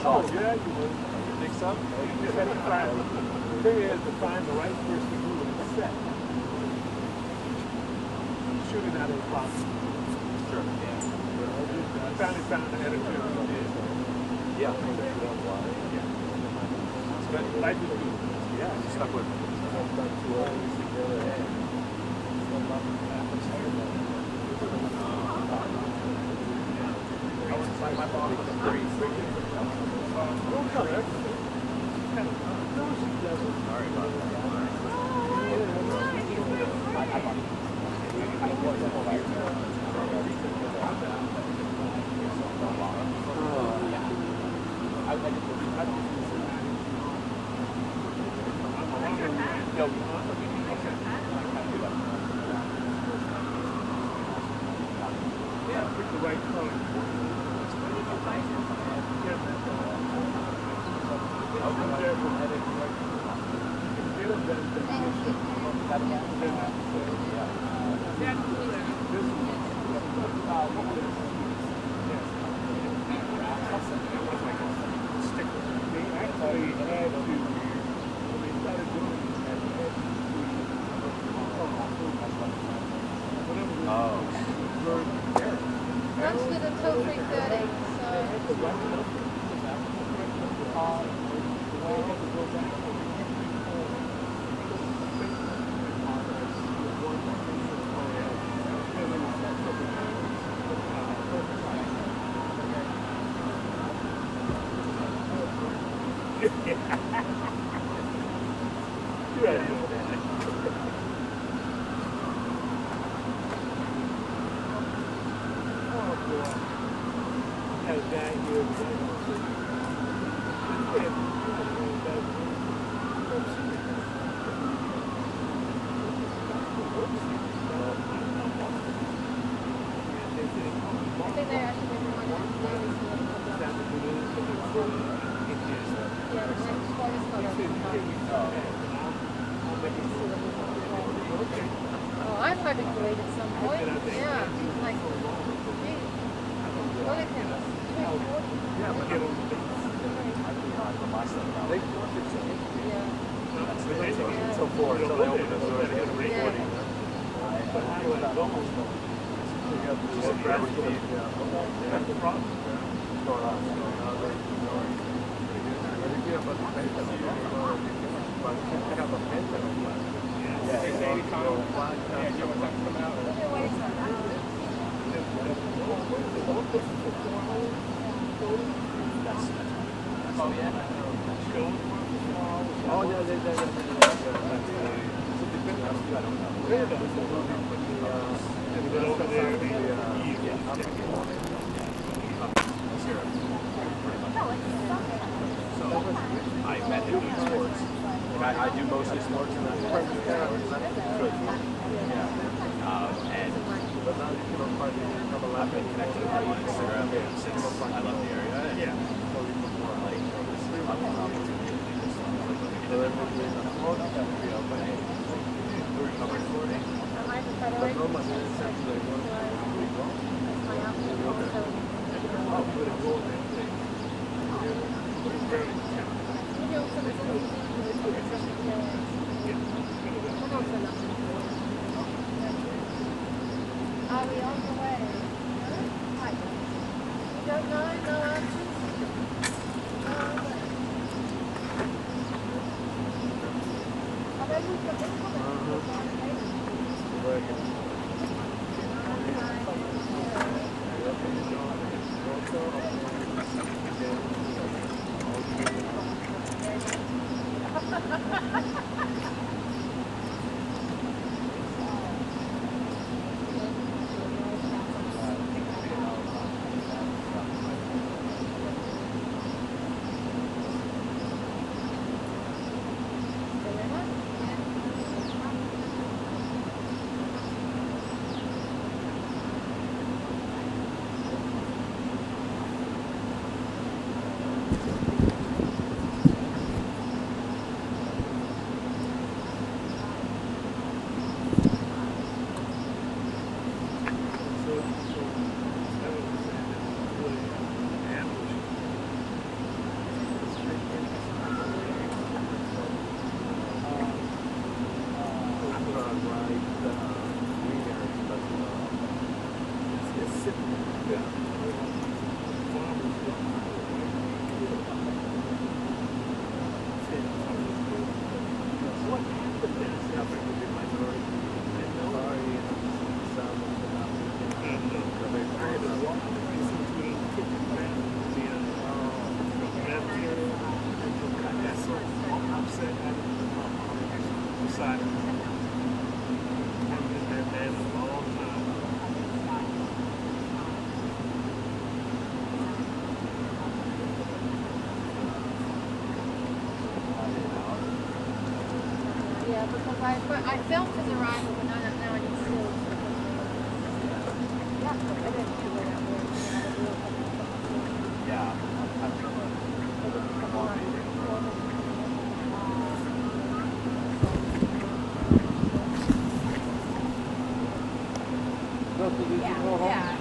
Oh, yeah, you would. You think so? You just have to find, the thing is to find the right person to do the set. Shooting out of the box. Sure. I finally found the editor. Yeah. It's good. Life is good. Yeah, you stuck with it. My boss was very don't tell her. No, she doesn't. Sorry about yeah, pick the right color. Lunch did until 3:30, so... got a guy here. Oh, I've had it great at some point. Yeah. Like, gee, look at him. So forth, so they open the doors, they get a recording. I met him doing sports. I do mostly sports and that's perfect. Yeah. And I've been connected with him on Instagram since I left the area. And like, Are we on the way? You don't know? No answers? Have I moved the big Yeah, because I filmed his arrival, but now I need to. Yeah, I didn't do it out there. yeah.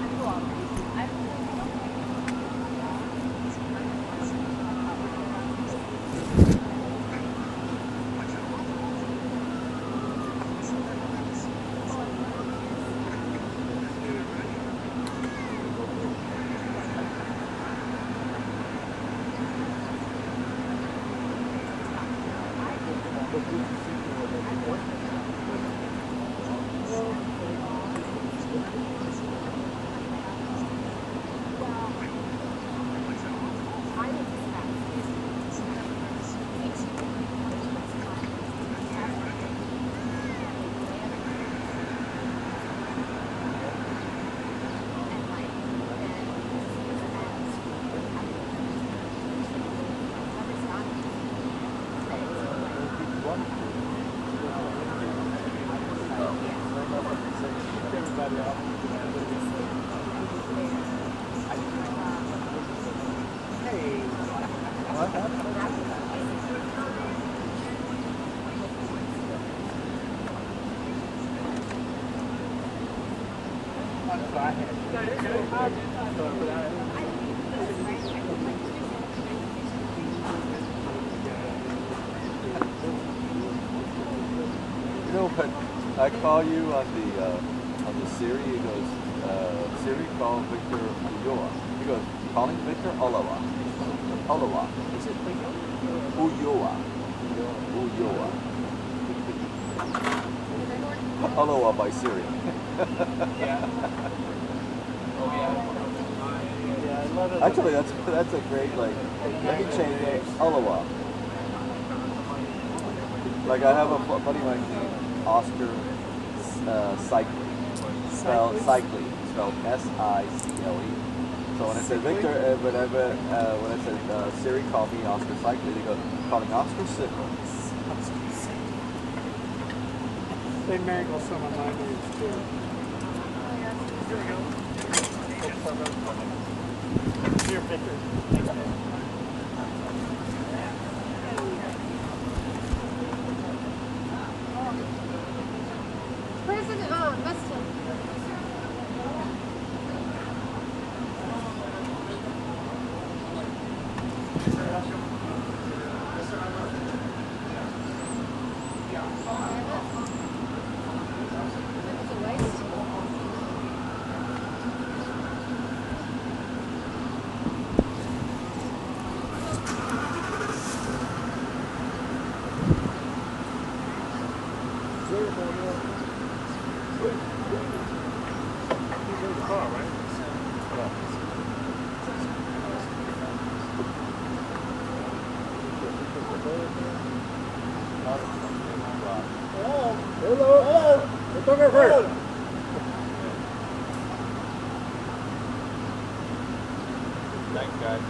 So I had You know, but I call you on the Siri. He goes, Siri, call Victor Ulloa. He goes, calling Victor Ulloa. Ulloa. Is it Ulloa? Ulloa. Ulloa by Siri. yeah. Oh yeah. Yeah, I love it. Actually, that's a great, like, let me change it. Ulloa. Like, I have a buddy of mine named Oscar Cycle. Spelled Cycle. Spelled S-I-C-L-E. So when I said Victor, when I said Siri, call me Oscar Cycle, they go, calling Oscar Cycle. They mangle some of my names too. Here we go. Here, Victor. President, Mr. Thanks, guys.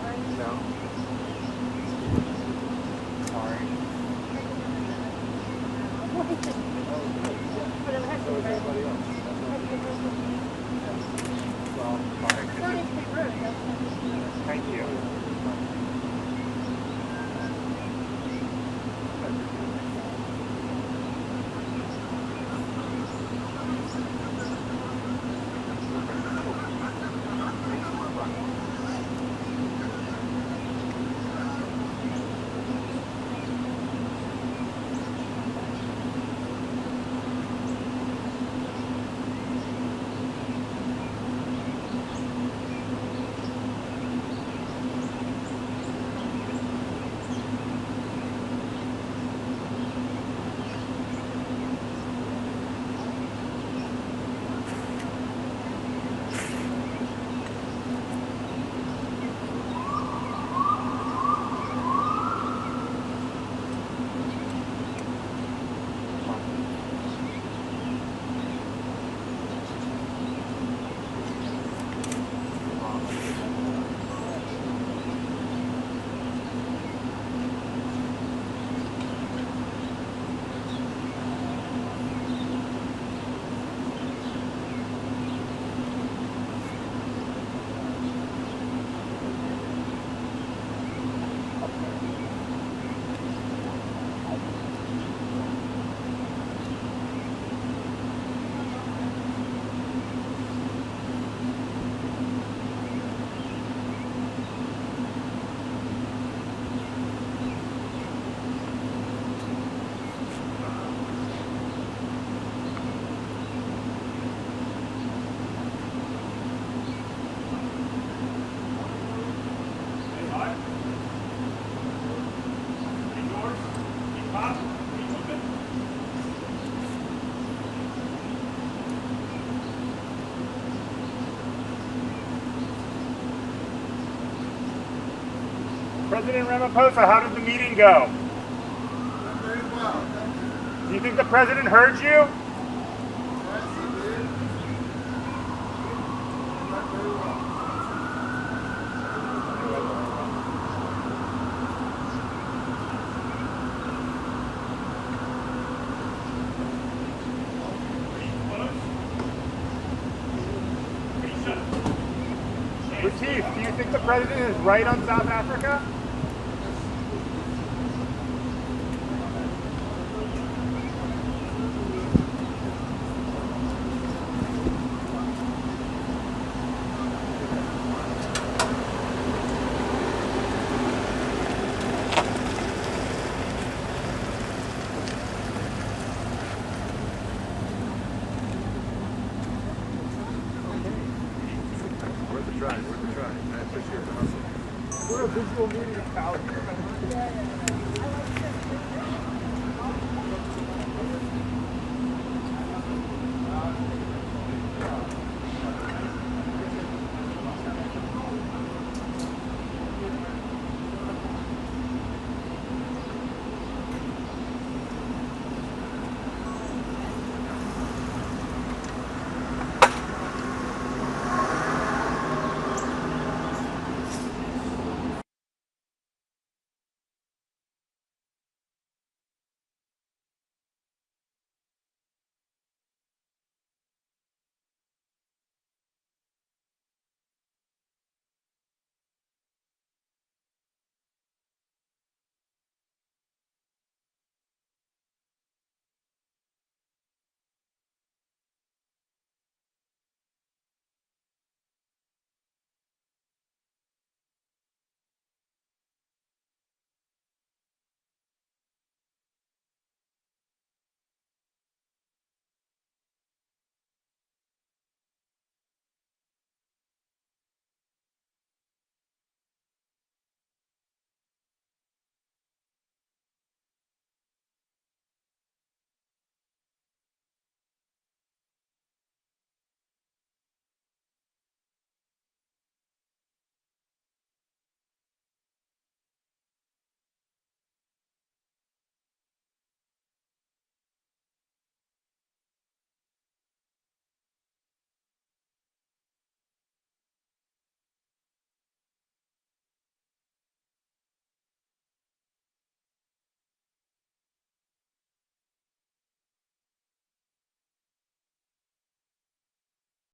No. Sorry. So is everybody else. Well, sorry. Thank you. President Ramaphosa, how did the meeting go? Very well. Do you think the president heard you? Yes, he did. Very well. Latif, do you think the president is right on South Africa? Worth a try. I appreciate the hustle. We're a visual meeting, pal.